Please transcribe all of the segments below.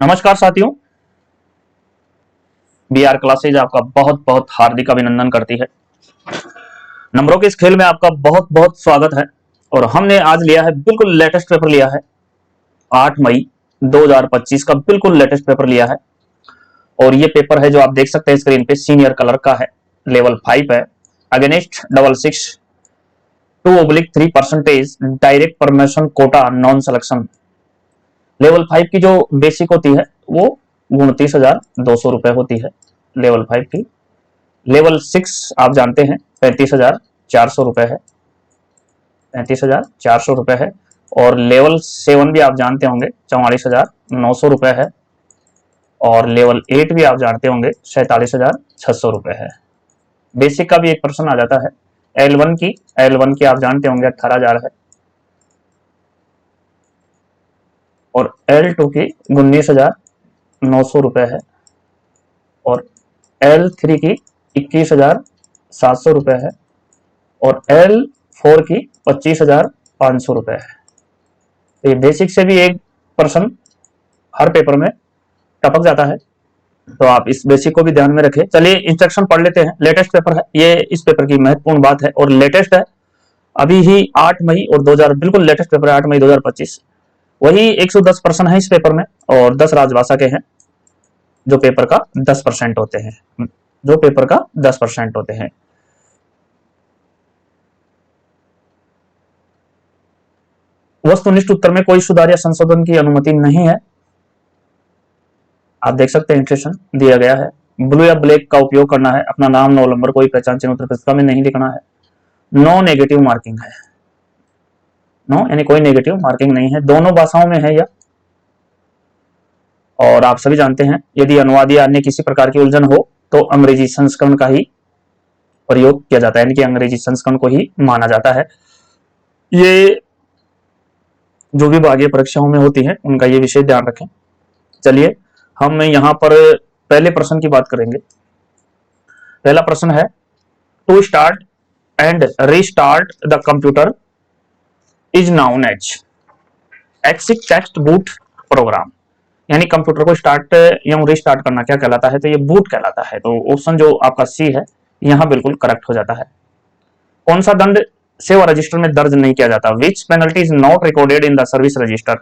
नमस्कार साथियों, B R classes आपका बहुत बहुत हार्दिक अभिनंदन करती है। नंबरों के इस खेल में आपका बहुत बहुत स्वागत है। और हमने आज लिया है, बिल्कुल लेटेस्ट पेपर लिया है, 8 मई 2025 का बिल्कुल लेटेस्ट पेपर लिया है। और ये पेपर है जो आप देख सकते हैं स्क्रीन पे, सीनियर कलर का है, लेवल 5 है, against 66/2/3% direct permission quota non selection. Level 5 की जो बेसिक होती है वो 29,200 रुपए होती है लेवल 5 की। लेवल 6 आप जानते हैं 35,400 रुपए है, 35,400 रुपए है। और लेवल 7 भी आप जानते होंगे 44,900 रुपए है। और लेवल 8 भी आप जानते होंगे 47,600 रुपए है। बेसिक का भी एक पर्सन आ जाता है। L1 की आप जानते होंगे 18,000 है। और L2 की 19,900 रुपए है। और L3 की 21,700 रुपए है। और L4 की 25,500 रुपए है। तो ये बेसिक से भी एक पर्सन हर पेपर में टपक जाता है, तो आप इस बेसिक को भी ध्यान में रखें। चलिए इंस्ट्रक्शन पढ़ लेते हैं। लेटेस्ट पेपर है ये, इस पेपर की महत्वपूर्ण बात है और लेटेस्ट है, अभी ही 8 मई और 2000 बिल्कुल लेटेस्ट पेपर है, 8 मई 2025। वही 110 पर्सन है इस पेपर में और 10 राजभाषा के हैं, जो पेपर का 10% होते हैं, जो पेपर का 10% होते हैं। वस्तुनिष्ठ उत्तर में कोई सुधार या संशोधन की अनुमति नहीं है। आप देख सकते हैं इंस्ट्रक्शन दिया गया है। ब्लू या ब्लैक का उपयोग करना है। अपना नाम, 9 नंबर, कोई पहचान चिन्ह उत्तर पुस्तिका में नहीं लिखना है। नो नेगेटिव मार्किंग है, नो यानी कोई नेगेटिव मार्किंग नहीं है। दोनों भाषाओं में है यह। और आप सभी जानते हैं यदि अनुवाद या अन्य किसी प्रकार की उलझन हो तो अंग्रेजी संस्करण का ही प्रयोग किया जाता है, यानी कि अंग्रेजी संस्करण को ही माना जाता है। ये जो भी भागीय परीक्षाओं में होती है उनका ये विषय ध्यान रखें। चलिए हम यहाँ पर पहले प्रश्न की बात करेंगे। पहला प्रश्न है, to start and restart the computer is known as exec text boot program. यानी कंप्यूटर को स्टार्ट या रीस्टार्ट करना क्या कहलाता है, तो ये बूट कहलाता है। तो ऑप्शन जो आपका सी है यहाँ बिल्कुल करेक्ट हो जाता है। कौन सा दंड सेवा रजिस्टर में दर्ज नहीं किया जाता? Which penalty is not recorded in the service register?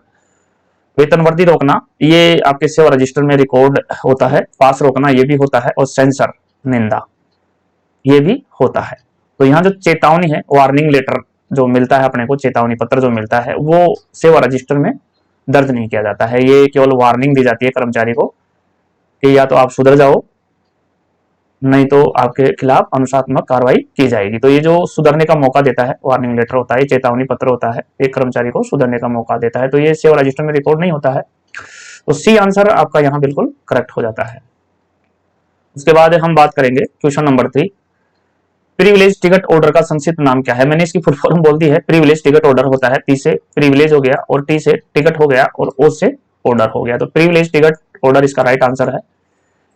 वेतन वर्दी रोकना ये आपके सेवा रजिस्टर में रिकॉर्ड होता है, पास रोकना ये भी होता है, और सेंसर निंदा ये भी होता है। तो यहाँ जो चेतावनी है, वार्निंग लेटर जो मिलता है अपने को, चेतावनी पत्र जो मिलता है, वो सेवा रजिस्टर में दर्ज नहीं किया जाता है। ये केवल वार्निंग दी जाती है कर्मचारी को कि या तो आप सुधर जाओ, नहीं तो आपके खिलाफ अनुशासनात्मक कार्रवाई की जाएगी। तो ये जो सुधरने का मौका देता है, वार्निंग लेटर होता है, चेतावनी पत्र होता है, एक कर्मचारी को सुधरने का मौका देता है। तो ये सेवा रजिस्टर में रिकॉर्ड नहीं होता है। तो सी आंसर आपका यहाँ बिल्कुल करेक्ट हो जाता है। उसके बाद हम बात करेंगे question number 3। Privilege ticket order का संक्षिप्त नाम क्या है? मैंने इसकी फुल फॉर्म बोल दी है। प्रिविलेज टिकट ऑर्डर होता है, पी से प्रिविलेज हो गया और टी से टिकट हो गया और ओ से ऑर्डर हो गया। तो प्रिविलेज टिकट ऑर्डर इसका राइट आंसर है।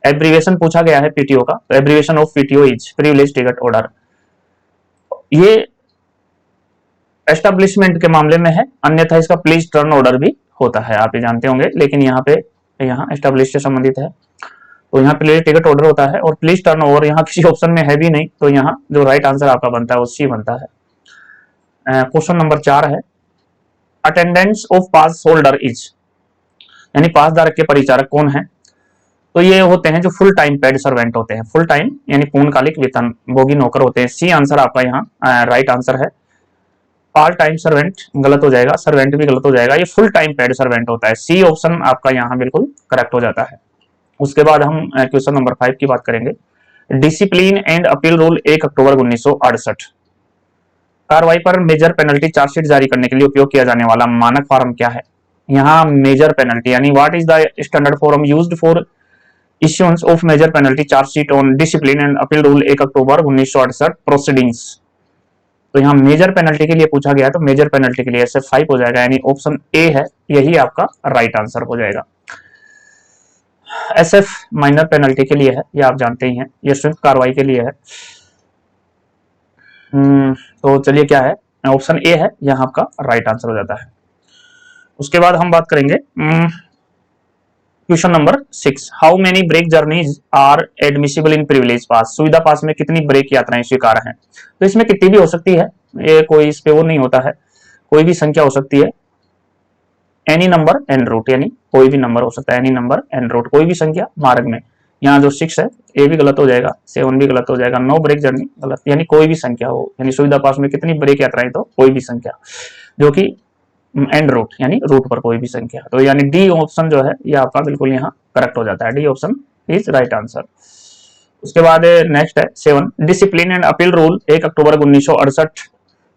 एब्रीवेशन पूछा गया है पीटीओ का, तो abbreviation of PTO is privilege ticket order. ये एस्टेब्लिशमेंट के मामले में है, अन्यथा इसका प्लीज टर्न ऑर्डर भी होता है, आप ये जानते होंगे, लेकिन यहाँ पे एस्टेब्लिश से संबंधित है। तो यहाँ प्लीज टिकट ऑर्डर होता है और प्लीज टर्न ओवर यहाँ किसी ऑप्शन में है भी नहीं, तो यहाँ जो राइट आंसर आपका बनता है वो सी बनता है। क्वेश्चन नंबर 4 है, attendance of pass holder is, यानी पास धारक के परिचारक कौन है? तो ये होते हैं जो फुल टाइम पेड सर्वेंट होते हैं, फुल टाइम यानी पूर्णकालिक वेतन भोगी नौकर होते हैं। सी आंसर आपका यहाँ राइट आंसर है। पार्ट टाइम सर्वेंट गलत हो जाएगा, सर्वेंट भी गलत हो जाएगा, ये फुल टाइम पेड सर्वेंट होता है। सी ऑप्शन आपका यहाँ बिल्कुल करेक्ट हो जाता है। उसके बाद हम क्वेश्चन नंबर 5 की बात करेंगे। Discipline and appeal rule 1 October 1968। कार्रवाई पर मेजर पेनल्टी चार्जशीट जारी करने के लिए उपयोग किया जाने वाला मानक फॉर्म क्या है? यहाँ मेजर पेनल्टी यानी what is the standard form used for issuance of major penalty chargesheet on discipline and appeal rule 1 October 1968 proceedings. तो यहाँ मेजर पेनल्टी के लिए पूछा गया, तो मेजर पेनल्टी के लिए SF5 हो जाएगा, यानी ऑप्शन ए है, यही आपका राइट आंसर हो जाएगा। SF माइनर पेनल्टी के लिए है, ये आप जानते ही हैं, ये संयुक्त कार्रवाई के लिए है। तो चलिए क्या है, ऑप्शन ए है, यहाँ आपका राइट आंसर हो जाता है। उसके बाद हम बात करेंगे question number 6, how many break journeys are admissible in privilege pass, सुविधा पास में कितनी ब्रेक यात्राएं स्वीकार हैं। तो इसमें कितनी भी हो सकती है, ये कोई इस पे वो नहीं होता है, कोई भी संख्या हो सकती है। एनी नंबर एंड रूट, यानी कोई भी नंबर हो सकता है, एनी नंबर एंड रूट, कोई भी संख्या मार्ग में। यहाँ जो 6 है ये भी गलत हो जाएगा, 7 भी गलत हो जाएगा, नो ब्रेक जर्नी गलत, यानी कोई भी संख्या हो, यानी सुविधा पास में कितनी ब्रेक यात्राएं, तो कोई भी संख्या जो कि एंड रूट यानी रूट पर कोई भी संख्या। तो यानी डी ऑप्शन जो है ये आपका बिल्कुल यहाँ करेक्ट हो जाता है, D option is right answer. उसके बाद नेक्स्ट है 7, discipline and appeal rule 1 October 1968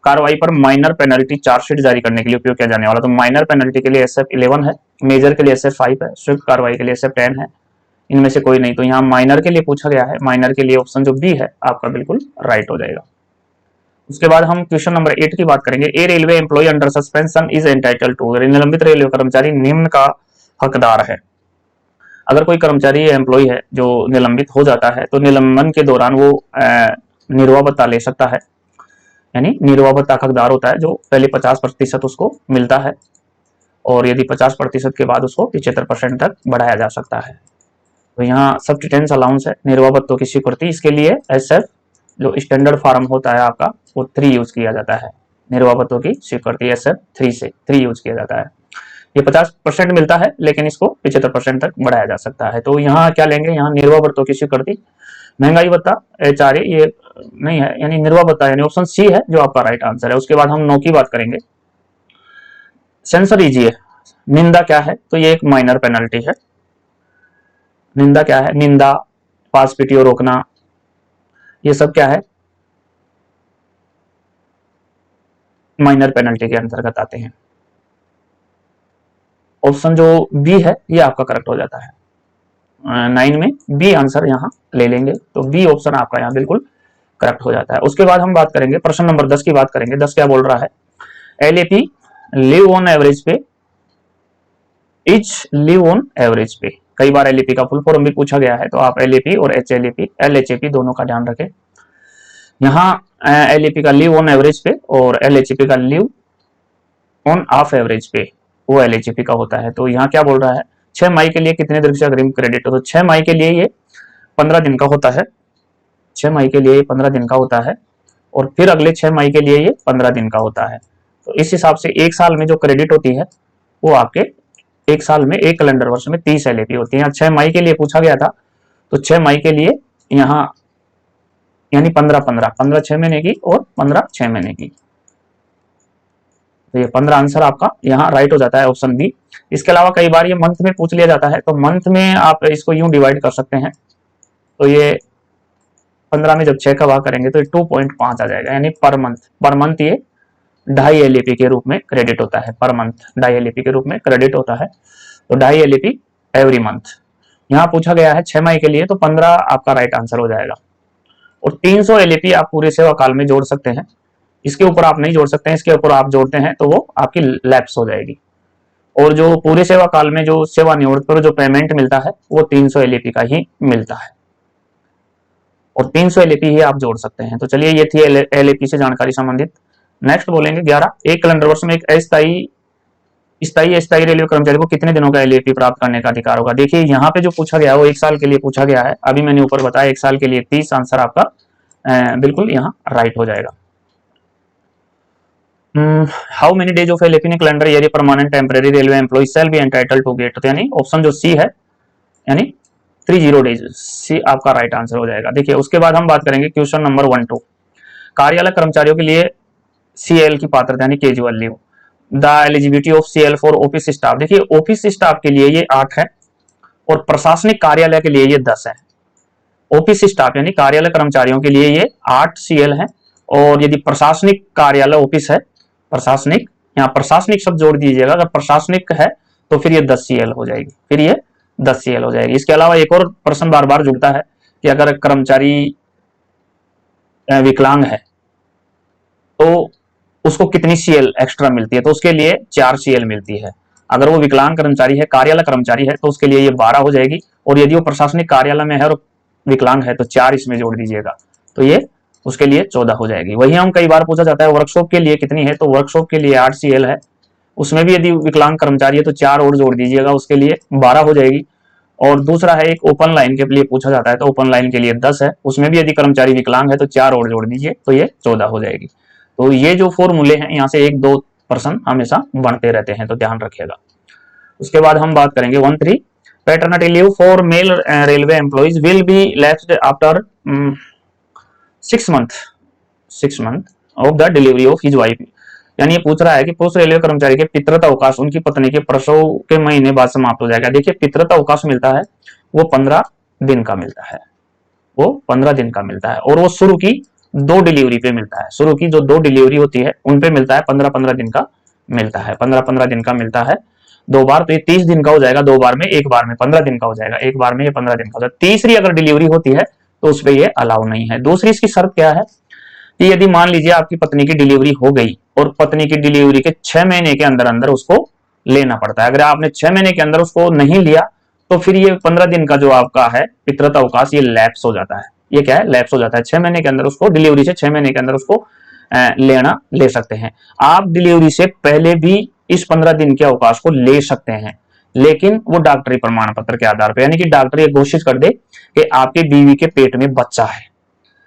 कार्रवाई पर माइनर पेनल्टी चार्जशीट जारी करने के लिए उपयोग किया जाने वाला। तो माइनर पेनल्टी के लिए SF 11 है, मेजर के लिए SF 5 है, स्विफ्ट कार्रवाई के लिए SF 10 है, इनमें से कोई नहीं। तो यहाँ माइनर के लिए पूछा गया है, माइनर के लिए ऑप्शन जो बी है आपका बिल्कुल राइट हो जाएगा। उसके बाद हम क्वेश्चन नंबर 8 की बात करेंगे। A railway employee under suspension is entitled to, निलंबित रेलवे कर्मचारी निम्न का हकदार है। अगर कोई कर्मचारी एम्प्लॉय है जो निलंबित हो जाता है तो निलंबन के दौरान वो निर्वाह भत्ता ले सकता है, यानी निर्वाह भत्ता का हकदार होता है, जो पहले 50% उसको मिलता है और यदि 50% के बाद उसको 75% तक बढ़ाया जा सकता है। तो यहाँ सब्सिस्टेंस अलाउंस है, निर्वाह भत्तों की स्वीकृति, इसके लिए SF जो स्टैंडर्ड फॉर्म होता है आपका वो 3 यूज किया जाता है। निर्वाह भत्तों की स्वीकृति SF 3 यूज किया जाता है। ये 50% मिलता है लेकिन इसको 75% तक बढ़ाया जा सकता है। तो यहाँ क्या लेंगे, यहाँ निर्वाह भत्तों की स्वीकृति, महंगाई भत्ता HRA ये नहीं है, यानी निर्वाह भत्ता यानी ऑप्शन सी है जो आपका राइट आंसर है। उसके बाद हम 9 की बात करेंगे। सेंसर ईजिए, निंदा क्या है, तो ये एक माइनर पेनल्टी है। निंदा क्या है, निंदा, पास पीटीओ रोकना, ये सब क्या है, माइनर पेनल्टी के अंतर्गत आते हैं। ऑप्शन जो बी है ये आपका करेक्ट हो जाता है। 9 में बी आंसर यहाँ ले लेंगे, तो बी ऑप्शन आपका यहाँ बिल्कुल करेक्ट हो जाता है। उसके बाद हम बात करेंगे प्रश्न नंबर 10 की बात करेंगे। 10 क्या बोल रहा है, LAP लिव ऑन एवरेज पे, इच लिव ऑन एवरेज पे। कई बार LAP का फुल फॉर्म भी पूछा गया है, तो आप LAP और LHAP दोनों का ध्यान रखें। यहाँ LAP का लिव ऑन एवरेज पे और LHAP का लिव ऑन ऑफ एवरेज पे वो LHAP का होता है। तो यहाँ क्या बोल रहा है, 6 मई के लिए कितने दिन से अग्रिम क्रेडिट हो, तो 6 मई के लिए ये 15 दिन का होता है, 6 मई के लिए 15 दिन का होता है और फिर अगले 6 मई के लिए ये 15 दिन का होता है। तो इस हिसाब से एक साल में जो क्रेडिट होती है वो आपके एक साल में, एक कैलेंडर वर्ष में 30 LAP होती है। यहाँ 6 मई के लिए पूछा गया था, तो 6 मई के लिए यहाँ यानी 15 6 महीने की और 15 6 महीने की, तो ये 15 आंसर आपका यहाँ राइट हो जाता है, ऑप्शन बी। इसके अलावा कई बार ये मंथ में पूछ लिया जाता है, तो मंथ में आप इसको यूं डिवाइड कर सकते हैं। तो ये 15 में जब 6 का भाग करेंगे तो ये 2.5 आ जाएगा, यानी पर मंथ ये 2.5 LAP के रूप में क्रेडिट होता है, पर मंथ 2.5 LAP के रूप में क्रेडिट होता है। तो 2.5 LAP एवरी मंथ। यहाँ पूछा गया है 6 मई के लिए, तो 15 आपका राइट आंसर हो जाएगा। और 300 LAP आप पूरे सेवा काल में जोड़ सकते हैं, इसके ऊपर आप नहीं जोड़ सकते हैं, इसके ऊपर आप जोड़ते हैं तो वो आपकी लैप्स हो जाएगी। और जो पूरे सेवा काल में जो सेवानिवृत्त पर जो पेमेंट मिलता है वो 300 LAP का ही मिलता है और 300 LAP ही आप जोड़ सकते हैं। तो चलिए ये थी LAP से जानकारी संबंधित। नेक्स्ट बोलेंगे 11, एक कैलेंडर वर्ष में एक स्थायी रेलवे कर्मचारी को कितने दिनों का LAP प्राप्त करने का अधिकार होगा। देखिए यहाँ पे जो पूछा गया है वो 1 साल के लिए पूछा गया है, अभी मैंने ऊपर बताया 1 साल के लिए 30, आंसर आपका बिल्कुल यहाँ राइट हो जाएगा। How many days of LAP in calendar year permanent temporary railway employ shall be entitled to get, तो यानी ऑप्शन जो सी है यानी 30 डेज, सी आपका राइट आंसर हो जाएगा। देखिए उसके बाद हम बात करेंगे क्वेश्चन नंबर 12, कार्यालय कर्मचारियों के लिए CL की पात्रता यानी casual leave, the eligibility of CL for office staff. देखिए ऑफिस स्टाफ के लिए ये 8 है और प्रशासनिक कार्यालय के लिए ये 10 है। ऑफिस स्टाफ यानी कार्यालय कर्मचारियों के लिए ये 8 CL है और यदि प्रशासनिक कार्यालय ऑफिस है, प्रशासनिक, यहाँ प्रशासनिक शब्द जोड़ दीजिएगा, अगर प्रशासनिक है तो फिर ये 10 CL हो जाएगी, फिर ये 10 CL हो जाएगी। इसके अलावा एक और प्रश्न बार बार जुड़ता है कि अगर कर्मचारी विकलांग है तो उसको कितनी CL एक्स्ट्रा मिलती है, तो उसके लिए 4 CL मिलती है। अगर वो विकलांग कर्मचारी है, कार्यालय कर्मचारी है, तो उसके लिए ये 12 हो जाएगी और यदि वो प्रशासनिक कार्यालय में है और विकलांग है तो 4 इसमें जोड़ दीजिएगा, तो ये उसके लिए 14 हो जाएगी। वही हम कई बार पूछा जाता है वर्कशॉप के लिए कितनी है, तो वर्कशॉप के लिए 8 CL है, उसमें भी यदि विकलांग कर्मचारी है तो 4 और जोड़ दीजिएगा, उसके लिए 12 हो जाएगी। और दूसरा है एक ओपन लाइन के लिए पूछा जाता है, तो ओपन लाइन के लिए 10 है, उसमें भी यदि कर्मचारी विकलांग है तो 4 और जोड़ दीजिए तो ये 14 हो जाएगी। तो ये जो फॉर्मूले हैं यहाँ से 1-2% हमेशा बढ़ते रहते हैं, तो ध्यान रखिएगा। उसके बाद हम बात करेंगे 1.3 paternity leave for male railway employees will be lapsed after 6 month of the delivery of his wife. यानी ये पूछ रहा है कि पुरुष रेलवे कर्मचारी के पितृत्व अवकाश उनकी पत्नी के प्रसव के महीने बाद समाप्त हो जाएगा। देखिए पितृत्व अवकाश मिलता है वो 15 दिन का मिलता है, वो 15 दिन का मिलता है, और वो शुरू की 2 डिलीवरी पे मिलता है। शुरू की जो 2 डिलीवरी होती है उन पे मिलता है 15-15 दिन का मिलता है, 15-15 दिन का मिलता है। 2 बार तो ये 30 दिन का हो जाएगा, 2 बार में, 1 बार में 15 दिन का हो जाएगा, 1 बार में ये 15 दिन का हो जाएगा। तीसरी अगर डिलीवरी होती है तो उस पर ये अलाउ नहीं है। दूसरी इसकी शर्त क्या है कि यदि मान लीजिए आपकी पत्नी की डिलीवरी हो गई और पत्नी की डिलीवरी के 6 महीने के अंदर अंदर उसको लेना पड़ता है। अगर आपने 6 महीने के अंदर उसको नहीं लिया तो फिर ये 15 दिन का जो आपका है पितृत्व अवकाश ये लैप्स हो जाता है। ये क्या है, लैप्स हो जाता है। 6 महीने के अंदर उसको, डिलीवरी से 6 महीने के अंदर उसको ले सकते हैं। आप डिलीवरी से पहले भी इस 15 दिन के अवकाश को ले सकते हैं, लेकिन वो डॉक्टरी प्रमाण पत्र के आधार पर, यानी कि डॉक्टर ये घोषित कर दे कि आपकी बीवी के पेट में बच्चा है।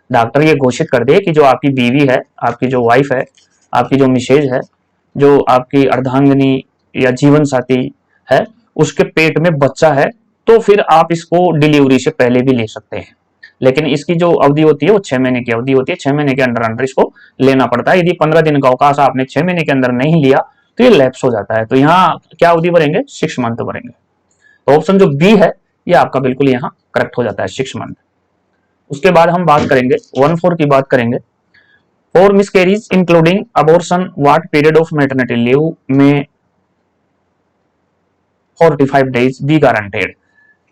डॉक्टर ये घोषित कर दे कि जो आपकी बीवी है, आपकी जो वाइफ है, आपकी जो मिसेज है, जो आपकी अर्धांगिनी या जीवन साथी है, उसके पेट में बच्चा है, तो फिर आप इसको डिलीवरी से पहले भी ले सकते हैं। लेकिन इसकी जो अवधि होती है वो 6 महीने की अवधि होती है। 6 महीने के अंदर अंदर इसको लेना पड़ता है। यदि 15 दिन का अवकाश आपने 6 महीने के अंदर नहीं लिया तो ये लैप्स हो जाता है। तो यहाँ क्या अवधि भरेंगे, 6 मंथ भरेंगे। तो ऑप्शन जो बी है ये आपका बिल्कुल यहाँ करेक्ट हो जाता है, 6 मंथ। उसके बाद हम बात करेंगे 1.4 की बात करेंगे। For miscarriage including abortion what period of maternity leave में 45 डेज बी गारंटेड।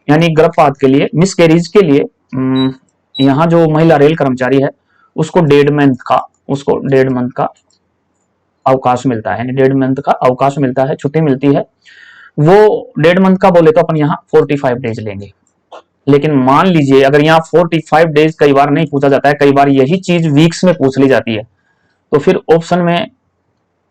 यानी गर्भपात के लिए, मिसकैरेज के लिए यहाँ जो महिला रेल कर्मचारी है उसको 1.5 मंथ का अवकाश मिलता है, यानी 1.5 मंथ का अवकाश मिलता है, छुट्टी मिलती है। वो 1.5 मंथ का बोले तो अपन यहाँ 45 डेज लेंगे। लेकिन मान लीजिए अगर यहाँ 45 डेज कई बार नहीं पूछा जाता है, कई बार यही चीज वीक्स में पूछ ली जाती है, तो फिर ऑप्शन में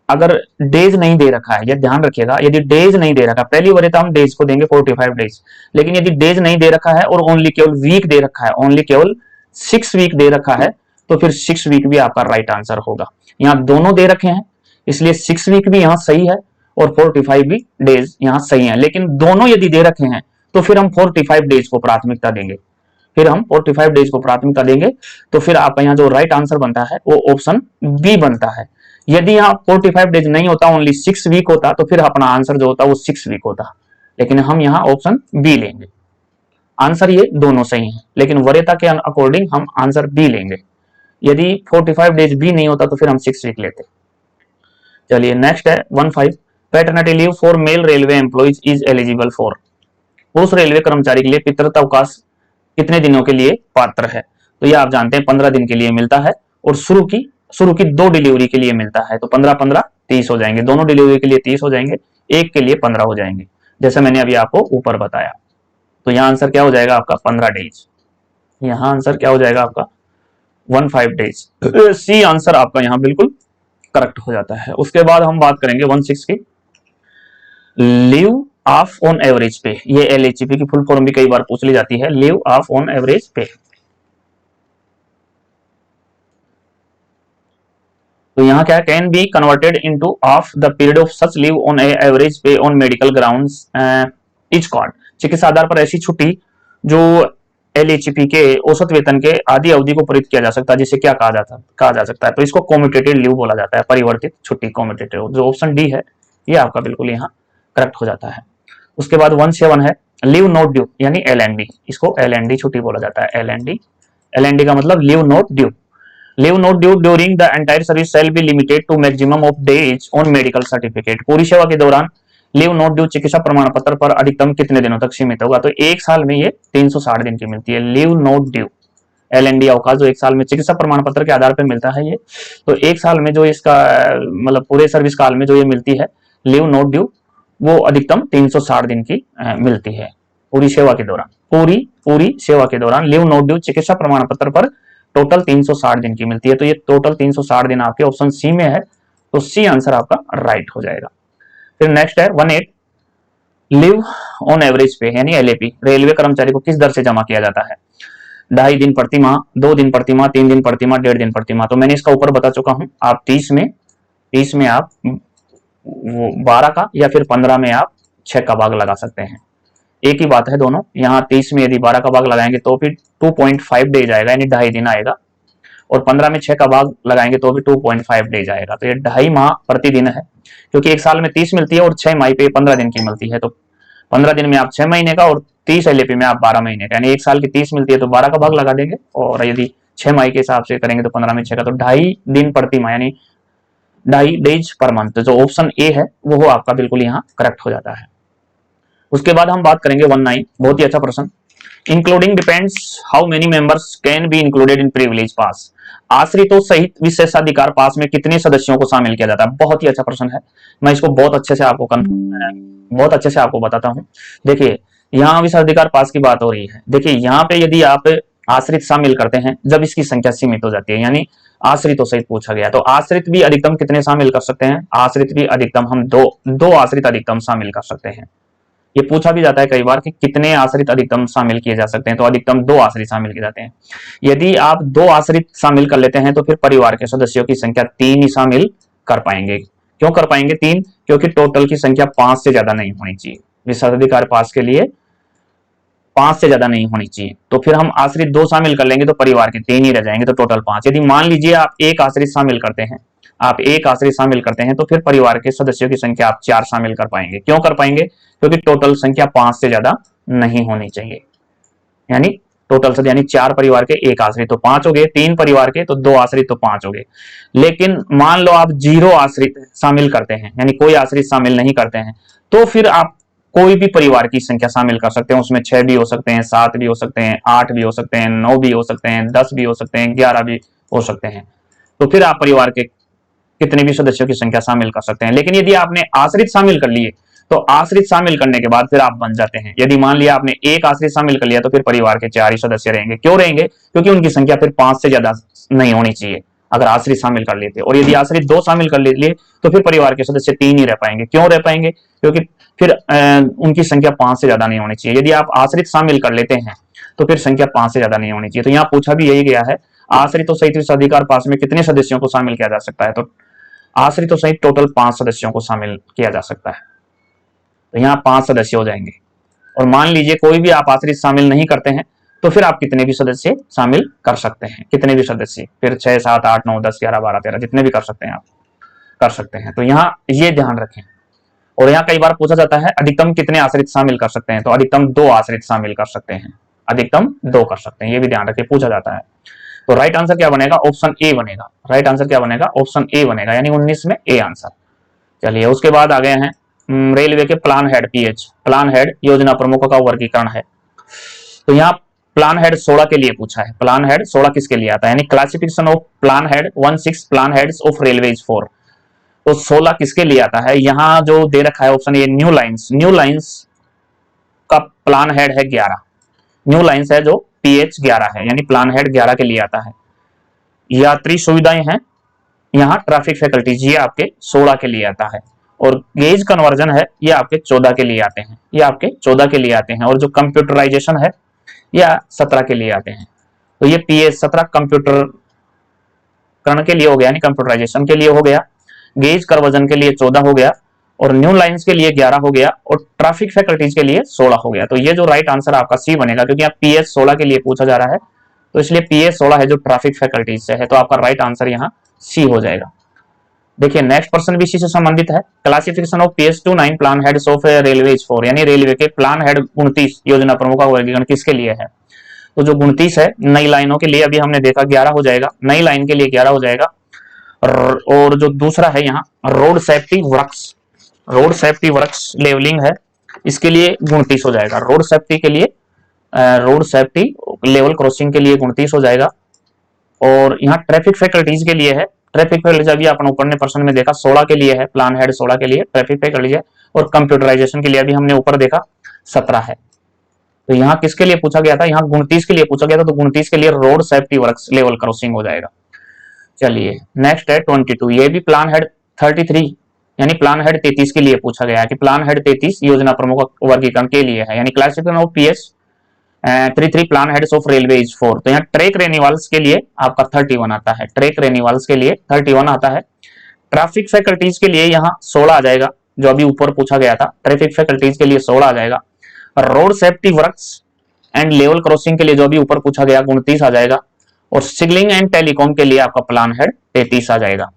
अगर डेज नहीं दे रखा है, यह ध्यान रखिएगा, यदि डेज नहीं दे रखा, पहली वरीयता हम डेज को देंगे 45 डेज, लेकिन यदि डेज नहीं दे रखा है और ओनली केवल वीक दे रखा है, ओनली केवल 6 वीक दे रखा है, तो फिर 6 वीक भी आपका राइट आंसर होगा। यहाँ दोनों दे रखे हैं इसलिए 6 वीक भी यहाँ सही है और 45 भी डेज यहाँ सही है। लेकिन दोनों यदि दे रखे हैं तो फिर हम 45 डेज को प्राथमिकता देंगे, फिर हम 45 डेज को प्राथमिकता देंगे। तो फिर आपका यहाँ जो राइट आंसर बनता है वो ऑप्शन बी बनता है। यदि यहाँ 45 डेज नहीं होता, ओनली 6 वीक होता, तो फिर अपना आंसर जो होता वो 6 वीक होता। लेकिन हम यहाँ ऑप्शन बी लेंगे। आंसर ये दोनों सही है, लेकिन वरीयता के अकॉर्डिंग हम आंसर बी लेंगे। यदि 45 डेज बी नहीं होता तो फिर हम 6 वीक लेते। चलिए नेक्स्ट है 1.5 paternity leave for male railway employees is eligible for. पुरुष रेलवे कर्मचारी के लिए पितृत्व अवकाश कितने दिनों के लिए पात्र है? तो ये आप जानते हैं 15 दिन के लिए मिलता है, और शुरू की 2 डिलीवरी के लिए मिलता है। तो 15-15 30 हो जाएंगे, दोनों डिलीवरी के लिए 30 हो जाएंगे, एक के लिए 15 हो जाएंगे, जैसे मैंने अभी आपको ऊपर बताया। तो यहाँ आंसर क्या हो जाएगा आपका 15 डेज। यहाँ आंसर क्या हो जाएगा आपका 1.5 डेज। सी आंसर आपका यहाँ बिल्कुल करेक्ट हो जाता है। उसके बाद हम बात करेंगे 1.6 की, लीव ऑफ ऑन एवरेज पे। ये एलएचपी की फुल फॉर्म भी कई बार पूछ ली जाती है, लीव ऑफ ऑन एवरेज पे। तो यहाँ क्या है, can be converted into of the period of such leave on average pay on medical grounds each called. चिकित्सा आधार पर ऐसी छुट्टी जो एलएचपी के औसत वेतन के आधी अवधि को परित किया जा सकता है, जिसे क्या कहा जा सकता है? तो इसको कॉम्यूटेटिव लीव बोला जाता है, परिवर्तित छुट्टी, कॉम्यूटेटिव। जो ऑप्शन डी है ये आपका बिल्कुल यहाँ करेक्ट हो जाता है। उसके बाद 1.7 है लीव नॉट ड्यू, यानी एलएनडी। इसको एलएनडी छुट्टी बोला जाता है, एलएनडी का मतलब leave not due. Leave not due during the entire service shall be limited to maximum of days on medical certificate. पूरी सेवा के दौरान लीव नॉट ड्यू चिकित्सा प्रमाण पत्र पर अधिकतम कितने दिनों तक सीमित होगा? तो 1 साल में ये 360 दिन की मिलती है लीव नॉट ड्यू। एलएनडी अवकाश जो 1 साल में चिकित्सा प्रमाण पत्र के आधार पर मिलता है, ये तो 1 साल में जो इसका मतलब पूरे सर्विस काल में जो ये मिलती है लीव नॉट ड्यू, वो अधिकतम 360 दिन की मिलती है पूरी सेवा के दौरान। पूरी सेवा के दौरान लीव नॉट ड्यू चिकित्सा प्रमाण पत्र पर टोटल 360 दिन की मिलती है। तो ये टोटल 360 दिन आपके ऑप्शन सी में है, तो सी आंसर आपका राइट हो जाएगा। फिर नेक्स्ट है 1.8 लिव ऑन एवरेज पे यानी एलएपी रेलवे कर्मचारी को किस दर से जमा किया जाता है? 2.5 दिन प्रति माह, 2 दिन प्रति माह, 3 दिन प्रति माह, 1.5 दिन प्रति माह। तो मैंने इसका ऊपर बता चुका हूं। आप 30 में आप 12 का या फिर 15 में आप 6 का भाग लगा सकते हैं। एक ही बात है दोनों। यहाँ 30 में यदि 12 का भाग लगाएंगे तो फिर 2.5 डेज आएगा यानी 2.5 दिन आएगा, और 15 में 6 का भाग लगाएंगे तो भी 2.5 डेज आएगा। तो ये 2.5 माह प्रति दिन है, क्योंकि एक साल में 30 मिलती है और 6 माह पे 15 दिन की मिलती है। तो 15 दिन में आप 6 महीने का और 30 एलएपी में आप 12 महीने का, यानी एक साल की 30 मिलती है तो 12 का भाग लगा देंगे, और यदि 6 माह के हिसाब से करेंगे तो 15 में 6 का, तो 2.5 दिन प्रति माह यानी 2.5 डेज पर मंथ। जो ऑप्शन ए है वो आपका बिल्कुल यहाँ करेक्ट हो जाता है। उसके बाद हम बात करेंगे 19, बहुत ही अच्छा प्रश्न। Including depends how many members can be included in privilege पास। आश्रितों सहित विशेषाधिकार पास में कितने सदस्यों को शामिल किया जाता है? बहुत ही अच्छा प्रश्न है। मैं इसको बहुत अच्छे से आपको बताता हूं। देखिए, यहाँ विशेषाधिकार पास की बात हो रही है। देखिए, यहाँ पे यदि आप आश्रित शामिल करते हैं जब इसकी संख्या सीमित हो जाती है, यानी आश्रितों सहित पूछा गया, तो आश्रित भी अधिकतम कितने शामिल कर सकते हैं? आश्रित भी अधिकतम हम दो आश्रित अधिकतम शामिल कर सकते हैं। ये पूछा भी जाता है कई बार कि कितने आश्रित अधिकतम शामिल किए जा सकते हैं, तो अधिकतम 2 आश्रित शामिल किए जाते हैं। यदि आप 2 आश्रित शामिल कर लेते हैं तो फिर परिवार के सदस्यों की संख्या 3 ही शामिल कर पाएंगे। क्यों कर पाएंगे 3? क्योंकि टोटल की संख्या 5 से ज्यादा नहीं होनी चाहिए। विशेषाधिकार पास के लिए 5 से ज्यादा नहीं होनी चाहिए। तो फिर हम आश्रित 2 शामिल कर लेंगे तो परिवार के 3 ही रह जाएंगे, तो टोटल 5। यदि मान लीजिए आप एक आश्रित शामिल करते हैं, तो फिर परिवार के सदस्यों की संख्या आप 4 शामिल कर पाएंगे। क्यों कर पाएंगे? क्योंकि टोटल संख्या 5 से ज्यादा नहीं होनी चाहिए। यानी टोटल से यानी 4 परिवार के 1 आश्रित तो 5 हो गए, 3 परिवार के तो 2 आश्रित तो 5 हो गए। लेकिन मान लो आप 0 आश्रित शामिल करते हैं, यानी कोई आश्रित शामिल नहीं करते हैं, तो फिर आप कोई भी परिवार की संख्या शामिल कर सकते हैं। उसमें 6 भी हो सकते हैं, 7 भी हो सकते हैं, 8 भी हो सकते हैं, 9 भी हो सकते हैं, 10 भी हो सकते हैं, 11 भी हो सकते हैं। तो फिर आप परिवार के कितने भी सदस्यों की संख्या शामिल कर सकते हैं। लेकिन यदि आपने आश्रित शामिल कर लिए तो आश्रित शामिल करने के बाद फिर आप बन जाते हैं। यदि मान लिया आपने एक आश्रित शामिल कर लिया तो फिर परिवार के 4 ही सदस्य रहेंगे। क्यों रहेंगे? क्योंकि उनकी संख्या फिर 5 से ज्यादा नहीं होनी चाहिए अगर आश्रित शामिल कर लेते। और यदि आश्रित 2 शामिल कर लिए तो फिर परिवार के सदस्य 3 ही रह पाएंगे। क्यों रह पाएंगे? क्योंकि फिर उनकी संख्या 5 से ज्यादा नहीं होनी चाहिए। यदि आप आश्रित शामिल कर लेते हैं तो फिर संख्या 5 से ज्यादा नहीं होनी चाहिए। तो यहाँ पूछा भी यही गया है, आश्रितों सहित विशेषाधिकार पास में कितने सदस्यों को शामिल किया जा सकता है? तो आश्रितों सहित टोटल 5 सदस्यों को शामिल किया जा सकता है। तो यहाँ 5 सदस्य हो जाएंगे। और मान लीजिए कोई भी आप आश्रित शामिल नहीं करते हैं तो फिर आप कितने भी सदस्य शामिल कर सकते हैं, कितने भी सदस्य, फिर 6, 7, 8, 9, 10, 11, 12, 13 जितने भी कर सकते हैं आप कर सकते हैं। तो यहाँ ये ध्यान रखें। और यहाँ कई बार पूछा जाता है अधिकतम कितने आश्रित शामिल कर सकते हैं? तो अधिकतम 2 आश्रित शामिल कर सकते हैं, अधिकतम 2 कर सकते हैं, ये भी ध्यान रखें, पूछा जाता है। तो राइट आंसर क्या बनेगा? ऑप्शन ए बनेगा। राइट आंसर क्या बनेगा? ऑप्शन ए बनेगा, यानी 19 में ए आंसर। चलिए, उसके बाद आ गए हैं रेलवे के plan head pH, plan head योजना प्रमुखों का वर्गीकरण है। तो यहाँ प्लान हेड 16 के लिए पूछा है। प्लान हेड 16 किसके लिए आता है? यानी classification of plan head 16 plan heads of railways 4। तो 16 किसके लिए आता है? यहाँ जो दे रखा है ऑप्शन ये न्यू लाइंस का प्लान हेड है 11। न्यू लाइंस है जो पीएच 11 है, यानी प्लान हेड 11 के लिए आता है। यात्री सुविधाएं हैं, यहाँ ट्रैफिक फैकल्टीज, ये आपके 16 के लिए आता है। और गेज कन्वर्जन है, ये आपके 14 के लिए आते हैं, ये आपके 14 के लिए आते हैं। और जो कंप्यूटराइजेशन है या 17 के लिए आते हैं। तो ये पीएच 17 कंप्यूटरकरण के लिए हो गया, यानी कंप्यूटराइजेशन के लिए हो गया। गेज कन्वर्जन के लिए 14 हो गया, और न्यू लाइंस के लिए 11 हो गया, और ट्रैफिक फैकल्टीज के लिए 16 हो गया। तो ये जो राइट आंसर आपका सी बनेगा, क्योंकि आप पीएच 16 के लिए पूछा जा रहा है, तो इसलिए पीएच 16 है जो ट्रैफिक फैकल्टीज से है। तो आपका राइट आंसर यहाँ सी हो जाएगा। देखिए, नेक्स्ट प्रश्न भी इसी से संबंधित है। Classification of pH 29 plan heads of railways 4, यानी रेलवे के प्लान हेड 29 योजना प्रमुखों का वर्गीकरण किसके लिए है? तो जो 29 है नई लाइनों के लिए, अभी हमने देखा 11 हो जाएगा, नई लाइन के लिए 11 हो जाएगा। और जो दूसरा है यहाँ रोड सेफ्टी वर्क्स लेवलिंग है, इसके लिए 29 हो जाएगा। रोड सेफ्टी के लिए, रोड सेफ्टी लेवल क्रॉसिंग के लिए 29 हो जाएगा। और यहाँ ट्रैफिक फैकल्टीज के लिए है, ट्रैफिक फैकल्टीज अभी अपन ऊपर ने प्रश्न में देखा 16 के लिए है, प्लान हेड 16 के लिए ट्रैफिक फैकल्टीज है। और कंप्यूटराइजेशन के लिए अभी हमने ऊपर देखा 17 है। तो यहाँ किसके लिए पूछा गया था? यहाँ 29 के लिए पूछा गया था, तो 29 के लिए road safety works level crossing हो जाएगा। चलिए, नेक्स्ट है 22, ये भी प्लान हेड 33 यानी प्लान हेड 33 के लिए पूछा गया है कि प्लान हेड 33 योजना प्रमुख वर्गीकरण के लिए है, यानी classification of PS 33 plan heads of railway is 4। तो यहाँ ट्रैक रेनिवल्स के लिए आपका 31 आता है, ट्रैक रेनिवल्स के लिए 31 आता है। ट्रैफिक फैकल्टीज के लिए यहाँ 16 आ जाएगा, जो अभी ऊपर पूछा गया था, ट्रैफिक फैकल्टीज के लिए 16 आ जाएगा। Road safety works and level crossing के लिए जो अभी ऊपर पूछा गया 29 आ जाएगा। और सिग्नलिंग एंड टेलीकॉम के लिए आपका प्लान हेड 33 आ जाएगा।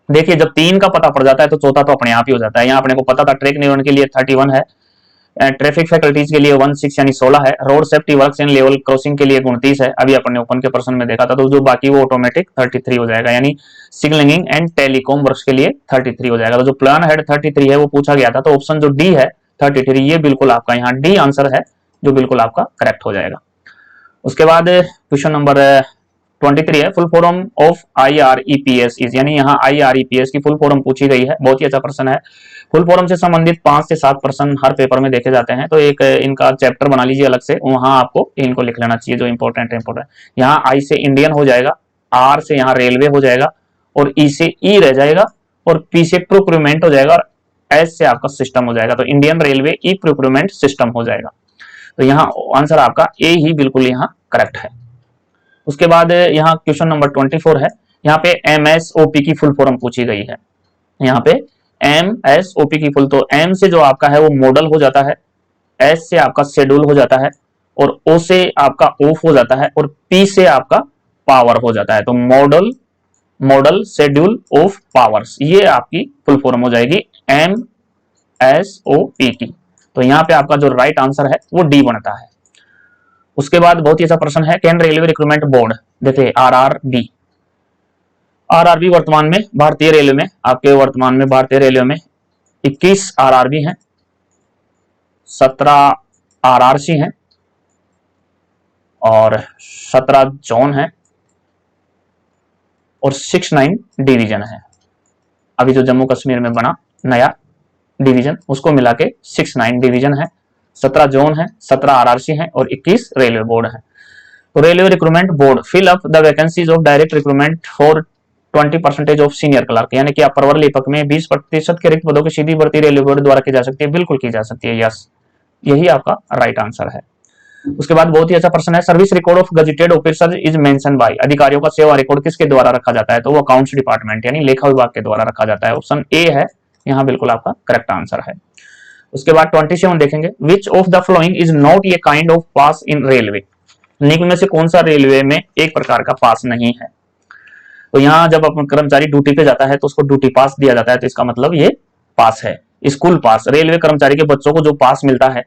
देखिए जब 3 का पता पड़ जाता है तो चौथा तो अपने आप ही हो जाता है। यहाँ अपने को पता था ट्रैक नियमन के लिए 31 है, ट्रैफिक फैकल्टीज के लिए 16 यानी 16 है, road safety works and level crossing के लिए 29 है, अभी अपने ओपन के प्रश्न में देखा था। तो जो बाकी वो ऑटोमेटिक 33 हो जाएगा, यानी सिग्नलिंग एंड टेलीकॉम वर्क्स के लिए 33 हो जाएगा। तो जो प्लान हेड 33 है वो पूछा गया था, तो ऑप्शन जो डी है 33, ये बिल्कुल आपका यहाँ डी आंसर है, जो बिल्कुल आपका करेक्ट हो जाएगा। उसके बाद क्वेश्चन नंबर 23 है, full form of IREPS is, यानी यहाँ IREPS की फुल फॉर्म पूछी गई है। बहुत ही अच्छा प्रश्न है। फुल फॉर्म से संबंधित 5 से 7 प्रश्न हर पेपर में देखे जाते हैं, तो एक इनका चैप्टर बना लीजिए अलग से, वहां आपको इनको लिख लेना चाहिए जो इंपॉर्टेंट है। इंपॉर्टेंट यहाँ I से इंडियन हो जाएगा, R से यहाँ रेलवे हो जाएगा, और E से E रह जाएगा, और P से प्रोक्यूरमेंट हो जाएगा, और S से आपका सिस्टम हो जाएगा। तो इंडियन रेलवे ई प्रोक्यूरमेंट सिस्टम हो जाएगा। तो यहाँ आंसर आपका ए ही बिल्कुल यहाँ करेक्ट है। उसके बाद यहाँ क्वेश्चन नंबर 24 है, यहाँ पे MSOP की फुल फॉर्म पूछी गई है। यहाँ पे MSOP की फुल, तो M से जो आपका है वो मॉडल हो जाता है, S से आपका शेड्यूल हो जाता है, और O से आपका ऑफ हो जाता है, और P से आपका पावर हो जाता है। तो मॉडल शेड्यूल ऑफ पावर्स, ये आपकी फुल फॉर्म हो जाएगी MSOP की। तो यहाँ पे आपका जो राइट आंसर है वो डी बनता है। उसके बाद बहुत ही अच्छा प्रश्न है, केंद्र रेलवे रिक्रूटमेंट बोर्ड, देखिए आरआरबी वर्तमान में भारतीय रेलवे में, आपके वर्तमान में भारतीय रेलवे में 21 आरआरबी हैं, 17 आरआरसी हैं, और 17 जोन है, और 69 डिवीजन है। अभी जो जम्मू कश्मीर में बना नया डिवीजन, उसको मिला के 69 डिवीजन है, 17 जोन है, 17 आरआरसी है, और 21 रेलवे बोर्ड है। तो railway recruitment board fill up the vacancies of direct recruitment for 20% of senior clerk, यानी कि आप प्रवर लेखक में 20% के रिक्त पदों की सीधी भर्ती रेलवे बोर्ड द्वारा की जा सकती है। बिल्कुल की जा सकती है, यस, यही आपका राइट आंसर है। उसके बाद बहुत ही अच्छा प्रश्न है, service record of gazetted officer is mention by, अधिकारियों का सेवा रिकॉर्ड किसके द्वारा रखा जाता है? तो वो अकाउंट्स डिपार्टमेंट यानी लेखा विभाग के द्वारा रखा जाता है। ऑप्शन ए है यहाँ बिल्कुल आपका करेक्ट आंसर है। उसके बाद 27 देखेंगे, विच of the following is not a kind of pass in railway, निम्न में से कौन सा रेलवे में एक प्रकार का पास नहीं है? तो यहाँ जब अपन कर्मचारी ड्यूटी पे जाता है तो उसको ड्यूटी पास दिया जाता है, तो इसका मतलब ये पास है। स्कूल पास, रेलवे कर्मचारी के बच्चों को जो पास मिलता है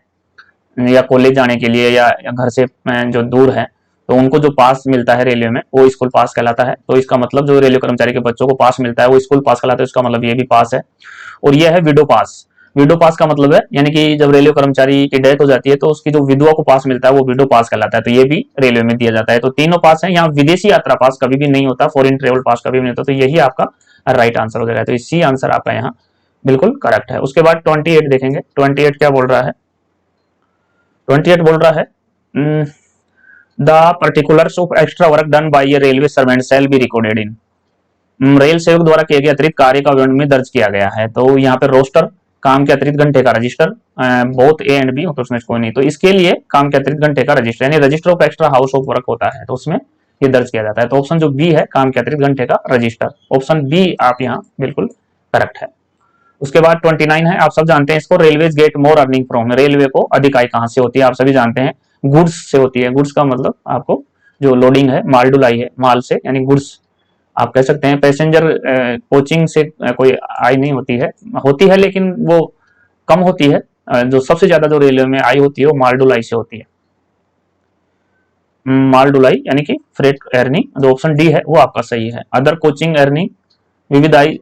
या कॉलेज जाने के लिए या घर से जो दूर है, तो उनको जो पास मिलता है रेलवे में वो स्कूल पास कहलाता है। तो इसका मतलब जो रेलवे कर्मचारी के बच्चों को पास मिलता है वो स्कूल पास कहलाता है, इसका मतलब ये भी पास है। और यह है विडो पास। विडो पास का मतलब है यानी कि जब रेलवे कर्मचारी की डेथ हो जाती है तो उसकी जो विधवा को पास मिलता है वो विडो पास कहलाता है, तो ये भी रेलवे में दिया जाता है। तो तीनों पास है। यहाँ विदेशी यात्रा पास कभी भी नहीं होता, फॉरेन ट्रेवल पास कभी भी नहीं होता, तो यही आपका राइट आंसर हो जाएगा। तो इसी आंसर आपका यहाँ बिल्कुल करेक्ट है। उसके बाद 28 देखेंगे, 28 क्या बोल रहा है? 28 बोल रहा है the particulars of extra work done by A railway servant shall be recorded in, rail सेवक द्वारा किए गए अतिरिक्त कार्य का विवरण में दर्ज किया गया है। तो यहाँ पे रोस्टर, काम के अतिरिक्त घंटे का register, both A and B, तो उसमें कोई नहीं, तो इसके लिए काम के अतिरिक्त घंटे का रजिस्टर यानी register of extra house of work होता है, तो उसमें ये दर्ज किया जाता है। तो ऑप्शन जो बी है, काम के अतिरिक्त घंटे का रजिस्टर, ऑप्शन बी आप यहाँ बिल्कुल करेक्ट है। उसके बाद 29 है, आप सब जानते हैं इसको, railways get more earning from, railway को अधिक आय कहां से होती है? आप सभी जानते हैं गुड्स से होती है। गुड्स का मतलब आपको जो लोडिंग है, माल ढुलाई है, माल से, यानी गुड्स आप कह सकते हैं। पैसेंजर कोचिंग से कोई आय नहीं होती है लेकिन वो कम होती है। जो सबसे ज्यादा जो रेलवे में आय होती है वो माल ढुलाई से होती है, माल ढुलाई यानी कि फ्रेट अर्निंग। जो ऑप्शन डी है वो आपका सही है। अदर कोचिंग अर्निंग, विविध आय,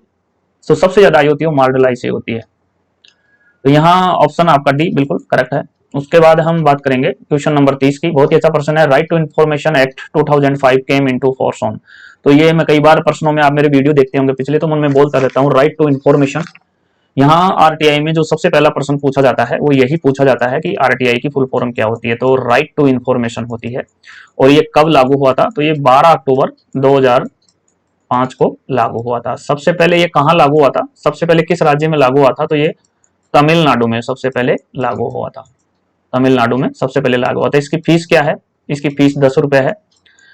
तो सबसे ज्यादा आय होती है वो माल ढुलाई से होती है। तो यहाँ ऑप्शन आपका डी बिल्कुल करेक्ट है। उसके बाद हम बात करेंगे क्वेश्चन नंबर 30 की, बहुत ही अच्छा प्रश्न है, right to information act 2005 came into force on. तो ये मैं कई बार प्रश्नों में, आप मेरे वीडियो देखते होंगे पिछले, तो मैं बोलता रहता हूँ राइट टू इन्फॉर्मेशन। यहाँ आरटीआई में जो सबसे पहला प्रश्न पूछा जाता है वो यही पूछा जाता है कि आरटीआई की फुल फॉर्म क्या होती है? तो राइट टू इन्फॉर्मेशन होती है। और ये कब लागू हुआ था? तो ये 12 अक्टूबर 2000 2005 को लागू हुआ था। सबसे पहले ये कहाँ लागू हुआ था, सबसे पहले किस राज्य में लागू हुआ था, तो ये तमिलनाडु में सबसे पहले लागू हुआ था। तमिलनाडु में सबसे पहले लागू हुआ था। इसकी फीस क्या है, इसकी फीस 10 रुपए है।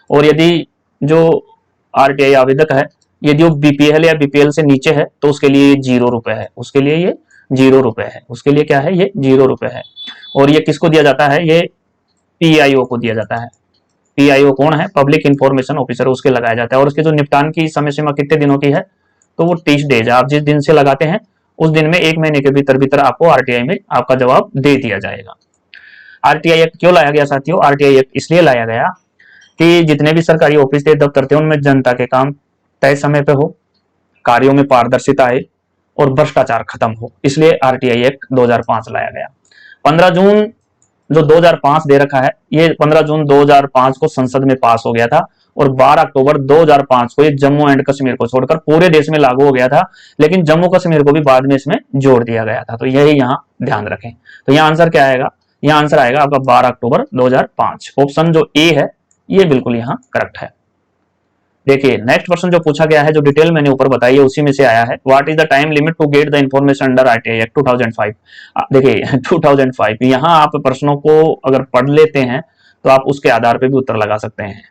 और यदि जो आरटीआई आवेदक है यदि वो बीपीएल या बीपीएल से नीचे है तो उसके लिए ये 0 रुपए है, उसके लिए ये 0 रुपए है, उसके लिए क्या है, ये 0 रुपए है। और ये किसको दिया जाता है, ये पीआईओ को दिया जाता है। पीआईओ कौन है, पब्लिक इंफॉर्मेशन ऑफिसर, उसके लगाया जाता है। और उसके जो निपटान की समय सीमा कितने दिनों की है, तो वो 30 डेज है। आप जिस दिन से लगाते हैं उस दिन में 1 महीने के भीतर भीतर आपको आरटीआई में आपका जवाब दे दिया जाएगा। आरटीआई एक्ट क्यों लाया गया साथियों, आरटीआई एक्ट इसलिए लाया गया कि जितने भी सरकारी ऑफिस थे दफ्तर थे उनमें जनता के काम तय समय पे हो, कार्यों में पारदर्शिता आए और भ्रष्टाचार खत्म हो, इसलिए आरटीआई एक्ट 2005 लाया गया। 15 जून जो 2005 दे रखा है, ये 15 जून 2005 को संसद में पास हो गया था और 12 अक्टूबर 2005 को ये जम्मू एंड कश्मीर को छोड़कर पूरे देश में लागू हो गया था। लेकिन जम्मू कश्मीर को भी बाद में इसमें जोड़ दिया गया था, तो यही यहाँ ध्यान रखें। तो यहाँ आंसर क्या आएगा, यहाँ आंसर आएगा आपका 12 अक्टूबर 2005। ऑप्शन जो ए है ये बिल्कुल यहाँ करेक्ट है। देखिए नेक्स्ट क्वेश्चन जो पूछा गया है, जो डिटेल मैंने ऊपर बताई है उसी में से आया है। What is the time limit to get the information under RTI act 2005। देखिए 2005 यहाँ आप प्रश्नों को अगर पढ़ लेते हैं तो आप उसके आधार पे भी उत्तर लगा सकते हैं,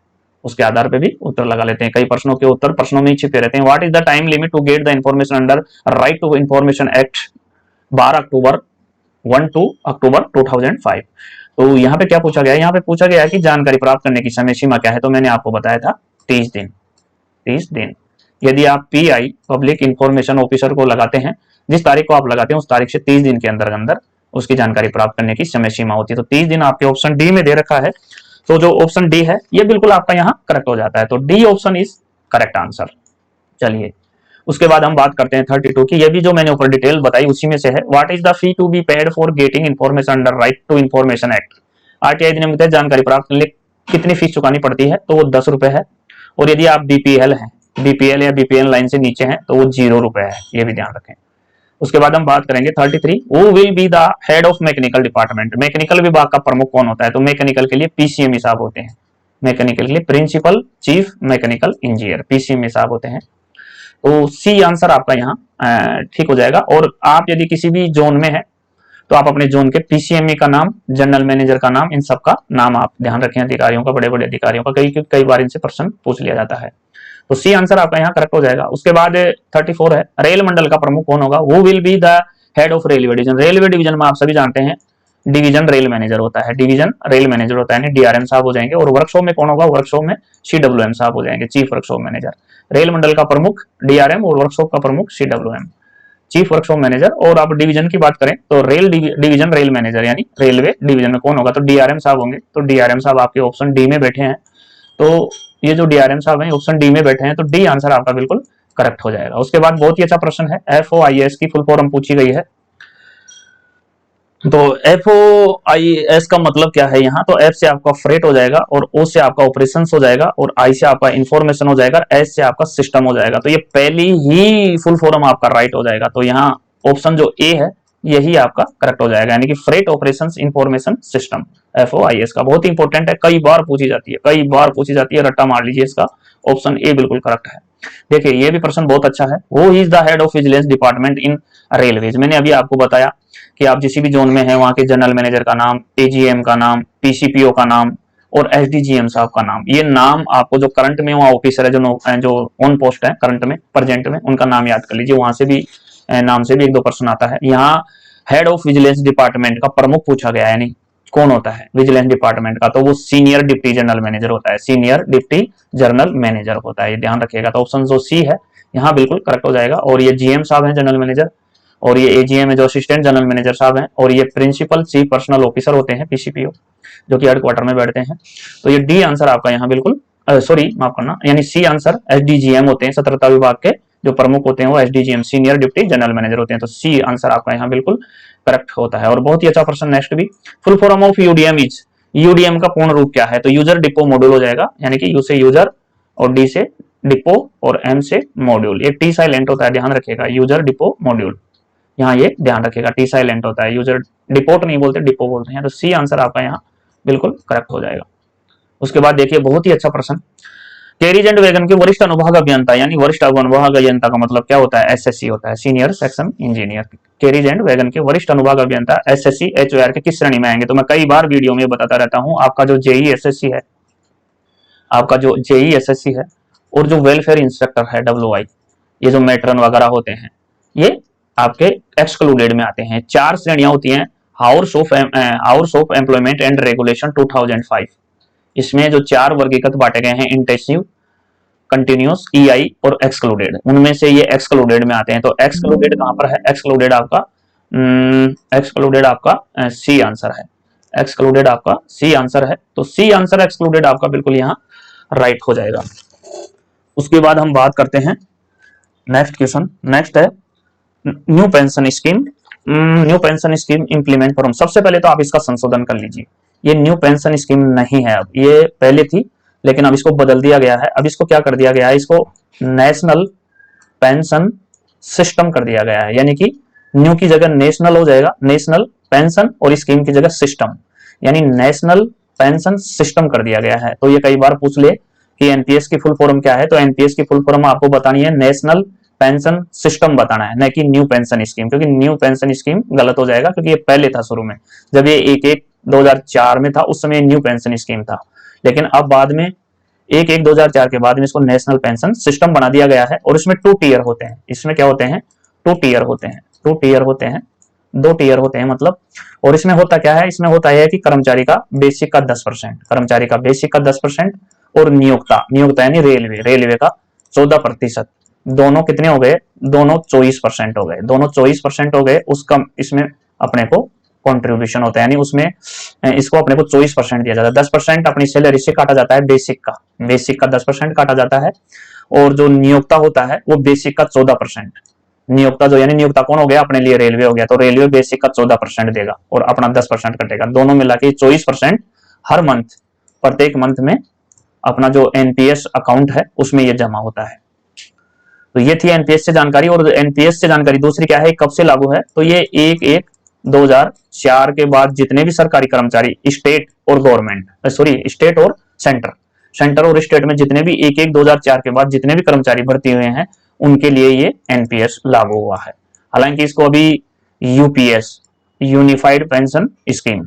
उसके आधार पे भी उत्तर लगा लेते हैं। कई प्रश्नों के उत्तर प्रश्नों में ही छिपे रहते हैं। What is the time limit to get the information under right to information act 12 October 1 October 2005। तो यहाँ पे क्या पूछा गया है, यहाँ पे पूछा गया है कि जानकारी प्राप्त करने की समय सीमा क्या है, तो मैंने आपको बताया था 30 दिन। 30 दिन। यदि आप पीआई पब्लिक इंफॉर्मेशन ऑफिसर को लगाते हैं, जिस तारीख को आप लगाते हैं उस तारीख से 30 दिन के अंदर अंदर उसकी जानकारी प्राप्त करने की समय सीमा होती है। तो 30 दिन आपके ऑप्शन डी में दे रखा है, तो जो ऑप्शन डी है ये बिल्कुल आपका यहाँ करेक्ट हो जाता है। तो D option is correct answer. चलिए उसके बाद हम बात करते हैं 32 की। ये भी जो मैंने ऊपर डिटेल बताई उसी में से है। What is the fee to be paid for getting information under right to information act. RTI अधिनियम के तहत जानकारी प्राप्त करने कितनी फीस चुकानी पड़ती है, तो वो 10 रुपए है। और यदि आप बीपीएल हैं, बीपीएल या बीपीएल लाइन से नीचे हैं तो वो 0 रुपए है, ये भी ध्यान रखें। उसके बाद हम बात करेंगे 33। Who will be the head of mechanical department. Mechanical विभाग का प्रमुख कौन होता है, तो मैकेनिकल के लिए पीसीएम साहब होते हैं। मैकेनिकल के लिए principal chief mechanical engineer PCM साहब होते हैं। तो सी आंसर आपका यहाँ ठीक हो जाएगा। और आप यदि किसी भी जोन में है तो आप अपने जोन के पीसीएमई का नाम, जनरल मैनेजर का नाम, इन सब का नाम आप ध्यान रखें, अधिकारियों का, बड़े बड़े अधिकारियों का, कई बार इनसे प्रश्न पूछ लिया जाता है। तो सी आंसर आपका यहाँ करेक्ट हो जाएगा। उसके बाद 34 है, रेल मंडल का प्रमुख कौन होगा। Who will be the head of railway division. Railway division में आप सभी जानते हैं डिवीजन रेल मैनेजर होता है, डिवीजन रेल मैनेजर होता है, डीआरएम साहब हो जाएंगे। और वर्कशॉप में कौन होगा, वर्कशॉप में सीडब्ल्यूएम साहब हो जाएंगे, चीफ वर्कशॉप मैनेजर। रेल मंडल का प्रमुख डीआरएम और वर्कशॉप का प्रमुख सीडब्ल्यूएम, चीफ वर्कशॉप मैनेजर। और आप डिवीजन की बात करें तो रेल डिवीजन रेल मैनेजर यानी रेलवे डिवीजन में कौन होगा, तो डीआरएम साहब होंगे। तो डीआरएम साहब आपके ऑप्शन डी में बैठे हैं, तो ये जो डीआरएम साहब हैं ऑप्शन डी में बैठे हैं, तो डी आंसर आपका बिल्कुल करेक्ट हो जाएगा। उसके बाद बहुत ही अच्छा प्रश्न है, एफओआईएस की फुल फॉर्म पूछी गई है। तो एफओआईएस का मतलब क्या है यहाँ, तो एफ से आपका फ्रेट हो जाएगा, और ओ से आपका ऑपरेशंस हो जाएगा, और आई से आपका इंफॉर्मेशन हो जाएगा, एस से आपका सिस्टम हो जाएगा। तो ये पहली ही फुल फॉर्म आपका राइट हो जाएगा। तो यहाँ ऑप्शन जो ए है यही आपका करेक्ट हो जाएगा, यानी कि फ्रेट ऑपरेशंस इंफॉर्मेशन सिस्टम, एफओआईएस का। बहुत इंपॉर्टेंट है, कई बार पूछी जाती है, कई बार पूछी जाती है, रट्टा मार लीजिए इसका। ऑप्शन ए बिल्कुल करेक्ट है। देखिए ये भी प्रश्न बहुत अच्छा है। Who is the head of vigilance department in railways. मैंने अभी आपको बताया कि आप जिस भी जोन में है वहां के जनरल मैनेजर का नाम, एजीएम का नाम, पीसीपीओ का नाम और एसडीजीएम साहब का नाम, ये नाम आपको जो करंट में वहां ऑफिसर है, जो ऑन पोस्ट है करंट में, प्रेजेंट में, उनका नाम याद कर लीजिए। वहां से भी नाम से भी 1-2 प्रश्न आता है। यहाँ हेड ऑफ विजिलेंस डिपार्टमेंट का प्रमुख पूछा गया है, यानी कौन होता है विजिलेंस डिपार्टमेंट का, तो वो सीनियर डिप्टी जनरल मैनेजर होता है, सीनियर डिप्टी जनरल मैनेजर होता है, ये ध्यान रखिएगा। तो ऑप्शन जो सी है यहाँ बिल्कुल करेक्ट हो जाएगा। और ये जीएम साहब है जनरल मैनेजर, और ये एजीएम है जो असिस्टेंट जनरल मैनेजर साहब हैं, और ये प्रिंसिपल चीफ पर्सनल ऑफिसर होते हैं पीसीपीओ, जो कि हेडक्वार्टर में बैठते हैं। तो ये डी आंसर आपका यहाँ बिल्कुल सॉरी माफ करना, यानी सी आंसर एसडीजीएम होते हैं, सतर्कता विभाग के जो प्रमुख होते हैं वो SDGM senior deputy general manager होते हैं। तो सी आंसर आपका यहाँ बिल्कुल करेक्ट होता है। और बहुत ही अच्छा प्रश्न नेक्स्ट भी, full form of UDM is. UDM का पूर्ण रूप क्या है, तो यूजर डिपो मॉड्यूल हो जाएगा, यानी कि यू से यूजर और डी से डिपो और एम से मॉड्यूल। ये टी साइलेंट होता है, ध्यान रखिएगा, यूजर डिपो मॉड्यूल, यहाँ ये ध्यान रखिएगा, टी साइलेंट होता है, यूजर डिपोट नहीं बोलते, डिपो बोलते हैं। तो सी आंसर आपका यहाँ बिल्कुल करेक्ट हो जाएगा। उसके बाद देखिए बहुत ही अच्छा प्रश्न कैरिज एंड वैगन के वरिष्ठ अनुभाग अभियंता, यानी वरिष्ठ अनुभाग अभियंता का मतलब क्या होता है, एसएससी होता है, senior section engineer. Carriage and wagon के वरिष्ठ अनुभाग अभियंता एसएससी एचओआर के किस श्रेणी में आएंगे? तो मैं कई बार वीडियो में बताता रहता हूं, आपका जो जेई एसएससी है, आपका जो जेई एसएससी है और जो वेलफेयर इंस्पेक्टर है डब्ल्यूआई, ये जो मैट्रन वगैरह होते हैं, ये आपके एक्सक्लूडेड में आते हैं। 4 श्रेणियां होती हैं, house of employment and regulation 2005। इसमें जो 4 वर्गीकृत बांटे गए हैं, इंटेंसिव, कंटिन्यूस, ईआई और एक्सक्लूडेड, उनमें से ये एक्सक्लूडेड में आते हैं। तो एक्सक्लूडेड कहां पर है? एक्सक्लूडेड आपका सी आंसर है। एक्सक्लूडेड आपका सी आंसर है। तो सी आंसर एक्सक्लूडेड आपका बिल्कुल यहां राइट हो जाएगा। उसके बाद हम बात करते हैं नेक्स्ट क्वेश्चन। नेक्स्ट है new pension scheme. New pension scheme implement form. सबसे पहले तो आप इसका संशोधन कर लीजिए, ये न्यू पेंशन स्कीम नहीं है, अब ये पहले थी लेकिन अब इसको बदल दिया गया है। अब इसको क्या कर दिया गया है? इसको नेशनल पेंशन सिस्टम कर दिया गया है, यानी कि न्यू की जगह नेशनल हो जाएगा, नेशनल पेंशन, और स्कीम की जगह सिस्टम, यानी नेशनल पेंशन सिस्टम कर दिया गया है। तो ये कई बार पूछ ले कि एनपीएस की फुल फॉर्म क्या है, तो एनपीएस की फुल फॉर्म आपको बतानी है नेशनल पेंशन सिस्टम बताना है, न कि न्यू पेंशन स्कीम, क्योंकि न्यू पेंशन स्कीम गलत हो जाएगा, क्योंकि ये पहले था शुरू में, जब ये 1/1/2004 में था उस समय न्यू पेंशन स्कीम था, लेकिन अब बाद में 1/1/2004 के बाद में इसको नेशनल पेंशन सिस्टम बना दिया गया है। और इसमें 2 टीयर होते हैं, इसमें क्या होते हैं? 2 टीयर होते हैं, 2 टीयर होते हैं, 2 टीयर होते हैं मतलब। और इसमें होता क्या है? इसमें होता है कि कर्मचारी का बेसिक का 10%, कर्मचारी का बेसिक का 10%, और नियोक्ता यानी रेलवे का 14%। दोनों कितने हो गए? दोनों 24% हो गए, दोनों 24% हो गए। उसका इसमें अपने को कंट्रीब्यूशन होता है, यानी उसमें इसको अपने को 24% दिया जाता है। 10% अपनी सैलरी से काटा जाता है, बेसिक का 10% काटा जाता है, और जो नियोक्ता होता है वो बेसिक का 14%। नियोक्ता जो, यानी नियोक्ता कौन हो गया? अपने लिए रेलवे हो गया, तो रेलवे बेसिक का 14% देगा और अपना 10% कटेगा, दोनों मिला के 24% हर मंथ, प्रत्येक मंथ में अपना जो एनपीएस अकाउंट है उसमें ये जमा होता है। तो ये थी एनपीएस से जानकारी। और एनपीएस से जानकारी दूसरी क्या है, कब से लागू है? तो ये 1/1/2004 के बाद जितने भी सरकारी कर्मचारी स्टेट और गवर्नमेंट, स्टेट और सेंटर और स्टेट में जितने भी 1/1/2004 के बाद जितने भी कर्मचारी भर्ती हुए हैं उनके लिए ये एनपीएस लागू हुआ है। हालांकि इसको अभी UPS, unified pension scheme,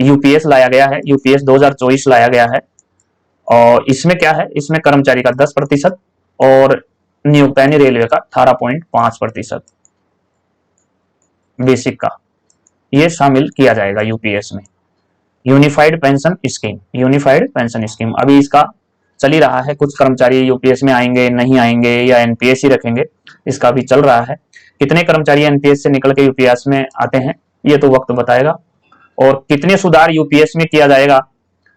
UPS लाया गया है, यूपीएस 2024 लाया गया है। और इसमें क्या है? इसमें कर्मचारी का 10% और नियोक्ता यानी रेलवे का 18.5% बेसिक का, ये शामिल किया जाएगा यूपीएस में। Unified pension scheme, unified pension scheme अभी इसका चल ही रहा है। कुछ कर्मचारी यूपीएस में आएंगे, नहीं आएंगे, या एनपीएस ही रखेंगे, इसका भी चल रहा है। कितने कर्मचारी एनपीएस से निकल के यूपीएस में आते हैं ये तो वक्त बताएगा, और कितने सुधार यूपीएस में किया जाएगा,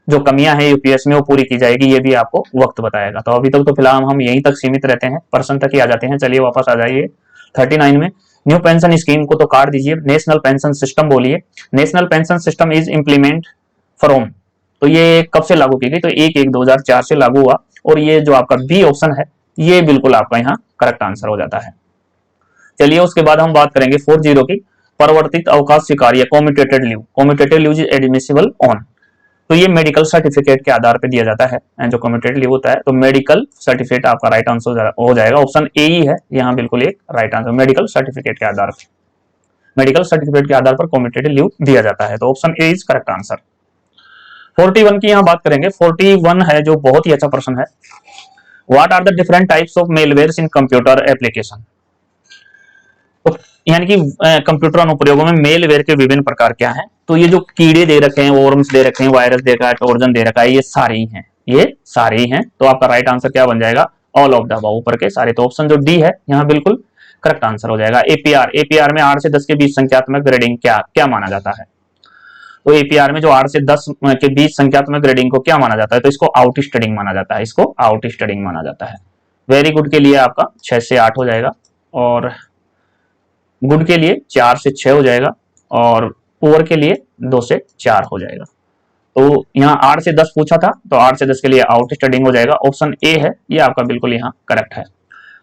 जो कमियां हैं यूपीएस में वो पूरी की जाएगी, ये भी आपको वक्त बताएगा। तो अभी तक तो फिलहाल हम यहीं तक सीमित रहते हैं, पर्सन तक ही आ जाते हैं। चलिए वापस आ जाइए 39 में। न्यू पेंशन स्कीम को तो काट दीजिए, नेशनल पेंशन सिस्टम बोलिए। National pension system is implement from, तो ये कब से लागू की गई? तो 1/1/2004 से लागू हुआ। और ये जो आपका बी ऑप्शन है ये बिल्कुल आपका यहाँ करेक्ट आंसर हो जाता है। चलिए उसके बाद हम बात करेंगे 40 की, परिवर्तित अवकाश स्वीकार्य, commutated leave. Commutated leave is admissible on, तो ये मेडिकल सर्टिफिकेट के आधार पर दिया जाता है जो कम्यूटेटेड लीव होता है। तो मेडिकल सर्टिफिकेट आपका राइट आंसर हो जाएगा, ऑप्शन ए ही है यहाँ बिल्कुल एक राइट आंसर। मेडिकल सर्टिफिकेट के आधार पर, मेडिकल सर्टिफिकेट के आधार पर कम्यूटेटेड लीव दिया जाता है, तो option A is correct answer. 41 की यहाँ बात करेंगे। 41 है जो बहुत ही अच्छा प्रश्न है। What are the different types of malwares in computer application, तो यानी कि कंप्यूटर अनुप्रयोगों में मेलवेयर के विभिन्न प्रकार क्या हैं? तो ये जो कीड़े दे रखे हैं, वॉर्म्स दे रखे हैं, वायरस दे रखा है, ट्रोजन दे रखा है, ये सारे ही हैं, ये सारे ही हैं। तो आपका राइट आंसर क्या बन जाएगा? ऑल ऑफ द अबव, ऊपर के सारे। तो ऑप्शन जो डी है यहाँ बिल्कुल करेक्ट आंसर हो जाएगा। एपीआर, एपीआर में 8 से 10 के बीच संख्यात्मक ग्रेडिंग क्या माना जाता है? तो एपीआर में जो 8 से 10 के बीच संख्यात्मक ग्रेडिंग को क्या माना जाता है? तो इसको आउटस्टैंडिंग माना जाता है, इसको आउटस्टैंडिंग माना जाता है। वेरी गुड के लिए आपका 6 से 8 हो जाएगा, और गुड के लिए 4 से 6 हो जाएगा, और पुअर के लिए 2 से 4 हो जाएगा। तो यहाँ 8 से 10 पूछा था, तो 8 से 10 के लिए आउटस्टैंडिंग हो जाएगा, ऑप्शन ए है ये आपका बिल्कुल यहाँ करेक्ट है।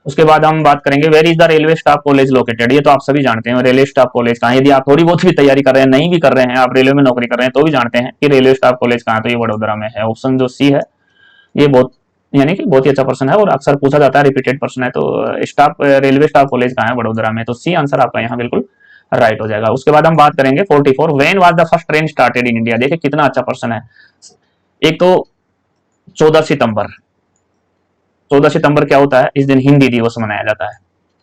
उसके बाद हम बात करेंगे where is the railway staff college located. ये तो आप सभी जानते हैं रेलवे स्टाफ कॉलेज कहाँ है। यदि आप थोड़ी बहुत भी तैयारी कर रहे हैं, नहीं भी कर रहे हैं, आप रेलवे में नौकरी कर रहे हैं, तो भी जानते हैं कि रेलवे स्टाफ कॉलेज कहाँ, तो ये वडोदरा में है। ऑप्शन जो सी है ये बहुत यानी कि बहुत ही अच्छा पर्सन है और अक्सर पूछा जाता है, रिपीटेड पर्सन है। तो स्टाफ रेलवे स्टाफ कॉलेज कहाँ है? वडोदरा में। तो सी आंसर आपका यहाँ बिल्कुल राइट हो जाएगा। उसके बाद हम बात करेंगे 44, when was the first train started in India. देखिए कितना अच्छा पर्सन है। एक तो 14 सितंबर, 14 सितंबर क्या होता है? इस दिन हिंदी दिवस मनाया जाता है,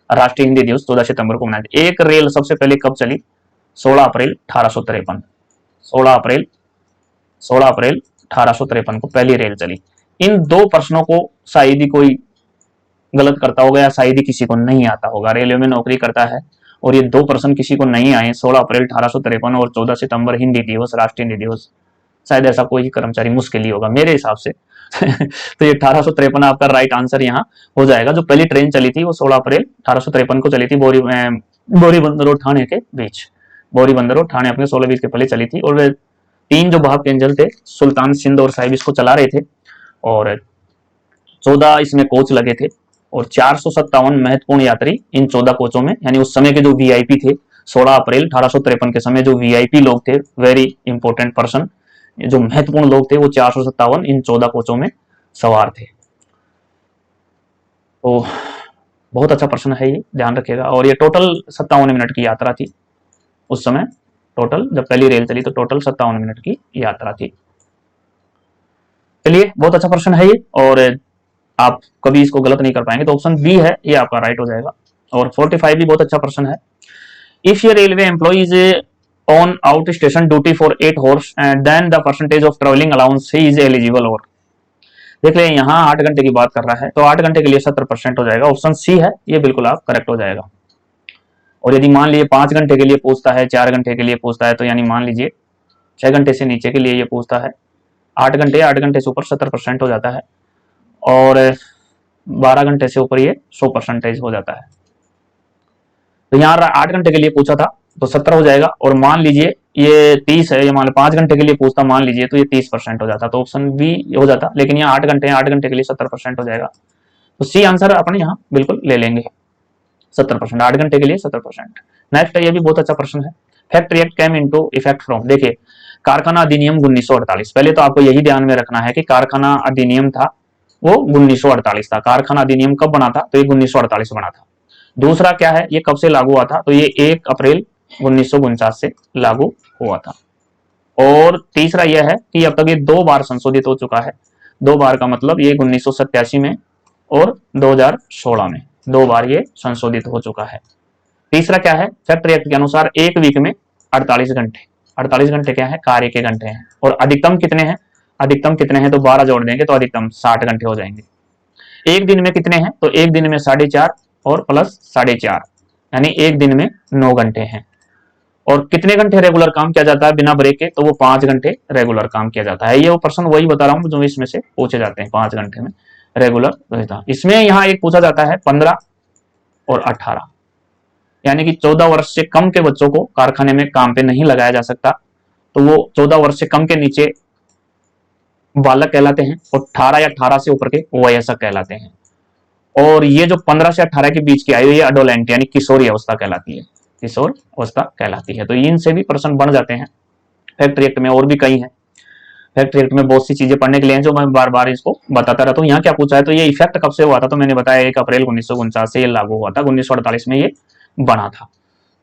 राष्ट्रीय हिंदी दिवस 14 सितंबर को मनाया जाता है। एक रेल सबसे पहले कब चली? 16 अप्रैल 1853, 16 अप्रैल 16 अप्रैल 1853 को पहली रेल चली। इन दो प्रश्नों को शायद ही कोई गलत करता होगा या शायद ही किसी को नहीं आता होगा। रेलवे में नौकरी करता है और ये दो प्रश्न किसी को नहीं आए, 16 अप्रैल 1853 और 14 सितंबर हिंदी दिवस, राष्ट्रीय हिंदी दिवस, शायद ऐसा कोई ही कर्मचारी मुश्किल ही होगा मेरे हिसाब से। तो ये 1853 आपका राइट आंसर यहाँ हो जाएगा। जो पहली ट्रेन चली थी वो 16 अप्रैल 1853 को चली थी, बोरी बंदर और ठाणे के बीच। बोरी बंदर और ठाणे अपने 16 बीस के पहले चली थी और तीन जो भाग इंजन थे, सुल्तान, सिंध और साहिब, इसको चला रहे थे और 14 इसमें कोच लगे थे और 457 महत्वपूर्ण यात्री इन 14 कोचों में, यानी उस समय के जो वीआईपी थे 16 अप्रैल 1853 के समय जो वीआईपी लोग थे, वेरी इंपॉर्टेंट पर्सन, जो महत्वपूर्ण लोग थे, वो 457 इन 14 कोचों में सवार थे। तो बहुत अच्छा प्रश्न है ये, ध्यान रखिएगा। और ये टोटल 57 मिनट की यात्रा थी उस समय। टोटल जब पहली रेल चली तो टोटल 57 मिनट की यात्रा थी। चलिए बहुत अच्छा प्रश्न है ये और आप कभी इसको गलत नहीं कर पाएंगे। तो ऑप्शन बी है ये आपका राइट हो जाएगा। और 45 भी बहुत अच्छा प्रश्न है। इफ ये railway employ is on out station duty for 8 hours and then the percentage of travelling allowance he is eligible. और देख ले यहाँ 8 घंटे की बात कर रहा है तो 8 घंटे के लिए 70% हो जाएगा। ऑप्शन सी है ये बिल्कुल आप करेक्ट हो जाएगा। और यदि मान लीजिए 5 घंटे के लिए पूछता है, 4 घंटे के लिए पूछता है, तो यानी मान लीजिए 6 घंटे से नीचे के लिए ये पूछता है, 8 घंटे से ऊपर 70% हो जाता है और 12 घंटे से ऊपर ये 100% हो जाता है। तो यहाँ 8 घंटे के लिए पूछा था तो 70 हो जाएगा। और मान लीजिए ये 30 है, ये मान लो 5 घंटे के लिए पूछता मान लीजिए तो ये 30% हो जाता, तो ऑप्शन बी हो जाता। लेकिन यहाँ 8 घंटे 8 घंटे के लिए 70% हो जाएगा, तो सी आंसर अपने यहाँ बिल्कुल ले लेंगे 70%, 8 घंटे के लिए 70%। नेक्स्ट है, ये भी बहुत अच्छा प्रश्न है। Factory act came into effect from. देखिए कारखाना अधिनियम 1948, पहले तो आपको यही ध्यान में रखना है कि कारखाना अधिनियम था वो 1948 था। कारखाना अधिनियम कब बना था? तो ये 1948 बना था। दूसरा क्या है, ये कब से लागू हुआ था? तो ये 1 अप्रैल 1949 से लागू हुआ था। और तीसरा यह है कि अब तक ये 2 बार संशोधित हो चुका है। 2 बार का मतलब ये 1987 में और 2016 में 2 बार ये संशोधित हो चुका है। तीसरा क्या है, फैक्ट्री एक्ट के अनुसार एक वीक में 48 घंटे, 48 घंटे क्या है? कार्य के घंटे हैं। और अधिकतम कितने हैं? अधिकतम कितने हैं तो 12 जोड़ देंगे तो अधिकतम 60 घंटे हो जाएंगे। एक दिन में कितने हैं? तो एक दिन में 4.5 और प्लस 4.5, यानी एक दिन में 9 घंटे हैं। और कितने घंटे रेगुलर काम किया जाता है बिना ब्रेक के? तो वो 5 घंटे रेगुलर काम किया जाता है। ये वो पर्सन वही बता रहा हूं जो इसमें से पूछे जाते हैं, 5 घंटे में रेगुलर रहता। इसमें यहाँ एक पूछा जाता है 15 और 18, यानी कि 14 वर्ष से कम के बच्चों को कारखाने में काम पे नहीं लगाया जा सकता, तो वो 14 वर्ष से कम के नीचे बालक कहलाते हैं और 18 या 18 से ऊपर के वयस्क कहलाते हैं। और ये जो 15 से 18 के बीच की आयु, ये अडोलेंट यानी किशोरी अवस्था कहलाती है, किशोर अवस्था कहलाती है। तो इनसे भी प्रश्न बन जाते हैं फैक्ट्री एक्ट में। और भी कई हैं फैक्ट्री एक्ट में, बहुत सी चीजें पढ़ने के लिए हैं जो मैं बार बार इसको बताता रहता हूँ। यहाँ क्या पूछा है, तो ये इफेक्ट कब से हुआ था? तो मैंने बताया 1 अप्रैल 1949 से ये लागू हुआ था, 1948 में ये बना था।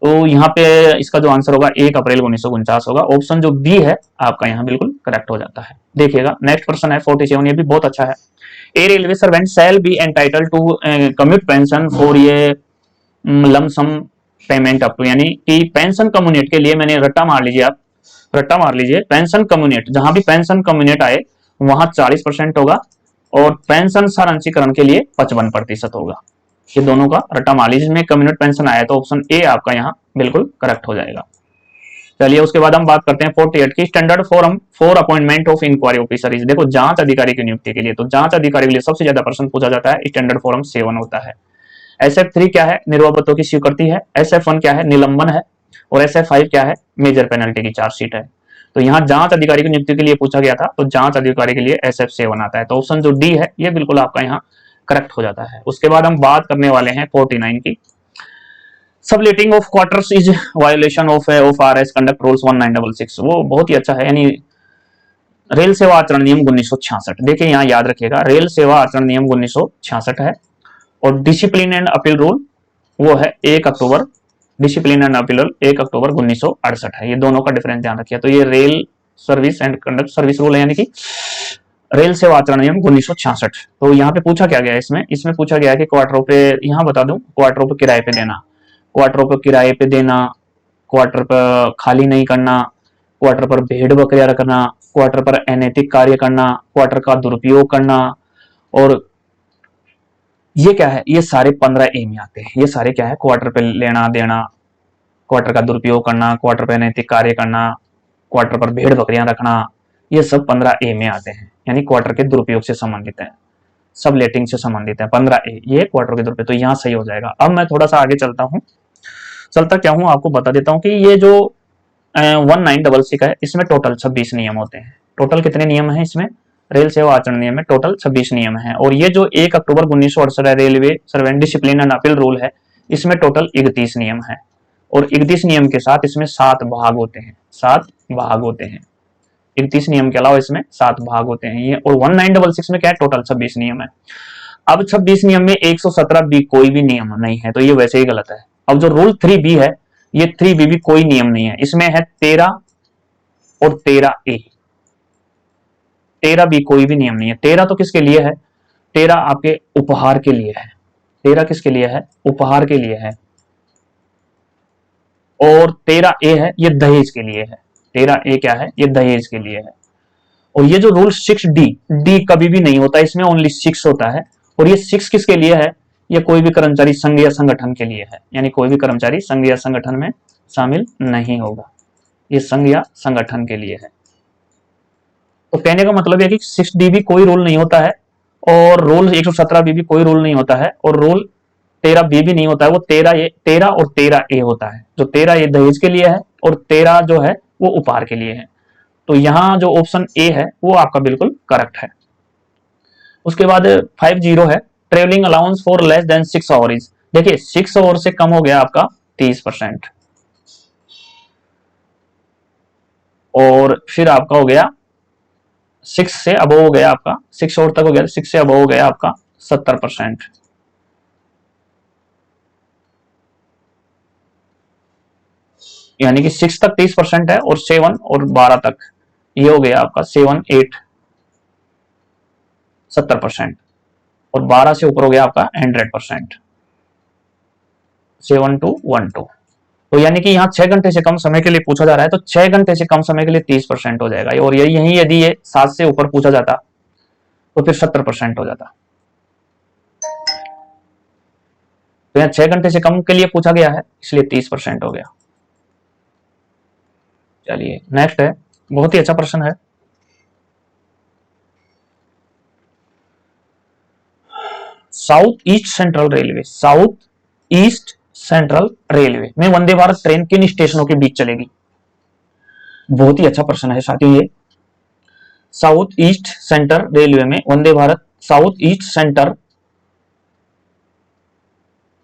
तो यहाँ पे इसका जो आंसर होगा 1 अप्रैल 1949 होगा। ऑप्शन जो बी है आपका यहाँ बिल्कुल करेक्ट हो जाता है। देखिएगा नेक्स्ट प्रश्न है 47, ये भी बहुत अच्छा है। A railway servant shall be entitle to commute pension for ये लमसम पेमेंट अप टू, यानी कि पेंशन कम्युनिट के लिए, मैंने रट्टा मार लीजिए, आप रट्टा मार लीजिए, पेंशन कम्युनिट, जहां भी पेंशन कम्युनिट आए वहां 40% होगा और पेंशन सारांशीकरण के लिए 55% होगा। ये दोनों का रट्टा मार लीजिए। जिसमें कम्युनिट पेंशन आया तो ऑप्शन ए आपका यहाँ बिल्कुल करेक्ट हो जाएगा। चलिए उसके बाद हम बात करते हैं 48 की, standard form for appointment of inquiry officer. देखो जांच अधिकारी की नियुक्ति के लिए, तो जांच अधिकारी के लिए सबसे ज्यादा प्रश्न पूछा जाता है, स्टैंडर्ड फॉरम 7 होता है। SF3 क्या है? निर्वापतों की स्वीकृति है। SF1 क्या है? निलंबन है। और SF5 क्या है? मेजर पेनल्टी की चार्जशीट है। तो यहाँ जांच अधिकारी की नियुक्ति के लिए पूछा गया था, तो जांच अधिकारी के लिए SF7 आता है। तो ऑप्शन जो डी है ये बिल्कुल आपका यहाँ करेक्ट हो जाता है। उसके बाद हम बात करने वाले हैं 49 की, subletting of quarters is violation of RS conduct rules 1966। वो बहुत ही अच्छा है, यानी रेल सेवा आचरण नियम 1966, देखिए यहाँ याद रखिएगा, रेल सेवा आचरण नियम 1966 है। और डिसिप्लिन एंड अपील रूल वो है 1 अक्टूबर, डिसिप्लिन एंड अपील 1 अक्टूबर 1968 है। ये दोनों का डिफरेंस ध्यान रखिए। तो ये rail service and conduct service rule है, यानी कि रेल सेवा आचरण नियम 1966। तो यहाँ पे पूछा क्या गया है, इसमें पूछा गया है कि क्वार्टरों पे, यहाँ बता दूं, क्वार्टरों पे किराए पे देना, क्वार्टरों पे किराए पे देना, क्वार्टर पर खाली नहीं करना, क्वार्टर पर भेड़ बकरियां रखना, क्वार्टर पर अनैतिक कार्य करना, क्वार्टर का दुरुपयोग करना, और ये क्या है, ये सारे 15A में आते हैं। ये सारे क्या है, क्वार्टर पे लेना देना, क्वार्टर का दुरुपयोग करना, क्वार्टर पे अनैतिक कार्य करना, क्वार्टर पर भेड़ बकरियां रखना, ये सब 15A में आते हैं, यानी क्वार्टर के दुरुपयोग से संबंधित है, सब लेटिंग से संबंधित है। 15A ये क्वार्टर के दुरुपयोग, तो यहाँ सही हो जाएगा। अब मैं थोड़ा सा आगे चलता क्या हूँ, आपको बता देता हूँ कि ये जो 1966 है, इसमें टोटल 26 नियम होते हैं। टोटल कितने नियम हैं इसमें, रेल सेवा आचरण नियम में टोटल 26 नियम है। और ये जो 1 October 1968 railway servant discipline and appeal rule है, इसमें टोटल 31 नियम है। और 31 नियम के साथ इसमें 7 भाग होते हैं, 7 भाग होते हैं। 31 नियम के अलावा इसमें 7 भाग होते हैं ये। और 1966 में क्या है, टोटल 26 नियम है। अब 26 नियम में 117B कोई भी नियम नहीं है, तो ये वैसे ही गलत है। अब जो रूल 3B है, ये 3B भी कोई नियम नहीं है, इसमें है 13 और 13A। 13B कोई भी नियम नहीं है। 13 तो किसके लिए है, 13 आपके उपहार के लिए है। 13 किसके लिए है, उपहार के लिए है। और 13A है, ये दहेज के लिए है। 13A क्या है, ये दहेज के लिए है। और ये जो रूल 6D, डी कभी भी नहीं होता, इसमें ओनली 6 होता है। और ये 6 किसके लिए है, ये कोई भी कर्मचारी संघ या संगठन के लिए है, यानी कोई भी कर्मचारी संघ या संगठन में शामिल नहीं होगा, ये संघ या संगठन के लिए है। तो कहने का मतलब है कि 6D भी कोई रूल नहीं होता है, और रूल 117B भी कोई रूल नहीं होता है, और रूल 13B भी नहीं होता है। वो 13 और 13A होता है। जो 13A दहेज के लिए है, और 13 जो है वो उपहार के लिए है। तो यहां जो ऑप्शन ए है वो आपका बिल्कुल करेक्ट है। उसके बाद 50 है, travelling allowance for less than 6 hours. देखिए 6 आवर से कम हो गया आपका 30%, और फिर आपका हो गया 6 से अबव हो गया आपका, 6 आवर तक हो गया, 6 से अबव हो गया आपका 70%। यानी कि 6 तक 30% है, और 7 और 12 तक ये हो गया आपका 7, 8 70%, और 12 से ऊपर हो गया आपका 100%, 7 to 12। तो यानी कि यहाँ 6 घंटे से कम समय के लिए पूछा जा रहा है, तो 6 घंटे से कम समय के लिए 30% हो जाएगा। और यही यदि ये 7 से ऊपर पूछा जाता तो फिर 70% हो जाता। तो यहाँ 6 घंटे से कम के लिए पूछा गया है, इसलिए 30% हो गया। चलिए नेक्स्ट है, बहुत ही अच्छा प्रश्न है। South east central railway, south east central railway में वंदे भारत ट्रेन किन स्टेशनों के बीच चलेगी? बहुत ही अच्छा प्रश्न है साथियों ये। साउथ ईस्ट सेंट्रल रेलवे में Vande Bharat, south east central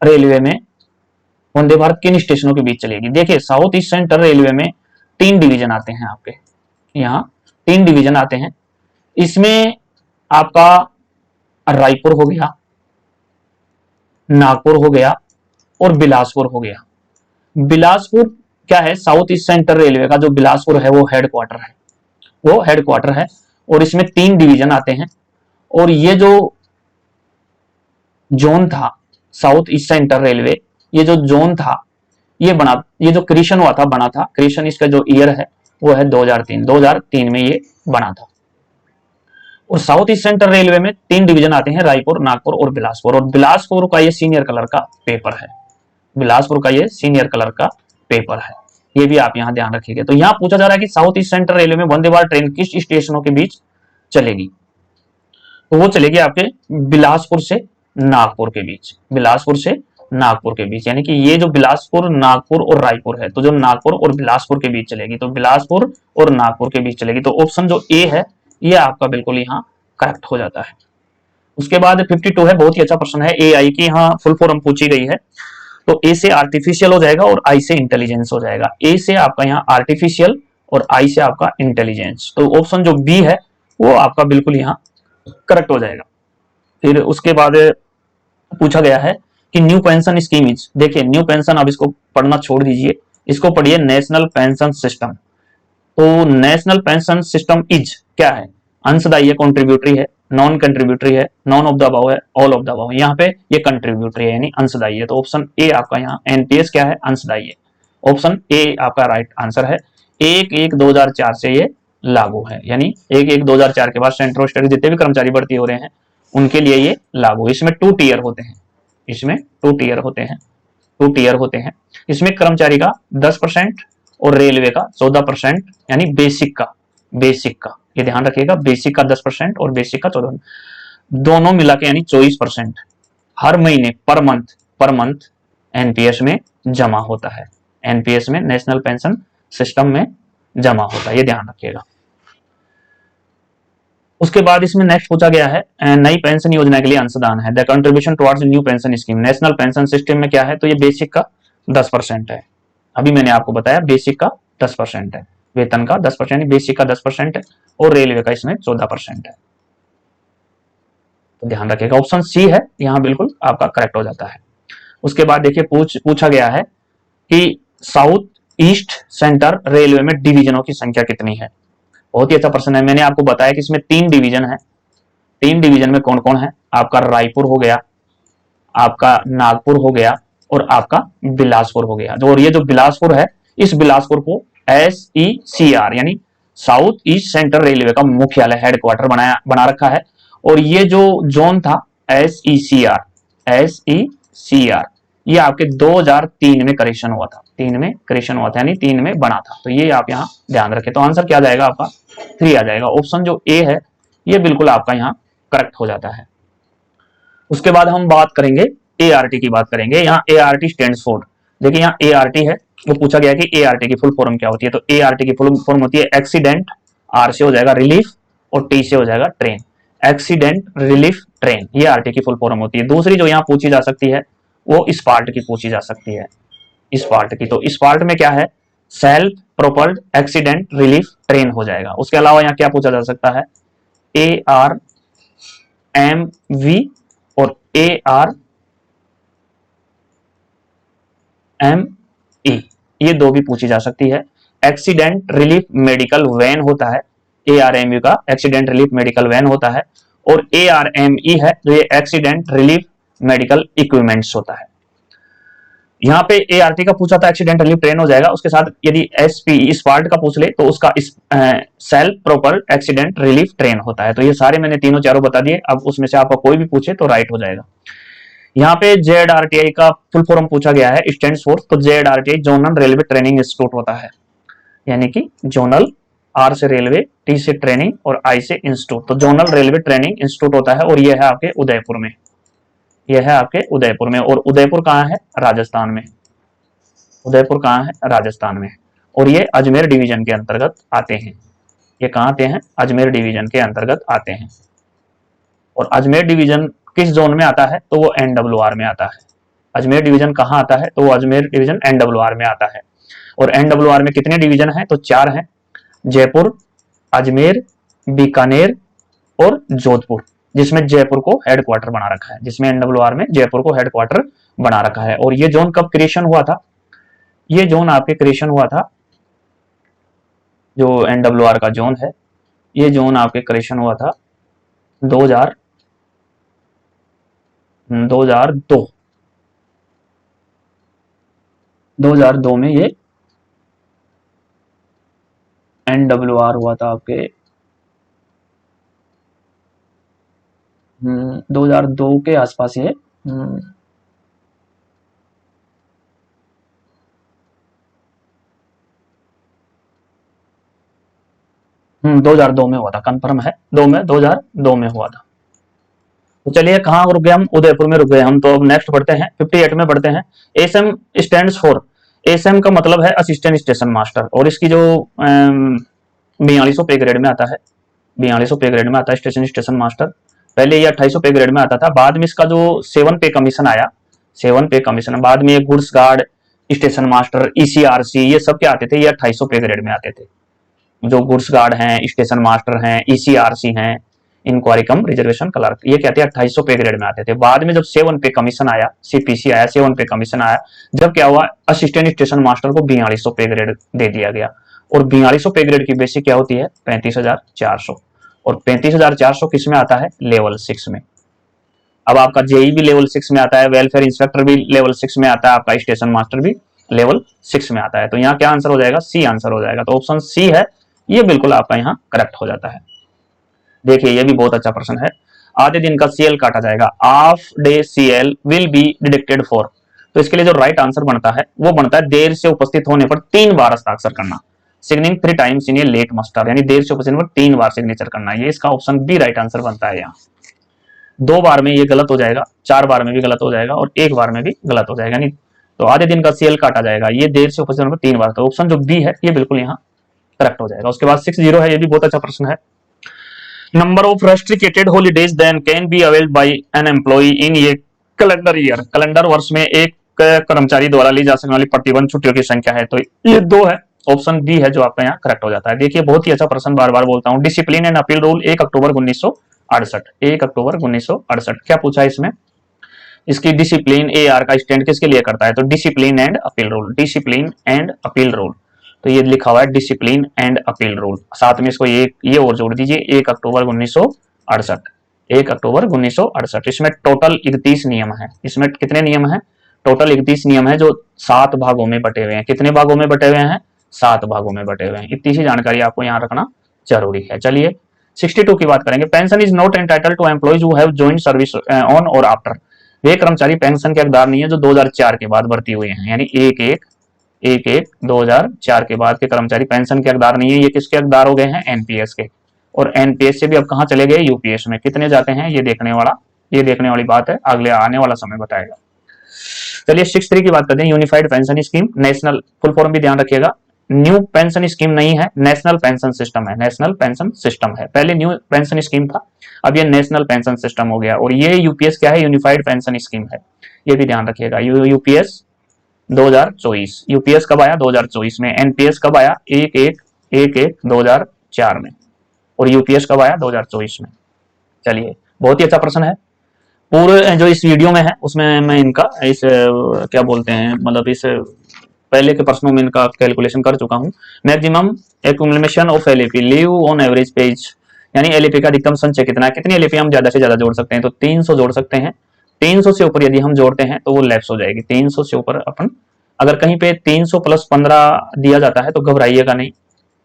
railway में वंदे भारत किन स्टेशनों के बीच चलेगी? देखिए साउथ ईस्ट सेंट्रल रेलवे में 3 डिवीजन आते हैं आपके, यहाँ 3 डिवीजन आते हैं। इसमें आपका रायपुर हो गया, नागपुर हो गया, और बिलासपुर हो गया। बिलासपुर क्या है, साउथ ईस्ट सेंट्रल रेलवे का जो बिलासपुर है वो हेडक्वार्टर है, वो हेडक्वार्टर है। और इसमें 3 डिवीजन आते हैं। और ये जो जोन था साउथ ईस्ट सेंट्रल रेलवे, ये जो जोन था ये जो क्रिएशन हुआ था, बना था, क्रिएशन इसका जो ईयर है वो है 2003 में ये बना था। और साउथ ईस्ट सेंट्रल रेलवे में 3 डिवीजन आते हैं, रायपुर, नागपुर और बिलासपुर। और बिलासपुर का ये सीनियर कलर का पेपर है, बिलासपुर का ये सीनियर कलर का पेपर है, ये भी आप यहाँ ध्यान रखिएगा। तो यहाँ पूछा जा रहा है कि साउथ ईस्ट सेंट्रल रेलवे में वंदे भारत ट्रेन किस स्टेशनों के बीच चलेगी? तो वो चलेगी आपके बिलासपुर से नागपुर के बीच, बिलासपुर से नागपुर के बीच। यानी कि ये जो बिलासपुर, नागपुर और रायपुर है, तो जो नागपुर और बिलासपुर के बीच चलेगी, तो बिलासपुर और नागपुर के बीच चलेगी। तो ऑप्शन जो ए है ये आपका बिल्कुल यहाँ करेक्ट हो जाता है। उसके बाद 52 है, बहुत ही अच्छा प्रश्न है। AI की यहाँ फुल फॉर्म पूछी गई है। तो ए से आर्टिफिशियल हो जाएगा और आई से इंटेलिजेंस हो जाएगा। ए से आपका यहाँ आर्टिफिशियल और आई से आपका इंटेलिजेंस। तो ऑप्शन जो बी है वो आपका बिल्कुल यहाँ करेक्ट हो जाएगा। फिर उसके बाद पूछा गया है कि न्यू पेंशन स्कीम इज, देखिए न्यू पेंशन, अब इसको पढ़ना छोड़ दीजिए, इसको पढ़िए नेशनल पेंशन सिस्टम। तो नेशनल पेंशन सिस्टम इज क्या है, अंशदायी है, कॉन्ट्रीब्यूटरी है, नॉन कंट्रीब्यूटरी है, नॉन ऑफ द अबव है, ऑल ऑफ द अबव। यहाँ पे ये कंट्रीब्यूटरी है यानी अंशदायी है, तो ऑप्शन ए आपका यहाँ एनपीएस क्या है, अंशदायी है। ऑप्शन ए आपका राइट आंसर है। 1/1/2004 से ये लागू है, यानी 1/1/2004 के बाद सेंट्रल स्टेट जितने भी कर्मचारी भर्ती हो रहे हैं उनके लिए ये लागू। इसमें 2 टीयर होते हैं, इसमें 2 टीयर होते हैं, 2 टीयर होते हैं। इसमें कर्मचारी का 10% और रेलवे का 14%, यानी बेसिक का ये ध्यान रखिएगा, बेसिक का 10% और बेसिक का 14%, दोनों मिला के यानी 24% हर महीने पर मंथ एनपीएस में जमा होता है, एनपीएस में नेशनल पेंशन सिस्टम में जमा होता है, ये ध्यान रखिएगा। उसके बाद इसमें नेक्स्ट पूछा गया है नई पेंशन योजना के लिए अंशदान है, the contribution towards new pension scheme. National pension system में क्या है, तो ये बेसिक का 10% है, अभी मैंने आपको बताया बेसिक का 10% है, वेतन का 10%, बेसिक का 10% है, और रेलवे का इसमें 14% है। तो ध्यान रखिएगा ऑप्शन सी है यहाँ बिल्कुल आपका करेक्ट हो जाता है। उसके बाद देखिए पूछा गया है कि साउथ ईस्ट सेंटर रेलवे में डिवीजनों की संख्या कितनी है। बहुत ही अच्छा प्रश्न है। मैंने आपको बताया कि इसमें 3 डिवीजन है। 3 डिवीजन में कौन कौन है, आपका रायपुर हो गया, आपका नागपुर हो गया, और आपका बिलासपुर हो गया। और ये जो बिलासपुर है, इस बिलासपुर को SECR यानी साउथ ईस्ट सेंट्रल रेलवे का मुख्यालय हेडक्वार्टर बना रखा है। और ये जो जोन था SECR ये आपके 2003 में करेक्शन हुआ था, 3 में करेक्शन हुआ था, यानी 3 में बना था। तो ये आप यहाँ ध्यान रखें। तो आंसर क्या जाएगा आपका 3 आ जाएगा। ऑप्शन जो ए है ये बिल्कुल आपका यहाँ करेक्ट हो जाता है। उसके बाद हम बात करेंगे ART की बात करेंगे। यहाँ ART स्टैंड्स फॉर, देखिए यहाँ ART है, वो पूछा गया कि ART की फुल फॉर्म क्या होती है। तो ART की फुल फॉर्म होती है एक्सीडेंट, R से हो जाएगा रिलीफ, और T से हो जाएगा ट्रेन, एक्सीडेंट रिलीफ ट्रेन, ये आरटी की फुल फॉर्म होती है। दूसरी जो यहाँ पूछी जा सकती है वो इस पार्ट की पूछी जा सकती है, इस पार्ट की। तो इस पार्ट में क्या है, सेल्फ प्रोपल्ड एक्सीडेंट रिलीफ ट्रेन हो जाएगा। उसके अलावा यहाँ क्या पूछा जा सकता है, ARMV और ARME, ये दो भी पूछी जा सकती है। एक्सीडेंट रिलीफ मेडिकल वैन होता है ARMU का, एक्सीडेंट रिलीफ मेडिकल वैन होता है, और ARME है जो ये एक्सीडेंट रिलीफ मेडिकल इक्विपमेंट्स होता है। यहाँ पे ART का पूछा था एक्सीडेंट रिलीफ ट्रेन हो जाएगा। उसके साथ यदि SP इस पार्ट का पूछ ले तो उसका सेल्फ प्रोपल्ड एक्सीडेंट रिलीफ ट्रेन होता है। तो ये सारे मैंने तीनों चारों बता दिए। अब उसमें से आपका कोई भी पूछे तो राइट हो जाएगा। यहाँ पे ZRTI का फुल फॉर्म पूछा गया है, स्टैंड्स फॉर, तो ZRTI zonal railway training institute होता है, यानी कि जोनल, R से रेलवे, T से ट्रेनिंग और I से इंस्टीट्यूट। तो जोनल रेलवे ट्रेनिंग इंस्टीट्यूट होता है और यह है आपके उदयपुर में, यह है आपके उदयपुर में। और उदयपुर कहाँ है, राजस्थान में। उदयपुर कहाँ है, राजस्थान में। और ये अजमेर डिवीजन के अंतर्गत आते हैं। ये कहाँ आते हैं, अजमेर डिवीजन के अंतर्गत आते हैं। और अजमेर डिवीजन किस जोन में आता है, तो वो NWR में आता है। अजमेर डिवीजन कहाँ आता है, तो वो अजमेर डिवीजन NWR में आता है। और NWR में कितने डिवीजन हैं, तो 4 हैं, जयपुर, अजमेर, बीकानेर और जोधपुर, जिसमें जयपुर को हेडक्वार्टर बना रखा है, जिसमें NWR में जयपुर को हेडक्वार्टर बना रखा है। और ये जोन कब क्रिएशन हुआ था, ये जोन आपके क्रिएशन हुआ था, जो NWR का जोन है, ये जोन आपके क्रिएशन हुआ था 2002 में ये NWR हुआ था आपके 2002 के आसपास ये 2002 में हुआ था, कंफर्म है, 2002 में हुआ था। तो चलिए कहाँ रुक गए हम, उदयपुर में रुक गए हम। तो अब नेक्स्ट बढ़ते हैं, 58 में बढ़ते हैं। ASM स्टैंड्स फॉर, ASM का मतलब है असिस्टेंट स्टेशन मास्टर, और इसकी जो 4200 पे ग्रेड में आता है, 4200 पे ग्रेड में आता है स्टेशन मास्टर। पहले ये 2800 पे ग्रेड में आता था, बाद में इसका जो 7 पे कमीशन आया, 7 पे कमीशन, बाद में goods guard, station master, ECRC, ये सब क्या आते थे, ये 2800 पे ग्रेड में आते थे। जो गुड्स गार्ड हैं, स्टेशन मास्टर हैं, ईसीआरसी हैं, इंक्वायरी कम रिजर्वेशन क्लर्क, ये कहते हैं 2800 पे ग्रेड में आते थे। बाद में जब 7 पे कमीशन आया, सीपीसी आया, 7 पे कमीशन आया, जब क्या हुआ, असिस्टेंट स्टेशन मास्टर को 4200 पे ग्रेड दे दिया गया। और 4200 पे ग्रेड की बेसिक क्या होती है, 35,400। और 35,400 किस में आता है, लेवल 6 में। अब आपका जेई भी लेवल 6 में आता है, वेलफेयर इंस्पेक्टर भी लेवल 6 में आता है, आपका स्टेशन मास्टर भी लेवल 6 में आता है। तो यहाँ क्या आंसर हो जाएगा, सी आंसर हो जाएगा। तो ऑप्शन सी है, ये बिल्कुल आपका यहाँ करेक्ट हो जाता है। देखिए ये भी बहुत अच्छा प्रश्न है। आधे दिन का सीएल काटा जाएगा, half day CL will be deducted for. तो इसके लिए जो राइट आंसर बनता है वो बनता है देर से उपस्थित होने पर 3 बार हस्ताक्षर करना, signing 3 times in a late muster, यानी देर से उपस्थित होने पर 3 बार सिग्नेचर करना। ये इसका ऑप्शन बी राइट आंसर बनता है। यहाँ 2 बार में ये गलत हो जाएगा, 4 बार में भी गलत हो जाएगा और 1 बार में भी गलत हो जाएगा। यानी तो आधे दिन का सीएल काटा जाएगा, ये देर से उपस्थित होने पर 3 बार। तो ऑप्शन जो बी है ये बिल्कुल यहाँ करेक्ट हो जाएगा। उसके बाद 60 है, ये भी बहुत अच्छा प्रश्न है। Number of restricted holidays then can be availed by an employee in a calendar year. Calendar वर्ष में एक कर्मचारी द्वारा ली जा सकने वाली प्रतिबंध छुट्टियों की संख्या है। तो ये 2 है, ऑप्शन बी है जो आपका यहाँ करेक्ट हो जाता है। देखिए बहुत ही अच्छा प्रश्न, बार बार बोलता हूँ। Discipline and appeal rule 1 October 1968, 1 October 1968 क्या पूछा है इसमें, इसकी डिसिप्लिन ए आर का स्टैंड किसके लिए करता है, तो discipline and appeal rule, discipline and appeal rule. तो ये लिखा हुआ है डिसिप्लिन एंड अपील रूल, साथ में इसको ये और जोड़ दीजिए, 1 अक्टूबर 1968, 1 अक्टूबर 1968। इसमें टोटल 31 नियम है। इसमें कितने नियम है, टोटल 31 नियम है जो 7 भागों में बटे हुए हैं। कितने भागों में बटे हुए हैं, 7 भागों में बटे हुए हैं। इतनी सी जानकारी आपको यहाँ रखना जरूरी है। चलिए 62 की बात करेंगे। Pension is not entitled to employees who have joined service on or after. वे कर्मचारी पेंशन के हकदार नहीं है जो 2004 के बाद भर्ती हुए हैं, यानी 1/1/2004 के बाद के कर्मचारी पेंशन के हकदार नहीं है। ये किसके हकदार हो गए हैं, एनपीएस के। और एनपीएस से भी अब कहां चले गए, यूपीएस में। कितने जाते हैं ये देखने वाली बात है, अगले आने वाला समय बताएगा। चलिए 63 की बात करते हैं। Unified pension scheme, national, full form भी ध्यान रखिएगा। न्यू पेंशन स्कीम नहीं है, नेशनल पेंशन सिस्टम है, नेशनल पेंशन सिस्टम है। पहले न्यू पेंशन स्कीम था, अब ये नेशनल पेंशन सिस्टम हो गया। और ये यूपीएस क्या है, यूनिफाइड पेंशन स्कीम है, ये भी ध्यान रखिएगा। यूपीएस 2024, यूपीएस कब आया, 2024 में। एनपीएस कब आया, 1/1/2004 में। और यूपीएस कब आया, 2024 में। चलिए बहुत ही अच्छा प्रश्न है। पूरे जो इस वीडियो में है उसमें मैं इनका इस क्या बोलते हैं, मतलब इस पहले के प्रश्नों में इनका कैलकुलेशन कर चुका हूं। Maximum accumulation of LAP leave on average page, यानी एलएपी का अधिकतम संचय कितना है, कितनी एलएपी हम ज्यादा से ज्यादा जोड़ सकते हैं, तो 300 जोड़ सकते हैं। 300 से ऊपर यदि हम जोड़ते हैं तो वो लैप्स हो जाएगी। 300 से ऊपर अपन अगर कहीं पे 300 + 15 दिया जाता है तो घबराइएगा नहीं,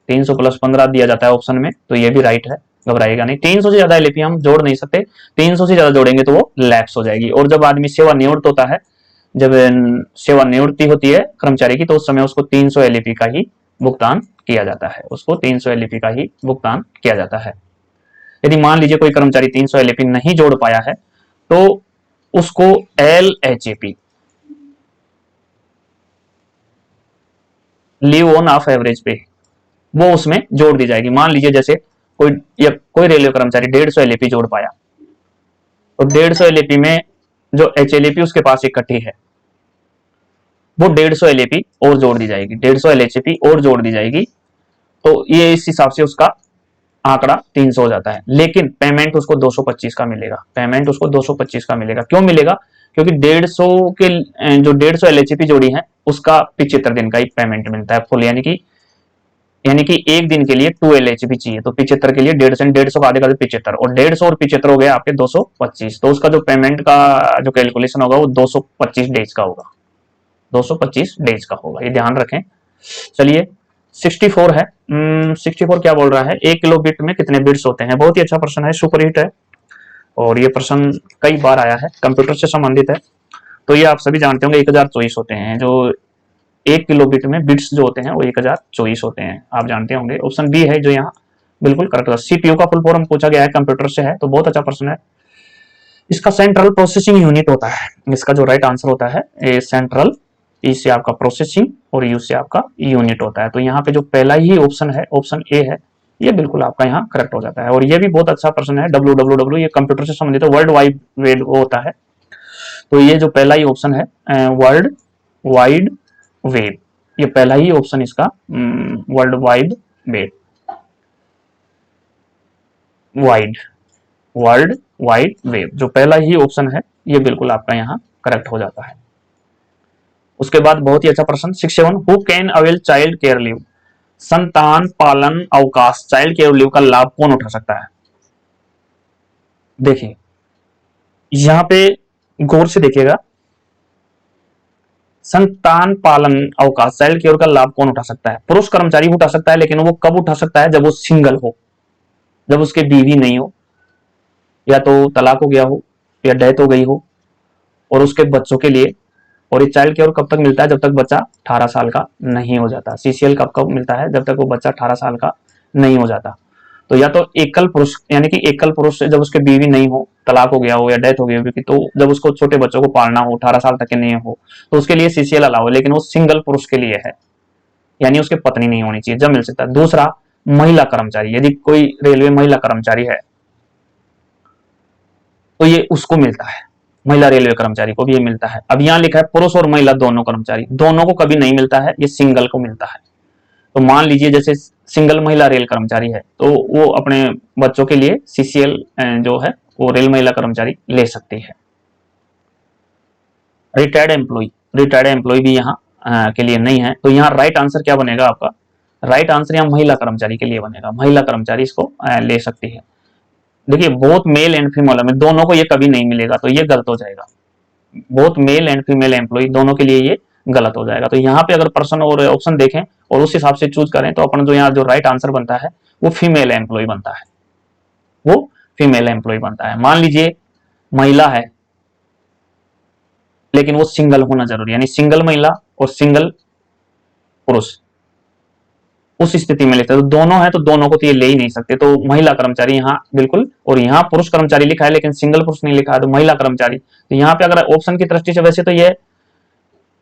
300 + 15 दिया जाता है ऑप्शन में, तो ये भी राइट है, घबराइएगा नहीं। 300 से ज्यादा एलएपी हम जोड़ नहीं सकते, 300 से ज्यादा जोड़ेंगे तो वो लैप्स हो जाएगी। और जब आदमी सेवानिवृत्त होता है, जब सेवानिवृत्ति होती है कर्मचारी की, तो उस समय उसको 300 एलएपी का ही भुगतान किया जाता है, उसको 300 एलएपी का ही भुगतान किया जाता है। यदि मान लीजिए कोई कर्मचारी 300 एलएपी नहीं जोड़ पाया है तो उसको एलएचएपी, लीव ऑन ऑफ एवरेज पे, वो उसमें जोड़ दी जाएगी। मान लीजिए जैसे कोई रेलवे कर्मचारी 150 एलएपी जोड़ पाया, तो 150 एलएपी में जो एचएलएपी उसके पास इकट्ठी है वो 150 एलएपी और जोड़ दी जाएगी, 150 एलएचपी और जोड़ दी जाएगी। तो ये इस हिसाब से उसका आंकड़ा 300 हो जाता है। लेकिन पेमेंट उसको 225 का मिलेगा, पेमेंट उसको 225 का मिलेगा। क्यों मिलेगा, क्योंकि 150 के जो 150 एलएचपी जोड़ी है उसका 75 दिन का ही पेमेंट मिलता है फुल, यानी कि एक दिन के लिए 2 एलएचपी चाहिए, तो 75 के लिए 150 का आधे का 75, और 150 और 75 हो गया आपके 225। तो उसका जो पेमेंट का जो कैलकुलेशन होगा वो 225 डेज का होगा, 225 डेज का होगा, ये ध्यान रखें। चलिए 64 है। 64 क्या बोल रहा है, 1 किलो बिट में कितने बिट्स होते हैं। बहुत ही अच्छा प्रश्न है, सुपर हिट है और ये प्रश्न कई बार आया है, कंप्यूटर से संबंधित है। तो ये आप सभी जानते होंगे 1024 होते हैं, जो 1 किलो बिट में बिट्स जो होते हैं वो 1024 होते हैं, आप जानते होंगे। ऑप्शन बी है जो यहाँ बिल्कुल करेक्ट है। सीपीयू का फुल फॉर्म पूछा गया है, कंप्यूटर से है, तो बहुत अच्छा प्रश्न है। इसका सेंट्रल प्रोसेसिंग यूनिट होता है, इसका जो राइट आंसर होता है ए सेंट्रल, ई से आपका प्रोसेसिंग और यू से आपका यूनिट होता है। तो यहाँ पे जो पहला ही ऑप्शन है, ऑप्शन ए है, ये बिल्कुल आपका यहाँ करेक्ट हो जाता है। और ये भी बहुत अच्छा प्रश्न है, www, ये कंप्यूटर से संबंधित है, वर्ल्ड वाइड वेब होता है। तो ये जो पहला ही ऑप्शन है वर्ल्ड वाइड वेब, ये पहला ही ऑप्शन इसका world wide web. Wide, world wide web, जो पहला ही ऑप्शन है ये बिल्कुल आपका यहाँ करेक्ट हो जाता है। उसके बाद बहुत ही अच्छा प्रश्न 67, who can avail child care leave, संतान पालन अवकाश चाइल्ड केयर लीव का लाभ कौन उठा सकता है। देखिए यहां पे गौर से देखिएगा, संतान पालन अवकाश चाइल्ड केयर का लाभ कौन उठा सकता है, पुरुष कर्मचारी उठा सकता है, लेकिन वो कब उठा सकता है, जब वो सिंगल हो, जब उसके बीवी नहीं हो, या तो तलाक हो गया हो, या डेथ हो गई हो, और उसके बच्चों के लिए। और ये चाइल्ड केयर कब तक मिलता है, जब तक बच्चा 18 साल का नहीं हो जाता। सीसीएल कब कब मिलता है, जब तक वो बच्चा 18 साल का नहीं हो जाता। तो या तो एकल पुरुष, यानी कि एकल पुरुष जब उसके बीवी नहीं हो, तलाक हो गया हो या डेथ हो गई हो, तो जब उसको छोटे बच्चों को पालना हो, 18 साल तक के नहीं हो, तो उसके लिए सीसीएल अलाउ है, लेकिन वो सिंगल पुरुष के लिए है, यानी उसके पत्नी नहीं होनी चाहिए, जब मिल सकता है। दूसरा, महिला कर्मचारी, यदि कोई रेलवे महिला कर्मचारी है तो ये उसको मिलता है, महिला रेलवे कर्मचारी को भी ये मिलता है। अब यहाँ लिखा है पुरुष और महिला दोनों कर्मचारी, दोनों को कभी नहीं मिलता है, ये सिंगल को मिलता है। तो मान लीजिए जैसे सिंगल महिला रेल कर्मचारी है, तो वो अपने बच्चों के लिए सीसीएल जो है वो रेल महिला कर्मचारी ले सकती है। रिटायर्ड एम्प्लॉय भी यहाँ के लिए नहीं है। तो यहाँ राइट आंसर क्या बनेगा आपका, राइट आंसर यहाँ महिला कर्मचारी के लिए बनेगा, महिला कर्मचारी इसको ले सकती है। देखिए बोथ मेल एंड फीमेल में दोनों को ये कभी नहीं मिलेगा, तो ये गलत हो जाएगा। Both male and female employ दोनों के लिए ये गलत हो जाएगा। तो यहाँ पे अगर पर्सन और ऑप्शन देखें और उस हिसाब से चूज करें, तो अपन जो यहाँ जो राइट आंसर बनता है वो फीमेल एम्प्लॉय बनता है, वो फीमेल एम्प्लॉय बनता है। मान लीजिए महिला है लेकिन वो सिंगल होना जरूरी, यानी सिंगल महिला और सिंगल पुरुष, उस स्थिति में लेते हैं। तो दोनों है तो दोनों को तो ये ले ही नहीं सकते, तो महिला कर्मचारी यहाँ बिल्कुल। और यहाँ पुरुष कर्मचारी लिखा है लेकिन सिंगल पुरुष नहीं लिखा है, तो महिला कर्मचारी। तो यहाँ पे अगर ऑप्शन की दृष्टि से, वैसे तो ये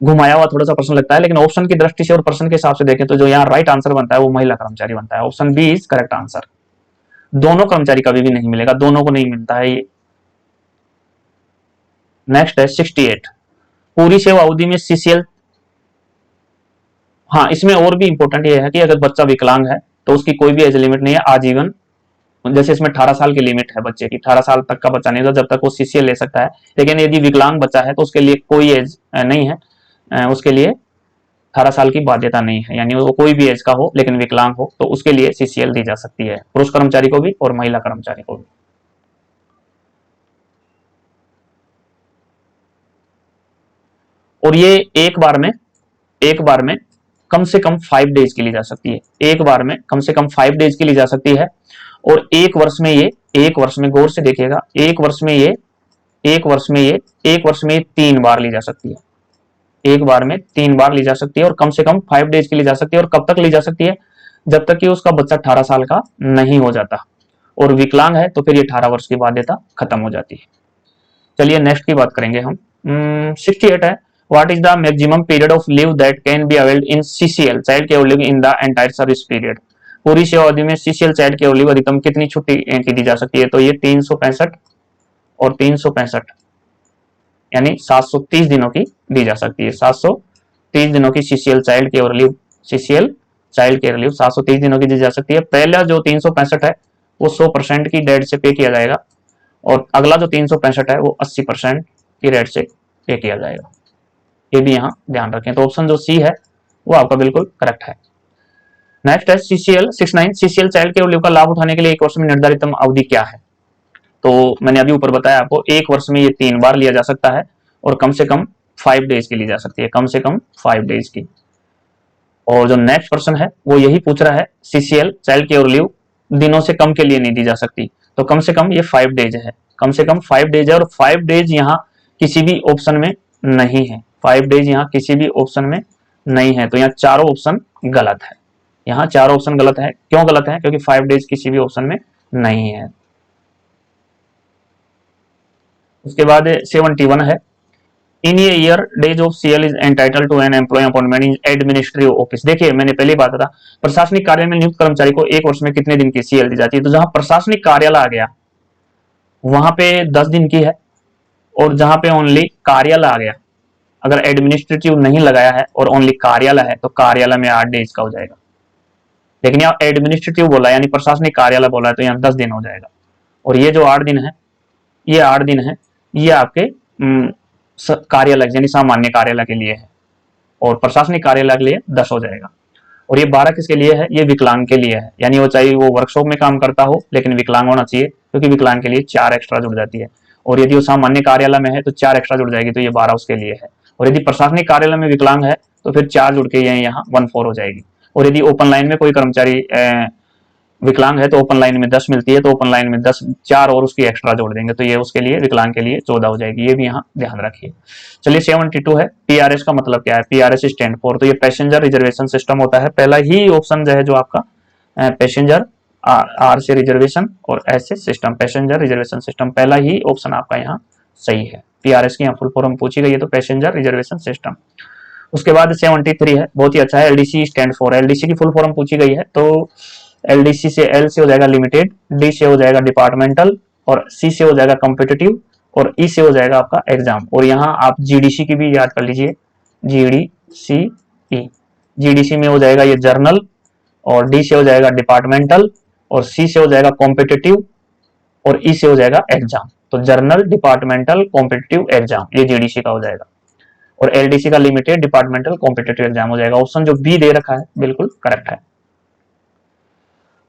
घुमाया हुआ थोड़ा सा प्रश्न लगता है, लेकिन ऑप्शन की दृष्टि से और पर्सन के हिसाब से देखें तो जो यहाँ राइट आंसर बनता है वो महिला कर्मचारी बनता है। Option B is correct answer. दोनों कर्मचारी कभी भी नहीं मिलेगा, दोनों को नहीं मिलता है ये। नेक्स्ट है 68, पूरी सेवा अवधि में सीसीएल। हाँ, इसमें और भी इंपॉर्टेंट ये है कि अगर बच्चा विकलांग है तो उसकी कोई भी एज लिमिट नहीं है, आजीवन। जैसे इसमें 18 साल की लिमिट है बच्चे की, 18 साल तक का बच्चा नहीं होता जब तक वो सीसीएल ले सकता है। लेकिन यदि विकलांग बच्चा है तो उसके लिए कोई एज नहीं है, उसके लिए 18 साल की बाध्यता नहीं है, यानी वो कोई भी एज का हो लेकिन विकलांग हो तो उसके लिए सीसीएल दी जा सकती है, पुरुष कर्मचारी को भी और महिला कर्मचारी को भी। और ये एक बार में कम से कम 5 डेज के लिए जा सकती है, एक बार में कम से कम 5 डेज के लिए जा सकती है। और एक वर्ष में गौर से देखिएगा, एक वर्ष में ये 3 बार ली जा सकती है, एक बार में 3 बार ली जा सकती है, और कम से कम 5 डेज के लिए जा सकती है। और कब तक ली जा सकती है, जब तक कि उसका बच्चा 18 साल का नहीं हो जाता, और विकलांग है तो फिर ये 18 वर्ष की बाध्यता खत्म हो जाती है। चलिए नेक्स्ट की बात करेंगे हम। 68 है, what is the maximum period of leave that can be availed in CCL child care leave in the entire service period. पूरी सेवा अवधि में सीसीएल चाइल्ड केयर लीव अधिकतम कितनी छुट्टी की दी जा सकती है, तो ये 365 और 365, यानी 730 दिनों की दी जा सकती है। 730 दिनों की सीसीएल चाइल्ड केयर लीव 730 दिनों की दी जा सकती है। पहला जो 365 है वो 100% की रेट से पे किया जाएगा, और अगला जो 365 है वो 80% की रेट से पे किया जाएगा। ये भी यहाँ ध्यान रखें। तो ऑप्शन जो सी है वो आपका बिल्कुल करेक्ट है। नेक्स्ट है CCL 69, CCL child care leave का लाभ उठाने के लिए एक वर्ष में निर्धारित अवधि क्या है। तो मैंने अभी ऊपर बताया आपको, एक वर्ष में ये 3 बार लिया जा सकता है, और कम से कम 5 डेज की ली जा सकती है, कम से कम 5 डेज की। और जो नेक्स्ट पर्सन है वो यही पूछ रहा है, सीसीएल चाइल्ड केयर लीव दिनों से कम के लिए नहीं दी जा सकती, तो कम से कम ये 5 डेज है, कम से कम 5 डेज है। और 5 डेज यहाँ किसी भी ऑप्शन में नहीं है, 5 डेज यहाँ किसी भी ऑप्शन में नहीं है, तो यहाँ चारों ऑप्शन गलत है, यहाँ चारों ऑप्शन गलत है। क्यों गलत है, क्योंकि 5 डेज किसी भी ऑप्शन में नहीं है। उसके बाद 71 है, इन ये year days of CL is entitle to an employ appointment in administrative office. देखिए मैंने पहले ही बात था, प्रशासनिक कार्य में नियुक्त कर्मचारी को एक वर्ष में कितने दिन की सीएल दी जाती है। तो जहां प्रशासनिक कार्यालय आ गया वहां पे 10 दिन की है, और जहां पे ओनली कार्यालय आ गया, अगर एडमिनिस्ट्रेटिव नहीं लगाया है और ओनली कार्यालय है तो कार्यालय में 8 डेज का हो जाएगा। लेकिन यहाँ एडमिनिस्ट्रेटिव बोला यानी प्रशासनिक कार्यालय बोला है तो यहाँ 10 दिन हो जाएगा। और ये जो 8 दिन है, ये 8 दिन है, ये आपके कार्यालय यानी सामान्य कार्यालय के लिए है, और प्रशासनिक कार्यालय के लिए 10 हो जाएगा। और ये 12 किसके लिए है? ये विकलांग के लिए है, यानी वो चाहे वो वर्कशॉप में काम करता हो लेकिन विकलांग होना चाहिए, क्योंकि विकलांग के लिए 4 एक्स्ट्रा जुड़ जाती है। और यदि वो सामान्य कार्यालय में है तो 4 एक्स्ट्रा जुड़ जाएगी, तो ये 12 उसके लिए है। और यदि प्रशासनिक कार्यालय में विकलांग है तो फिर 4 जुड़ के ये यहाँ 14 हो जाएगी। और यदि ओपन लाइन में कोई कर्मचारी विकलांग है तो ओपन लाइन में 10 मिलती है, तो ओपन लाइन में 10 4 और उसकी एक्स्ट्रा जोड़ देंगे, तो ये उसके लिए विकलांग के लिए 14 हो जाएगी। ये भी यहाँ ध्यान रखिए। चलिए 72 है, पीआरएस का मतलब क्या है? पीआरएस स्टैंड फॉर, तो ये पैसेंजर रिजर्वेशन सिस्टम होता है। पहला ही ऑप्शन जो है जो आपका पैसेंजर आर से रिजर्वेशन और एस से सिस्टम, पैसेंजर रिजर्वेशन सिस्टम, पहला ही ऑप्शन आपका यहाँ सही है। पीआरएस की यहाँ फुल फॉर्म पूछी गई है तो पैसेंजर रिजर्वेशन सिस्टम। उसके बाद 73 है, बहुत ही अच्छा है, एलडीसी स्टैंड फॉर, एलडीसी की फुल फॉर्म पूछी गई है तो एलडीसी से एल से हो जाएगा लिमिटेड, डी से हो जाएगा डिपार्टमेंटल, और सी से हो जाएगा कॉम्पिटिटिव, और ई से हो जाएगा आपका एग्जाम। और यहाँ आप जीडीसी की भी याद कर लीजिए, जीडीसी ई, जीडीसी में हो जाएगा ये जर्नल, और डी से हो जाएगा डिपार्टमेंटल, और सी से हो जाएगा कॉम्पिटिटिव, और ई से हो जाएगा एग्जाम। तो जर्नल, डिपार्टमेंटल, कॉम्पिटिटिव, एग्जाम, ये जीडीसी का हो जाएगा। और एलडीसी का लिमिटेड, डिपार्टमेंटल, कॉम्पिटिटिव एग्जाम हो जाएगा। ऑप्शन जो बी दे रखा है बिल्कुल करेक्ट है।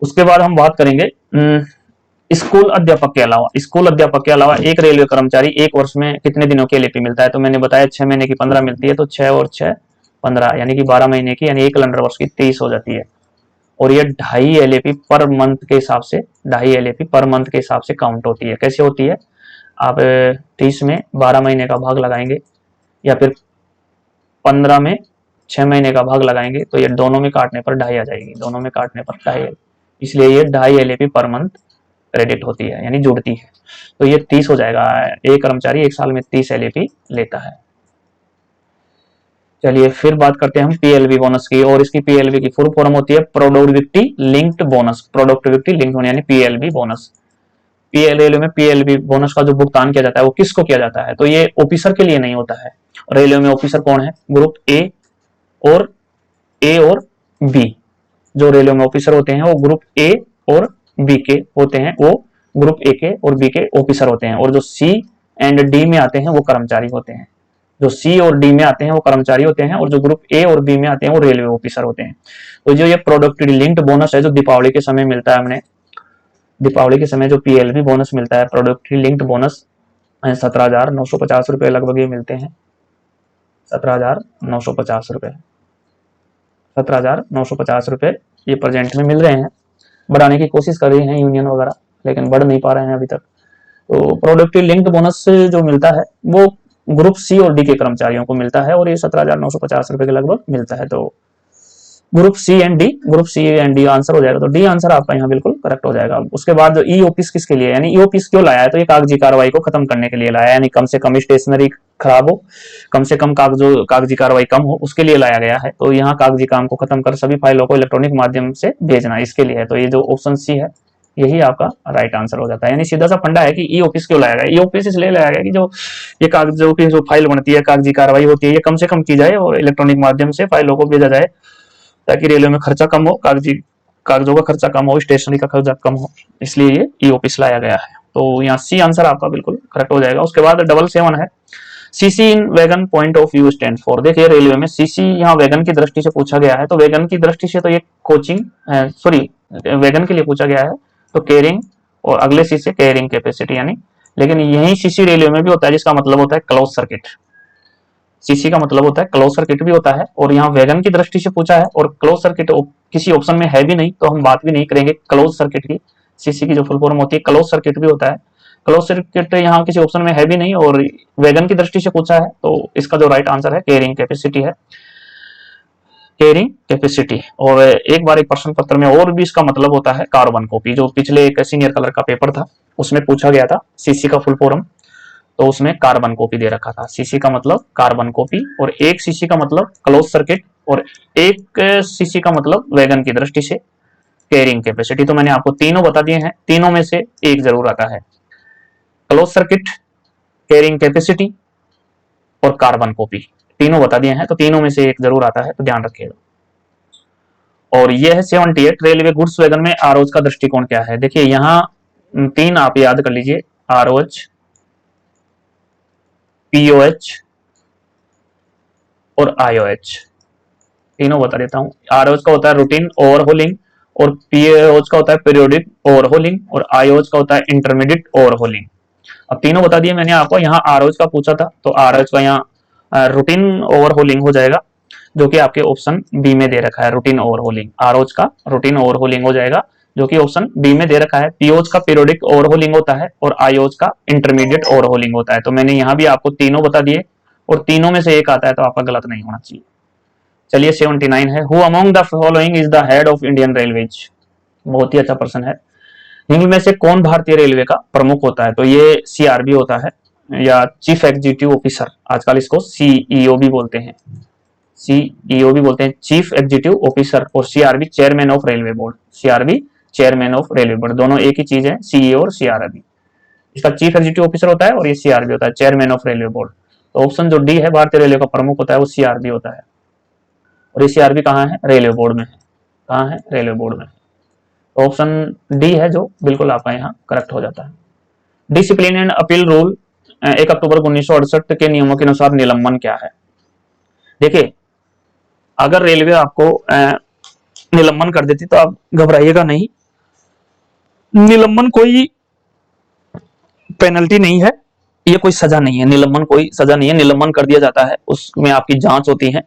उसके बाद हम बात करेंगे स्कूल अध्यापक के अलावा, स्कूल अध्यापक के अलावा एक रेलवे कर्मचारी एक वर्ष में कितने दिनों की एलएपी मिलता है? तो मैंने बताया 6 महीने की 15 मिलती है, तो 6 और 6 15, यानी कि 12 महीने की, यानी एक कैलेंडर वर्ष की 23 हो जाती है। और ये 2.5 एलएपी पर मंथ के हिसाब से, 2.5 एलएपी पर मंथ के हिसाब से काउंट होती है। कैसे होती है? आप 30 में 12 महीने का भाग लगाएंगे, या फिर 15 में 6 महीने का भाग लगाएंगे, तो ये दोनों में काटने पर 2.5 आ जाएगी, दोनों में काटने पर 2.5, इसलिए ये 2.5 एलएपी पर मंथ क्रेडिट होती है, यानी जुड़ती है। तो ये 30 हो जाएगा, एक कर्मचारी एक साल में 30 एलएपी लेता है। चलिए फिर बात करते हैं हम पीएलबी बोनस की, और इसकी पीएलबी की फुल फॉर्म होती है productivity linked bonus, productivity linked होने यानी पीएलबी बोनस। रेलवे में पीएलबी बोनस का जो भुगतान किया जाता है वो किसको किया जाता है? तो ये ऑफिसर के लिए नहीं होता है। रेलवे में ऑफिसर कौन है? ग्रुप ए और बी, जो रेलवे में ऑफिसर होते हैं वो ग्रुप ए और बी के होते हैं, वो ग्रुप ए के और बी के ऑफिसर होते हैं। और जो सी एंड डी में आते हैं वो कर्मचारी होते हैं, जो सी और डी में आते हैं वो कर्मचारी होते हैं, और जो ग्रुप ए और बी में आते हैं वो रेलवे ऑफिसर होते हैं। तो जो ये प्रोडक्टिविटी लिंक्ड बोनस है जो दीपावली के समय मिलता है, हमने दीपावली के समय जो पीएलबी बोनस मिलता है, प्रोडक्टिविटी लिंक्ड बोनस, 17,950 रुपए लगभग ये मिलते हैं, 17,950 रुपए, 17,950 रुपए ये प्रेजेंट में मिल रहे हैं। बढ़ाने की कोशिश कर रही हैं यूनियन वगैरह, लेकिन बढ़ नहीं पा रहे हैं अभी तक। तो प्रोडक्टिव लिंक्ड बोनस जो मिलता है वो ग्रुप सी और डी के कर्मचारियों को मिलता है, और ये 17,950 रुपए के लगभग मिलता है। तो group C and D answer हो जाएगा, तो डी आंसर आपका यहाँ बिल्कुल करेक्ट हो जाएगा। उसके बाद जो ई ऑफिस किसके लिए, यानी ई ऑफिस क्यों लाया है? तो ये कागजी कार्रवाई को खत्म करने के लिए लाया है, यानी कम से कम स्टेशनरी खराब हो, कम से कम कागजी कार्रवाई कम हो, उसके लिए लाया गया है। तो यहाँ कागजी काम को खत्म कर सभी फाइलों को इलेक्ट्रॉनिक माध्यम से भेजना, इसके लिए है। तो ये जो ऑप्शन सी है यही आपका राइट आंसर हो जाता है। यानी सीधा सा फंडा है कि ई ऑफिस क्यों लाया गया? ई ऑफिस इसलिए लाया गया कि जो ये कागजों की जो फाइल बनती है, कागजी कार्रवाई होती है, ये कम से कम की जाए और इलेक्ट्रॉनिक माध्यम से फाइलों को भेजा जाए, ताकि रेलवे में खर्चा कम हो, कागजों का खर्चा कम हो, स्टेशनरी का खर्चा कम हो, इसलिए ये ई ऑफिस लाया गया है। तो यहाँ सी आंसर आपका बिल्कुल करेक्ट हो जाएगा। उसके बाद 77 है, CC in wagon point of view stand for. देखिए रेलवे में सीसी यहाँ वैगन की दृष्टि से पूछा गया है, तो वैगन की दृष्टि से तो ये कोचिंग सॉरी वैगन के लिए पूछा गया है, तो केयरिंग, और अगले सी से केयरिंग कैपेसिटी, यानी लेकिन यही सीसी रेलवे में भी होता है, जिसका मतलब होता है क्लोज सर्किट। सीसी का मतलब होता है क्लोज सर्किट भी होता है, और यहाँ वैगन की दृष्टि से पूछा है, और क्लोज सर्किट किसी ऑप्शन में है भी नहीं, तो हम बात भी नहीं करेंगे क्लोज सर्किट की। सीसी की जो फुल फॉर्म होती है क्लोज सर्किट भी होता है, क्लोज सर्किट यहाँ किसी ऑप्शन में है भी नहीं, और वैगन की दृष्टि से पूछा है, तो इसका जो राइट आंसर है कैरिंग कैपेसिटी है, कैरिंग कैपेसिटी। और एक बार एक प्रश्न पत्र में और भी इसका मतलब होता है कार्बन कॉपी, जो पिछले एक सीनियर कलर का पेपर था उसमें पूछा गया था सीसी का फुल फॉर्म, तो उसमें कार्बन कॉपी दे रखा था। सीसी का मतलब कार्बन कॉपी, और एक सीसी का मतलब क्लोज सर्किट, और एक सीसी का मतलब वैगन की दृष्टि से कैरिंग कैपेसिटी। तो मैंने आपको तीनों बता दिए हैं, तीनों में से एक जरूर आता है, क्लोज सर्किट, कैरिंग कैपेसिटी और कार्बन कॉपी, तीनों बता दिए हैं, तो तीनों में से एक जरूर आता है, तो ध्यान रखिएगा। और यह है 78, रेलवे गुड्स वैगन में आरोज का दृष्टिकोण क्या है। देखिए यहाँ तीन आप याद कर लीजिए, ROH, POH और IOH, तीनों बता देता हूँ। ROH का होता है रूटीन ओवरहोलिंग, और POH का होता है पीरियोडिक ओवरहोलिंग, और IOH का होता है इंटरमीडिएट ओवरहोलिंग। अब तीनों बता दिए मैंने आपको। यहाँ ROH का पूछा था तो ROH का यहाँ रूटीन ओवरहोलिंग हो जाएगा, जो कि आपके ऑप्शन बी में दे रखा है, रूटीन ओवरहोलिंग। ROH का रूटीन ओवरहोलिंग हो जाएगा, जो कि ऑप्शन बी में दे रखा है। POH का पीरियोडिक ओवरहोलिंग होता है, और IOH का इंटरमीडिएट ओवरहोलिंग होता है। तो मैंने यहाँ भी आपको तीनों बता दिए, और तीनों में से एक आता है तो आपका गलत नहीं होना चाहिए। चलिए 79 है, who among the following is the head of Indian railways. बहुत ही अच्छा प्रश्न है। निम्न में से कौन भारतीय रेलवे का प्रमुख होता है? तो ये CRB होता है, या चीफ एग्जीक्यूटिव ऑफिसर, आजकल इसको CEO भी बोलते हैं, CEO भी बोलते हैं, चीफ एग्जीक्यूटिव ऑफिसर, और CRB chairman of railway board. CRB chairman of railway board, दोनों एक ही चीज है, CEO और CRB। इसका चीफ एग्जीक्यूटिव ऑफिसर होता है और ये CRB होता है, चेयरमैन ऑफ रेलवे बोर्ड। तो ऑप्शन जो डी है, भारतीय रेलवे का प्रमुख होता है, वो CRB होता है। और ये CRB कहाँ है? रेलवे बोर्ड में है। कहाँ है? रेलवे बोर्ड में। तो ऑप्शन डी है जो बिल्कुल आपका यहाँ करेक्ट हो जाता है। Discipline and appeal rule 1 October 1968 के नियमों के अनुसार निलंबन क्या है? देखिए, अगर रेलवे आपको निलंबन कर देती तो आप घबराइएगा नहीं। निलंबन कोई पेनल्टी नहीं है, ये कोई सजा नहीं है। निलंबन कोई सजा नहीं है, निलंबन कर दिया जाता है, उसमें आपकी जांच होती है,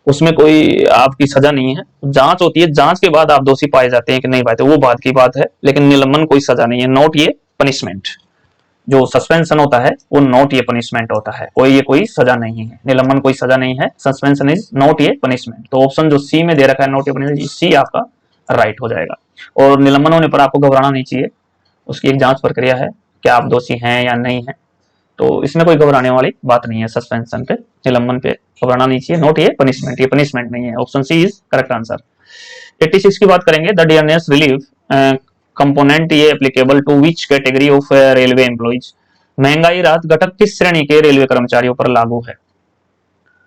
उसमें कोई आपकी सजा नहीं है। जांच होती है, जांच के बाद आप दोषी पाए जाते हैं कि नहीं पाए, तो वो बात की बात है, लेकिन निलंबन कोई सजा नहीं है, नॉट ये पनिशमेंट। जो सस्पेंशन होता है वो नॉट ये पनिशमेंट होता है, कोई ये कोई सजा नहीं है। निलंबन कोई सजा नहीं है, सस्पेंशन इज नॉट ये पनिशमेंट। तो ऑप्शन जो सी में दे रखा है, नॉट ये पनिशमेंट, सी आपका राइट हो जाएगा। और निलंबन होने पर आपको घबराना नहीं चाहिए, उसकी एक जांच प्रक्रिया है, क्या आप दोषी हैं या नहीं है, तो इसमें कोई घबराने वाली बात नहीं है। सस्पेंशन पे, निलंबन पे घबराना नहीं चाहिए, नॉट ये पनिशमेंट नहीं है। Option C is correct answer. 86 की बात करेंगे, द डियरनेस रिलीफ कंपोनेंट ये applicable to which category of railway employees. महंगाई राहत घटक किस श्रेणी के रेलवे कर्मचारियों पर लागू है?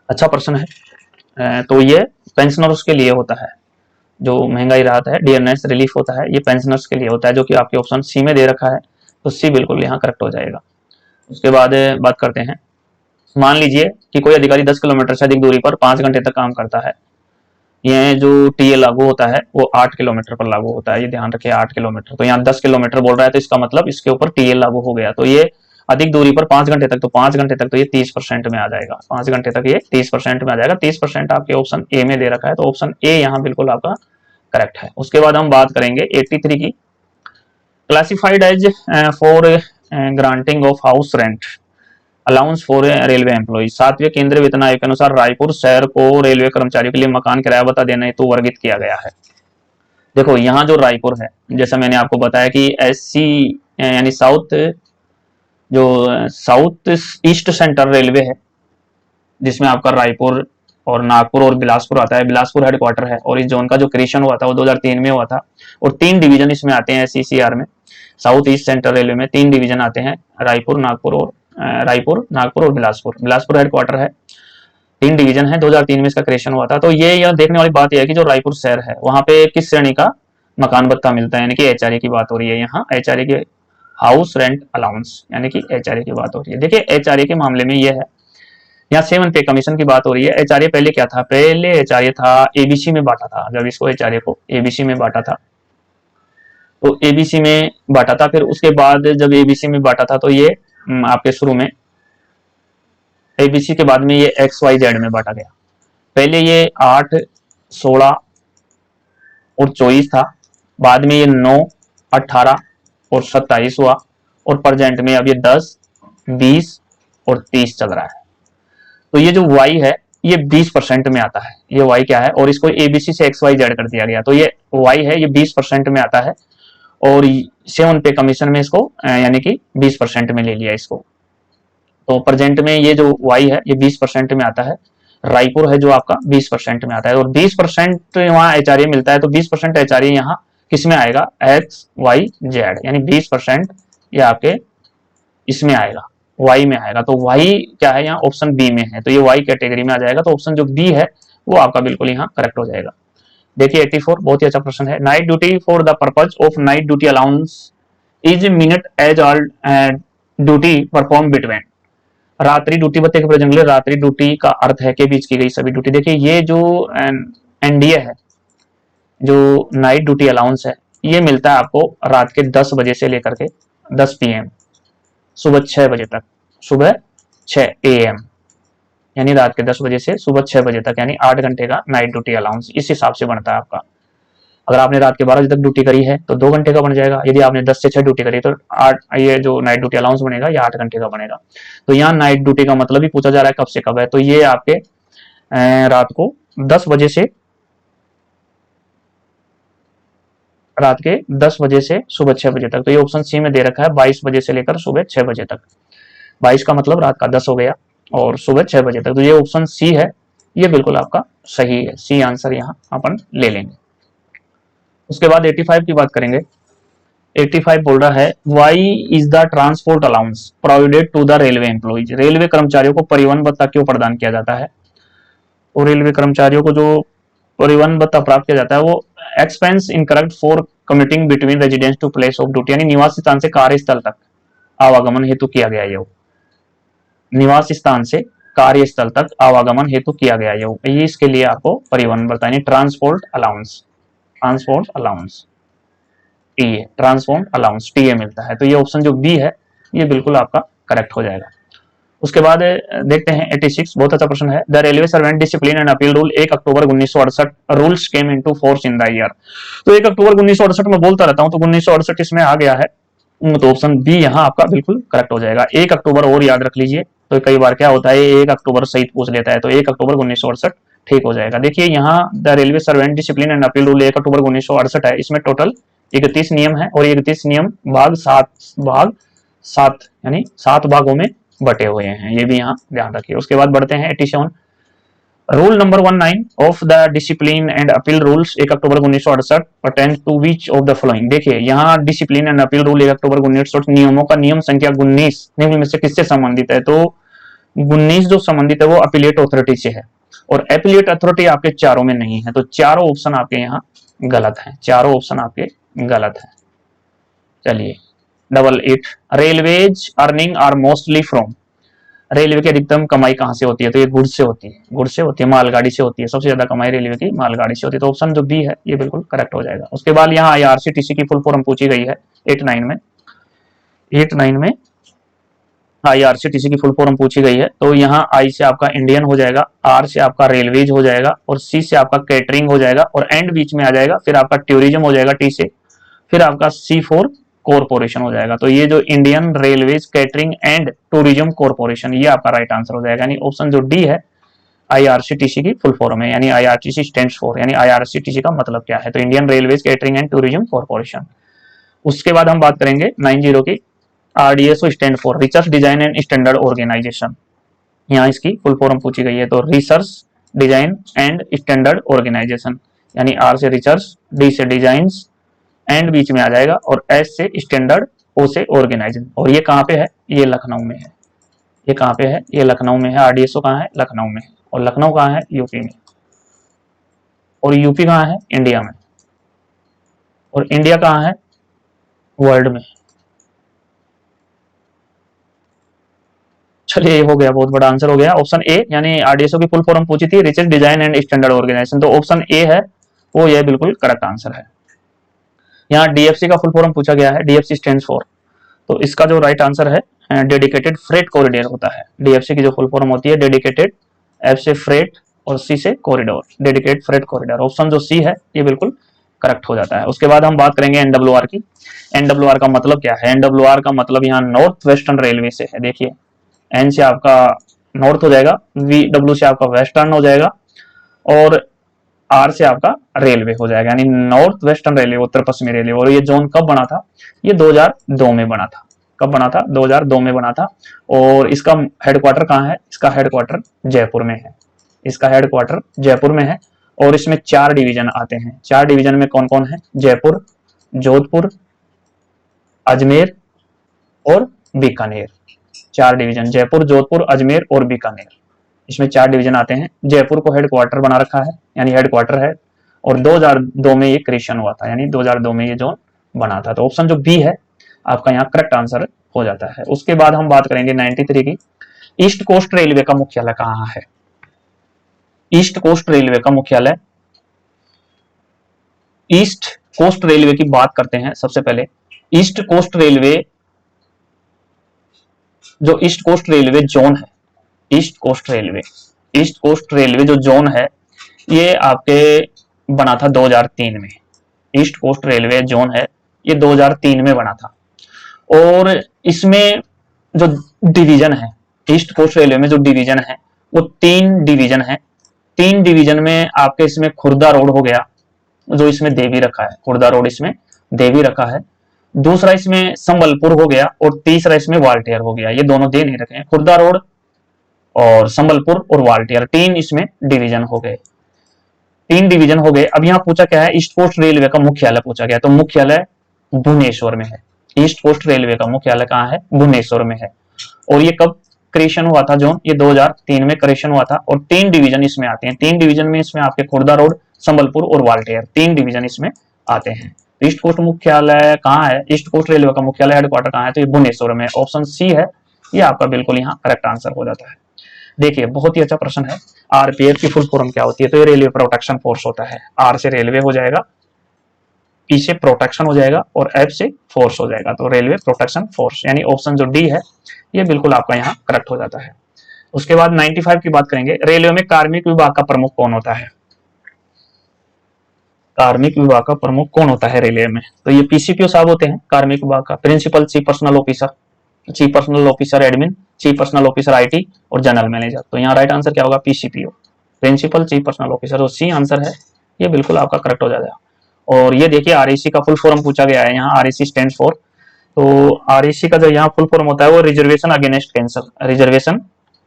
अच्छा प्रश्न है। तो ये पेंशनर्स के लिए होता है, जो महंगाई राहत है, डियरनेस रिलीफ होता है, ये पेंशनर्स के लिए होता है, जो कि आपके ऑप्शन सी में दे रखा है। तो सी बिल्कुल यहाँ करेक्ट हो जाएगा। उसके बाद बात करते हैं, मान लीजिए कि कोई अधिकारी 10 किलोमीटर से अधिक दूरी पर 5 घंटे तक काम करता है। ये जो टीए लागू होता है वो 8 किलोमीटर पर लागू होता है, ये ध्यान रखिए, 8 किलोमीटर। तो यहाँ 10 किलोमीटर बोल रहा है, तो इसका मतलब इसके ऊपर टीए लागू हो गया। तो ये अधिक दूरी पर 5 घंटे तक, तो 5 घंटे तक तो ये 30% में आ जाएगा। 5 घंटे तक ये 30% में आ जाएगा। 30% आपके ऑप्शन ए में दे रखा है, तो ऑप्शन ए यहाँ बिल्कुल आपका करेक्ट है। उसके बाद हम बात करेंगे 83 की, classified as for granting of house rent allowance for railway employee. 7वें केंद्रीय वेतन आयोग के अनुसार रायपुर शहर को रेलवे कर्मचारियों के लिए मकान किराया भत्ता देने हेतु वर्गित किया गया है। देखो, यहाँ जो रायपुर है, जैसा मैंने आपको बताया कि SC यानी साउथ ईस्ट सेंट्रल रेलवे है, जिसमें आपका रायपुर और नागपुर और बिलासपुर आता है। बिलासपुर हेडक्वार्टर है, और इस जोन का जो क्रिएशन हुआ था वो 2003 में हुआ था। और 3 डिवीजन इसमें आते हैं SECR में, साउथ ईस्ट सेंट्रल रेलवे में 3 डिवीजन आते हैं, रायपुर, नागपुर और बिलासपुर। बिलासपुर हेडक्वार्टर है, 3 डिवीजन है, 2003 में इसका क्रिएशन हुआ था। तो ये यह देखने वाली बात यह है कि जो रायपुर शहर है वहां पे किस श्रेणी का मकान भत्ता मिलता है, यानी कि HRA की बात हो रही है। यहाँ HRA के हाउस रेंट अलाउंस, यानी कि HRA की बात हो रही है। देखिए, HRA के मामले में यह है, यहाँ 7 पे कमीशन की बात हो रही है। HRA पहले क्या था? पहले HRA था ABC में बांटा था। जब इसको HRA को ABC में बांटा था, तो ABC में बांटा था। फिर उसके बाद जब ABC में बांटा था, तो ये आपके शुरू में ABC के बाद में ये XYZ में बांटा गया। पहले ये 8, 16 और 24 था, बाद में ये 9, 18 और 27 हुआ, और प्रेजेंट में अब ये 10, 20 और 30 चल रहा है। तो ये जो Y है ये 20% में आता है। ये Y क्या है? और इसको ABC से XYZ कर दिया गया, तो ये Y है, ये 20% में आता है। और 7 पे कमीशन में इसको यानी कि 20% में ले लिया इसको। तो प्रेजेंट में ये जो Y है ये 20% में आता है। रायपुर है जो आपका 20% में आता है, और 20% वहाँ HRA मिलता है। तो 20% HRA यहाँ किस में आएगा? XYZ, यानी 20% ये आपके इसमें आएगा, Y में आएगा। तो Y क्या है? यहाँ ऑप्शन बी में है, तो ये Y कैटेगरी में आ जाएगा। तो ऑप्शन जो बी है वो आपका बिल्कुल यहाँ करेक्ट हो जाएगा। देखिए 84 बहुत ही अच्छा प्रश्न है, night duty for the purpose of night duty allowance is meant as all duty perform between. रात्रि ड्यूटी बत्ते के प्रयोजन के लिए रात्रि ड्यूटी का अर्थ है कि बीच की गई सभी ड्यूटी। देखिए ये जो एनडीए है, जो नाइट ड्यूटी अलाउंस है, ये मिलता है आपको रात के 10 बजे से लेकर के 10 पीएम, सुबह 6 बजे तक, सुबह 6 एएम, यानी रात के 10 बजे से सुबह 6 बजे तक, यानी 8 घंटे का नाइट ड्यूटी अलाउंस इस हिसाब से बनता है आपका। अगर आपने रात के 12 बजे तक ड्यूटी करी है तो 2 घंटे का बन जाएगा। यदि आपने 10 से 6 ड्यूटी करी तो 8, ये जो नाइट ड्यूटी अलाउंस बनेगा ये 8 घंटे का बनेगा। तो यहाँ नाइट ड्यूटी का मतलब ही पूछा जा रहा है कब से कब है, तो ये आपके रात को 10 बजे से, रात के 10 बजे से सुबह 6 बजे तक। तो ये ऑप्शन सी में दे रखा है 22 बजे से लेकर सुबह 6 बजे तक। 22 का मतलब रात का 10 हो गया और सुबह 6 बजे तक। तो ये ऑप्शन सी है, ये बिल्कुल आपका सही है, सी आंसर यहाँ अपन ले लेंगे। उसके बाद 85 की बात करेंगे। 85 बोल रहा है why is the transport allowance provided to the railway employees. Railway कर्मचारियों को परिवहन भत्ता क्यों प्रदान किया जाता है? और रेलवे कर्मचारियों को जो परिवहन भत्ता प्राप्त किया जाता है वो expense incorrect for commuting between residence to place of duty, यानी निवास स्थान से कार्यस्थल तक आवागमन हेतु किया गया ये, निवास स्थान से कार्यस्थल तक आवागमन हेतु किया गया ये इसके लिए आपको परिवहन भत्ता यानी transport allowance, transport allowance TA, transport allowance TA मिलता है। तो ये ऑप्शन जो बी है ये बिल्कुल आपका करेक्ट हो जाएगा। उसके बाद देखते हैं 86, बहुत अच्छा प्रश्न है। The railway servant discipline and appeal rule 1 October 1968 rules came into force in the year. तो 1 अक्टूबर 1968 में बोलता रहता हूं तो 1968 इसमें आ गया है, तो ऑप्शन बी यहाँ आपका बिल्कुल करेक्ट हो जाएगा। 1 अक्टूबर और याद रख लीजिए, तो कई बार क्या होता है 1 अक्टूबर सहित पूछ लेता है, तो 1 अक्टूबर 1968 ठीक हो जाएगा। देखिए यहाँ the railway servant discipline and appeal rule 1 October 1968 है, इसमें टोटल 31 नियम है और 31 नियम भाग 7 यानी 7 भागों में बटे हुए हैं, ये भी यहाँ ध्यान रखिए। उसके बाद बढ़ते हैं 87, rule number 19 of the discipline and appeal rules 1 October 1968 pertains to which of the following. देखिए यहाँ discipline and appeal rule 1 October 1968 नियमों का नियम संख्या 19 निम्न में से किससे संबंधित है? तो 19 जो संबंधित है वो अपीलेट अथॉरिटी से है और अपीलेट अथॉरिटी आपके चारों में नहीं है, तो चारों ऑप्शन आपके यहाँ गलत है, चारों ऑप्शन आपके गलत है। चलिए 88, railways earning are mostly from. Railway की अधिकतम कमाई कहां से होती है? तो ये गुड्स से होती है, गुड्स से होती है, मालगाड़ी से होती है। सबसे ज्यादा कमाई रेलवे की मालगाड़ी से होती है, तो ऑप्शन जो बी है ये बिल्कुल करेक्ट हो जाएगा। उसके बाद यहाँ आईआरसीटीसी की फुल फॉर्म पूछी गई है 89 में आईआरसीटीसी की फुल फॉर्म पूछी गई है। तो यहाँ आई से आपका इंडियन हो जाएगा, आर से आपका रेलवेज हो जाएगा और सी से आपका कैटरिंग हो जाएगा और एंड बीच में आ जाएगा, फिर आपका टूरिज्म हो जाएगा टी से, फिर आपका C4 कॉर्पोरेशन हो जाएगा। तो ये जो Indian railways catering and tourism corporation ये आपका राइट आंसर हो जाएगा, यानी ऑप्शन जो डी है आईआरसीटीसी की फुल फॉर्म है, यानी आईआरसीटी स्टैंड्स फॉर, यानी आईआरसीटीसी का मतलब क्या है? तो Indian railways catering and tourism corporation. उसके बाद हम बात करेंगे 90 की, RDSO stand for research design and standard organisation. यहाँ इसकी फुल फॉर्म पूछी गई है, तो research design and standard organisation, यानी आर से रिसर्च, डी से डिजाइन, एंड बीच में आ जाएगा और एस से स्टैंडर्ड, ओ से ऑर्गेनाइजेशन। और ये कहाँ पे है? ये लखनऊ में है। ये कहाँ पे है? ये लखनऊ में है। RDSO कहाँ है? लखनऊ में है। और लखनऊ कहाँ है? यूपी में। और यूपी कहाँ है? इंडिया में। और इंडिया कहाँ है? वर्ल्ड में। चलिए ये हो गया, बहुत बड़ा आंसर हो गया ऑप्शन ए, यानी RDSO की फुल फॉर्म पूछी थी research design and standard organisation, तो ऑप्शन ए है वो ये बिल्कुल करेक्ट आंसर है। यहाँ DFC का फुल फॉर्म पूछा गया है, DFC स्टैंड्स फॉर, तो इसका जो राइट आंसर है डेडिकेटेड फ्रेट कॉरिडोर होता है। DFC की जो फुल फॉर्म होती है डेडिकेटेड, F से फ्रेट और C से corridor, dedicated freight corridor. Option जो C है ये बिल्कुल करेक्ट हो जाता है। उसके बाद हम बात करेंगे NWR की। NWR का मतलब क्या है? NWR का मतलब यहाँ नॉर्थ वेस्टर्न रेलवे से है। देखिए N से आपका नॉर्थ हो जाएगा, W से आपका वेस्टर्न हो जाएगा और R से आपका रेलवे हो जाएगा, यानी नॉर्थ वेस्टर्न रेलवे, उत्तर पश्चिमी रेलवे। और ये जोन कब बना था? ये 2002 में बना था। कब बना था? 2002 में बना था। और इसका हेडक्वार्टर कहाँ है? इसका हेडक्वार्टर जयपुर में है। इसका हेडक्वार्टर जयपुर में है और इसमें 4 डिवीजन आते हैं। 4 डिवीजन में कौन कौन है? जयपुर, जोधपुर, अजमेर और बीकानेर। 4 डिवीजन, जयपुर, जोधपुर, अजमेर और बीकानेर, इसमें 4 डिवीजन आते हैं। जयपुर को हेडक्वार्टर बना रखा है, यानी हेडक्वार्टर है, और 2002 में ये क्रिएशन हुआ था, यानी 2002 में ये जोन बना था। तो ऑप्शन जो बी है आपका यहाँ करेक्ट आंसर हो जाता है। उसके बाद हम बात करेंगे 93 की। ईस्ट कोस्ट रेलवे का मुख्यालय कहाँ है? ईस्ट कोस्ट रेलवे का मुख्यालय, ईस्ट कोस्ट रेलवे की बात करते हैं सबसे पहले। ईस्ट कोस्ट रेलवे, जो ईस्ट कोस्ट रेलवे जोन है, ईस्ट कोस्ट रेलवे जो जोन है, ये आपके बना था 2003 में। ईस्ट कोस्ट रेलवे जोन है, ये 2003 में बना था। और इसमें जो डिवीजन है, ईस्ट कोस्ट रेलवे में जो डिवीजन है वो 3 डिवीजन है। 3 डिवीजन में आपके इसमें खुर्दा रोड हो गया, जो इसमें देवी रखा है, खुर्दा रोड इसमें देवी रखा है। दूसरा इसमें संबलपुर हो गया और तीसरा इसमें वाल्टियर हो गया। ये दोनों दे नहीं रखे हैं, खुर्दा रोड और संबलपुर और वाल्टियर, 3 इसमें डिवीजन हो गए। 3 डिवीजन हो गए। अब यहाँ पूछा क्या है? ईस्ट कोस्ट रेलवे का मुख्यालय पूछा गया, तो मुख्यालय भुवनेश्वर में है। ईस्ट कोस्ट रेलवे का मुख्यालय कहाँ है? भुवनेश्वर में है। और ये कब क्रिएशन हुआ था जोन? ये 2003 में क्रिएशन हुआ था। और 3 डिवीजन इसमें आते हैं। 3 डिवीजन में इसमें आपके खुर्दा रोड, संबलपुर और वाल्टियर, 3 डिवीजन इसमें आते हैं। ईस्ट कोस्ट मुख्यालय कहाँ है? ईस्ट कोस्ट रेलवे का मुख्यालय हेडक्वार्टर कहाँ है? तो ये भुवनेश्वर में। ऑप्शन सी है, ये आपका बिल्कुल यहाँ करेक्ट आंसर हो जाता है। देखिए बहुत ही अच्छा प्रश्न है। आरपीएफ की फुल फॉर्म क्या होती है? तो ये रेलवे प्रोटेक्शन फोर्स होता है। आर से रेलवे हो जाएगा, पी से प्रोटेक्शन हो जाएगा और एफ से फोर्स हो जाएगा, तो रेलवे प्रोटेक्शन फोर्स, यानी ऑप्शन जो डी है ये बिल्कुल आपका यहाँ करेक्ट हो जाता है। उसके बाद 95 की बात करेंगे। रेलवे में कार्मिक विभाग का प्रमुख कौन होता है? कार्मिक विभाग का प्रमुख कौन होता है रेलवे में? तो ये पीसीपीओ साहब होते हैं कार्मिक विभाग का। Principal chief personnel officer, chief personnel officer admin, chief personnel officer IT और जनरल मैनेजर। तो यहाँ राइट आंसर क्या होगा? PCPO, principal chief personnel officer. तो सी आंसर है, ये बिल्कुल आपका करेक्ट हो जाएगा। और ये देखिए आरएसी का फुल फॉर्म पूछा गया है यहाँ। आरएसी स्टैंड्स फॉर, तो आरएसी का जो यहाँ फुल फॉर्म होता है वो reservation against cancel, reservation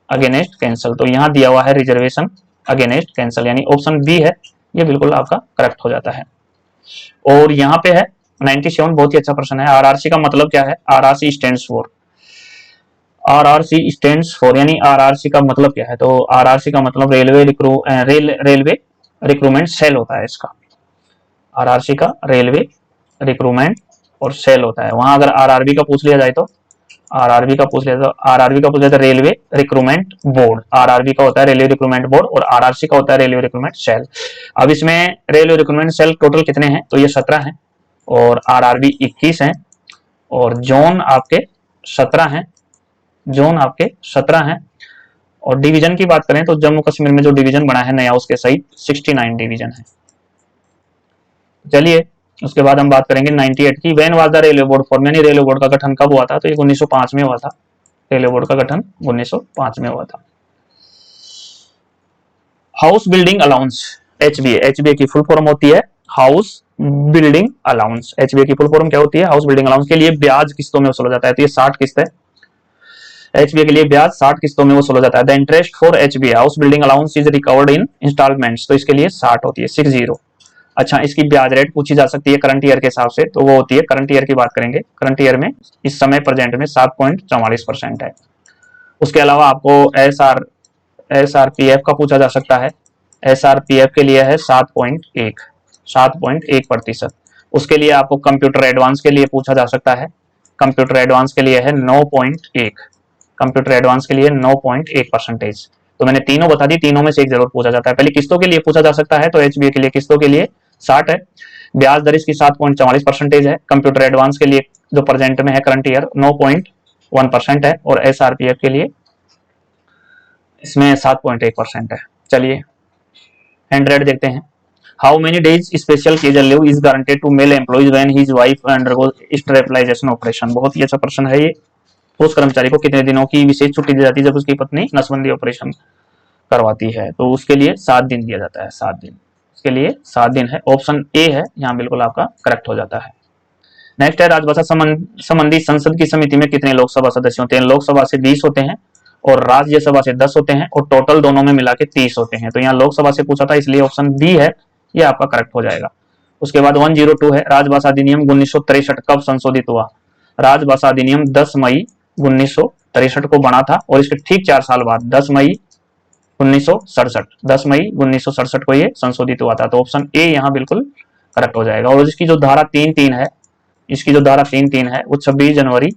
against cancel. तो यहाँ दिया हुआ है रिजर्वेशन अगेंस्ट कैंसल, यानी ऑप्शन बी है, ये बिल्कुल आपका करेक्ट हो जाता है। और यहाँ पे है 97, बहुत ही अच्छा प्रश्न है। आरआरसी का मतलब क्या है? RRC stands for, RRC stands for यानी आरआरसी का मतलब क्या है? तो आरआरसी का मतलब रेलवे रिक्रूटमेंट सेल होता है इसका। आरआरसी का रेलवे रिक्रूटमेंट और सेल होता है। वहां अगर आरआरबी का पूछ लिया जाए तो आरआरबी का पूछ लिया तो रेलवे रिक्रूटमेंट बोर्ड। आरआरबी का होता है रेलवे रिक्रूटमेंट बोर्ड और आरआरसी का होता है रेलवे रिक्रूटमेंट सेल। अब इसमें रेलवे रिक्रूटमेंट सेल टोटल कितने हैं? तो ये 17 हैं और आरआरबी 21 हैं और जोन आपके 17 हैं, जोन आपके 17 हैं। और डिवीजन की बात करें तो जम्मू कश्मीर में जो डिवीजन बना है नया, उसके सहित 69 डिवीजन है। चलिए उसके बाद हम बात करेंगे 98 की। When was the railway board form, यानी रेलवे बोर्ड का गठन कब हुआ था? तो ये 1905 में हुआ था। रेलवे बोर्ड का गठन 1905 में हुआ था। House building allowance, HbA, HbA की फुल फॉर्म होती है हाउस बिल्डिंग अलाउंस। एचबीए की फुल फॉर्म क्या होती है? House building allowance. के लिए ब्याज किस्तों में वसूला हो जाता है, तो ये 60 किस्त है। एचबीए के लिए ब्याज 60 किस्तों में वसूला जाता है। The interest for HBA house building allowance is recovered in instalments, तो इसके लिए 60 होती है, 60। अच्छा, इसकी ब्याज रेट पूछी जा सकती है करंट ईयर के हिसाब से, तो वो होती है, करंट ईयर की बात करेंगे, करंट ईयर में इस समय प्रेजेंट में 7.44% है। उसके अलावा आपको एसआरपीएफ का पूछा जा सकता है। एसआरपीएफ के लिए है 7.1%। उसके लिए आपको कंप्यूटर एडवांस के लिए पूछा जा सकता है। कंप्यूटर एडवांस के लिए है 9.1, कंप्यूटर एडवांस के लिए 9.1%। तो मैंने तीनों बता दी, तीनों में से एक जरूर पूछा जाता है। पहले किस्तों के लिए पूछा जा सकता है, तो एचबीए के लिए किस्तों के लिए 60 है। ब्याज दर इसकी 7.44% है। कंप्यूटर एडवांस के लिए जो प्रेजेंट में है करंट ईयर 9.1% है और एसआरपीएफ के लिए इसमें 7.1% है। चलिए 100 देखते हैं। How many days special casual leave is guaranteed to male employees when his wife undergoes sterilisation operation. बहुत ही अच्छा प्रश्न है ये। उस कर्मचारी को कितने दिनों की विशेष छुट्टी दी जाती है जब उसकी पत्नी नसबंदी ऑपरेशन करवाती है? तो उसके लिए 7 दिन दिया जाता है, 7 दिन, उसके लिए 7 दिन है। ऑप्शन ए है यहाँ बिल्कुल आपका करेक्ट हो जाता है। नेक्स्ट है राजभाषा संबंधी संसद की समिति में कितने लोकसभा सदस्य होते हैं? लोकसभा से 20 होते हैं और राज्यसभा से 10 होते हैं और टोटल दोनों में मिला के 30 होते हैं। तो यहाँ लोकसभा से पूछा था, इसलिए ऑप्शन बी है, ये आपका करेक्ट हो जाएगा। उसके बाद 102 है राजभाषा अधिनियम 1963 कब संशोधित हुआ? राजभाषा अधिनियम 10 मई 1963 को बना था और इसके ठीक 4 साल बाद 10 मई 1967 को ये संशोधित हुआ था। तो ऑप्शन ए यहाँ बिल्कुल करेक्ट हो जाएगा। और इसकी जो धारा 3(3) है, इसकी जो धारा 3(3) है वो 26 जनवरी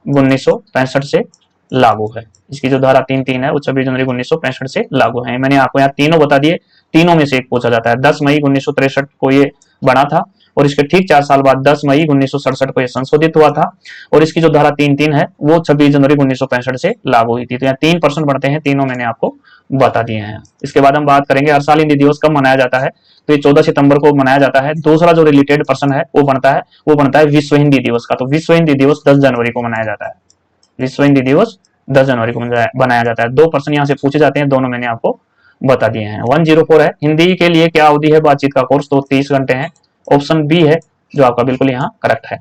1965 से लागू है। इसकी जो धारा 3(3) है वो 26 जनवरी 1965 से लागू है। मैंने आपको यहाँ तीनों बता दिए, तीनों में से एक पूछा जाता है। 10 मई 1963 को ये बना था और इसके ठीक 4 साल बाद 10 मई 1967 को यह संशोधित हुआ था और इसकी जो धारा 3(3) है वो 26 जनवरी 1965 से लागू हुई थी। तो यहाँ 3% बढ़ते हैं, तीनों मैंने आपको बता दिए हैं। इसके बाद हम बात करेंगे हर साल हिंदी दिवस कब मनाया जाता है, तो ये 14 सितंबर को मनाया जाता है। दूसरा जो रिलेटेड पर्सन है वो बनता है विश्व हिंदी दिवस का। तो विश्व हिंदी दिवस 10 जनवरी को मनाया जाता है। विश्व हिंदी दिवस 10 जनवरी को बनाया जाता है। 2% यहाँ से पूछे जाते हैं, दोनों मैंने आपको बता दिए हैं। 104 है, हिंदी के लिए क्या अवधि है बातचीत का कोर्स, तो 30 घंटे है। ऑप्शन बी है जो आपका बिल्कुल यहाँ करेक्ट है।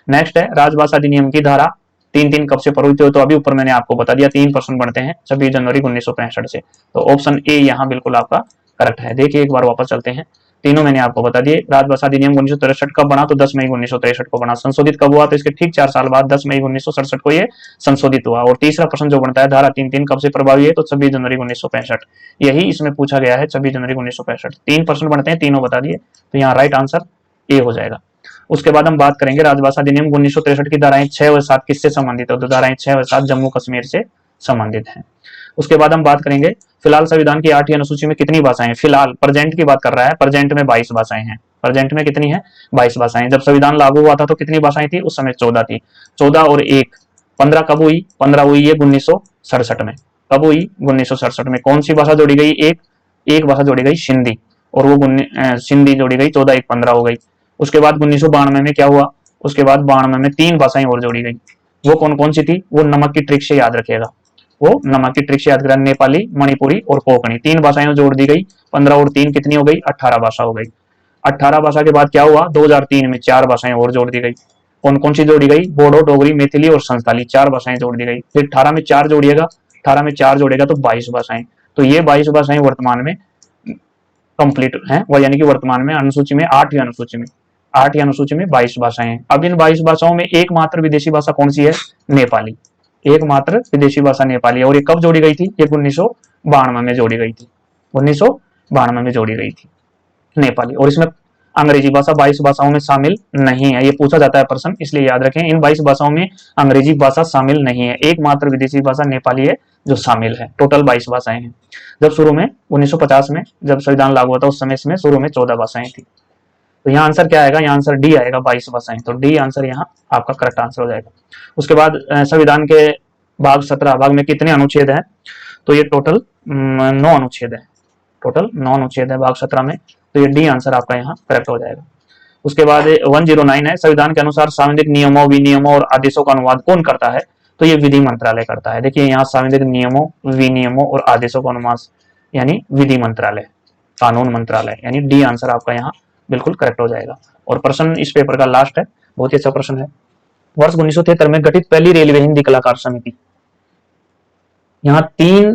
नेक्स्ट है राजभाषा अधिनियम की धारा 3(3) कब से प्रभावित हुई, तो अभी ऊपर मैंने आपको बता दिया 3% बढ़ते हैं 26 जनवरी 1965 से। तो ऑप्शन ए यहाँ बिल्कुल आपका करेक्ट है। देखिए एक बार वापस चलते हैं, तीनों मैंने आपको बता दिए। राजभाषा अधिनियम 1963 कब बना, तो 10 मई 1963 को बना। संशोधित कब हुआ, तो इसके ठीक 4 साल बाद 10 मई 1967 को ये संशोधित हुआ। और तीसरा प्रश्न जो बनता है धारा 3(3) कब से प्रभावी है, तो 26 जनवरी 1965। यही इसमें पूछा गया है, 26 जनवरी 1965। 3% बनते हैं, तीनों बता दिए, तो यहाँ राइट आंसर ए हो जाएगा। उसके बाद हम बात करेंगे राजभाषा अधिनियम 1963 की धाराएं 6 और 7 किससे संबंधित है, तो धाराएं 6 और 7 जम्मू कश्मीर से संबंधित हैं। उसके बाद हम बात करेंगे फिलहाल संविधान की 8वीं अनुसूची में कितनी भाषाएं, फिलहाल प्रेजेंट की बात कर रहा है, प्रेजेंट में 22 भाषाएं हैं। प्रेजेंट में कितनी है, 22 भाषाएं। जब संविधान लागू हुआ था तो कितनी भाषाएं थी, उस समय 14 थी। 14 और 1 15 कब हुई, 15 हुई है 1967 में। कब हुई, 1967 में। कौन सी भाषा जोड़ी गई, एक भाषा जोड़ी गई सिंधी, और वो सिंधी जोड़ी गई, 14 1 15 हो गई। उसके बाद 1992 में क्या हुआ, उसके बाद 92 में 3 भाषाएं और जोड़ी गई। वो कौन कौन सी थी, वो नमक की ट्रिक से याद रखिएगा, वो नमक की ट्रिक से याद करें, नेपाली, मणिपुरी और कोंकणी। 3 भाषाएं जोड़ दी गई, 15 और 3 कितनी हो गई, 18 भाषा हो गई। 18 भाषा के बाद क्या हुआ, 2003 में 4 भाषाएं और जोड़ दी गई। कौन कौन सी जोड़ी गई, बोडो, डोगरी, मैथिली और संथाली, 4 भाषाएं जोड़ दी गई। फिर 18 में 4 जोड़िएगा, 18 में 4 जोड़ेगा तो 22 भाषाएं। तो ये 22 भाषाएं वर्तमान में कंप्लीट है, वह यानी कि वर्तमान में अनुसूची में 8वीं अनुसूची में 22 भाषाएं हैं। अब इन 22 भाषाओं में एकमात्र विदेशी भाषा कौन सी है, नेपाली। एकमात्र विदेशी भाषा नेपाली है। और ये कब जोड़ी गई थी, ये 1992 में जोड़ी गई थी। 1992 में जोड़ी गई थी नेपाली। और इसमें अंग्रेजी भाषा 22 भाषाओं में शामिल नहीं है, ये पूछा जाता है प्रश्न, इसलिए याद रखें इन 22 भाषाओं में अंग्रेजी भाषा शामिल नहीं है। एकमात्र विदेशी भाषा नेपाली है जो शामिल है। टोटल 22 भाषाएं हैं। जब शुरू में 1950 में जब संविधान लागू हुआ था उस समय इसमें शुरू में 14 भाषाएं थी। तो यहाँ आंसर क्या आएगा, यहाँ आंसर डी आएगा, 22 भाषाएं। तो डी आंसर यहाँ आपका करेक्ट आंसर हो जाएगा। उसके बाद संविधान के भाग 17 भाग में कितने अनुच्छेद हैं, तो ये टोटल 9 अनुच्छेद है। टोटल 9 अनुच्छेद है भाग 17 में, तो ये डी आंसर आपका यहाँ करेक्ट हो जाएगा। उसके बाद 109 है, संविधान के अनुसार संवैधानिक नियमों, विनियमों और आदेशों का अनुवाद कौन करता है, तो ये विधि मंत्रालय करता है। देखिए यहाँ संवैधानिक नियमों, विनियमों और आदेशों का अनुवाद यानी विधि मंत्रालय, कानून मंत्रालय, यानी डी आंसर आपका यहाँ बिल्कुल करेक्ट हो जाएगा। और प्रश्न इस पेपर का लास्ट है, बहुत ही अच्छा प्रश्न है। वर्ष 1973 में गठित पहली रेलवे हिंदी कलाकार समिति, यहाँ 3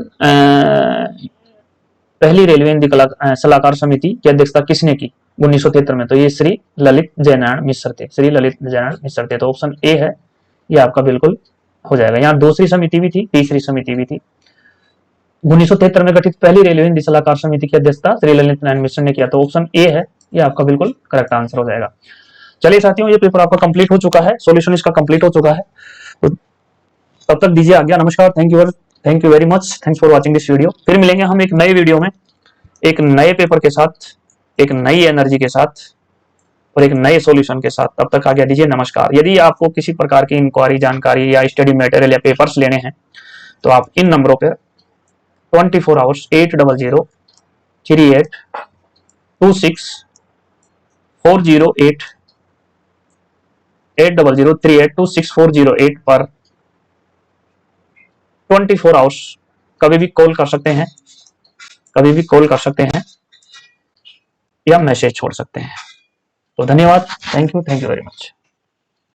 पहली रेलवे हिंदी सलाहकार समिति की अध्यक्षता किसने की 1973 में, तो ये श्री ललित जयनारायण मिश्र थे। श्री ललित जयनारायण मिश्र थे। तो ऑप्शन ए है, ये आपका बिल्कुल हो जाएगा। यहाँ दूसरी समिति भी थी, तीसरी समिति भी थी। 1973 में गठित पहली रेलवे हिंदी सलाहकार समिति की अध्यक्षता श्री ललित नारायण मिश्र ने किया। तो ऑप्शन ए है, ये आपका बिल्कुल करेक्ट आंसर हो जाएगा। चलिए साथियों, ये पेपर आपका कंप्लीट हो चुका है, सॉल्यूशन इसका कंप्लीट हो चुका है। तो तब तक दीजिए आज्ञा, नमस्कार, thank you very much, thanks for watching this video. फिर मिलेंगे हम एक नए वीडियो में, एक नए पेपर के साथ, एक नई एनर्जी के साथ और एक नए सॉल्यूशन के साथ। तब तक आज्ञा दीजिए, नमस्कार। यदि आपको किसी प्रकार की इंक्वायरी, जानकारी या स्टडी मटेरियल या पेपर्स लेने हैं तो आप इन नंबरों पर 24 आवर्स 800 38 26 408 800 38 26 408 पर 24 आवर्स कभी भी कॉल कर सकते हैं, कभी भी कॉल कर सकते हैं या मैसेज छोड़ सकते हैं। तो धन्यवाद, थैंक यू वेरी मच।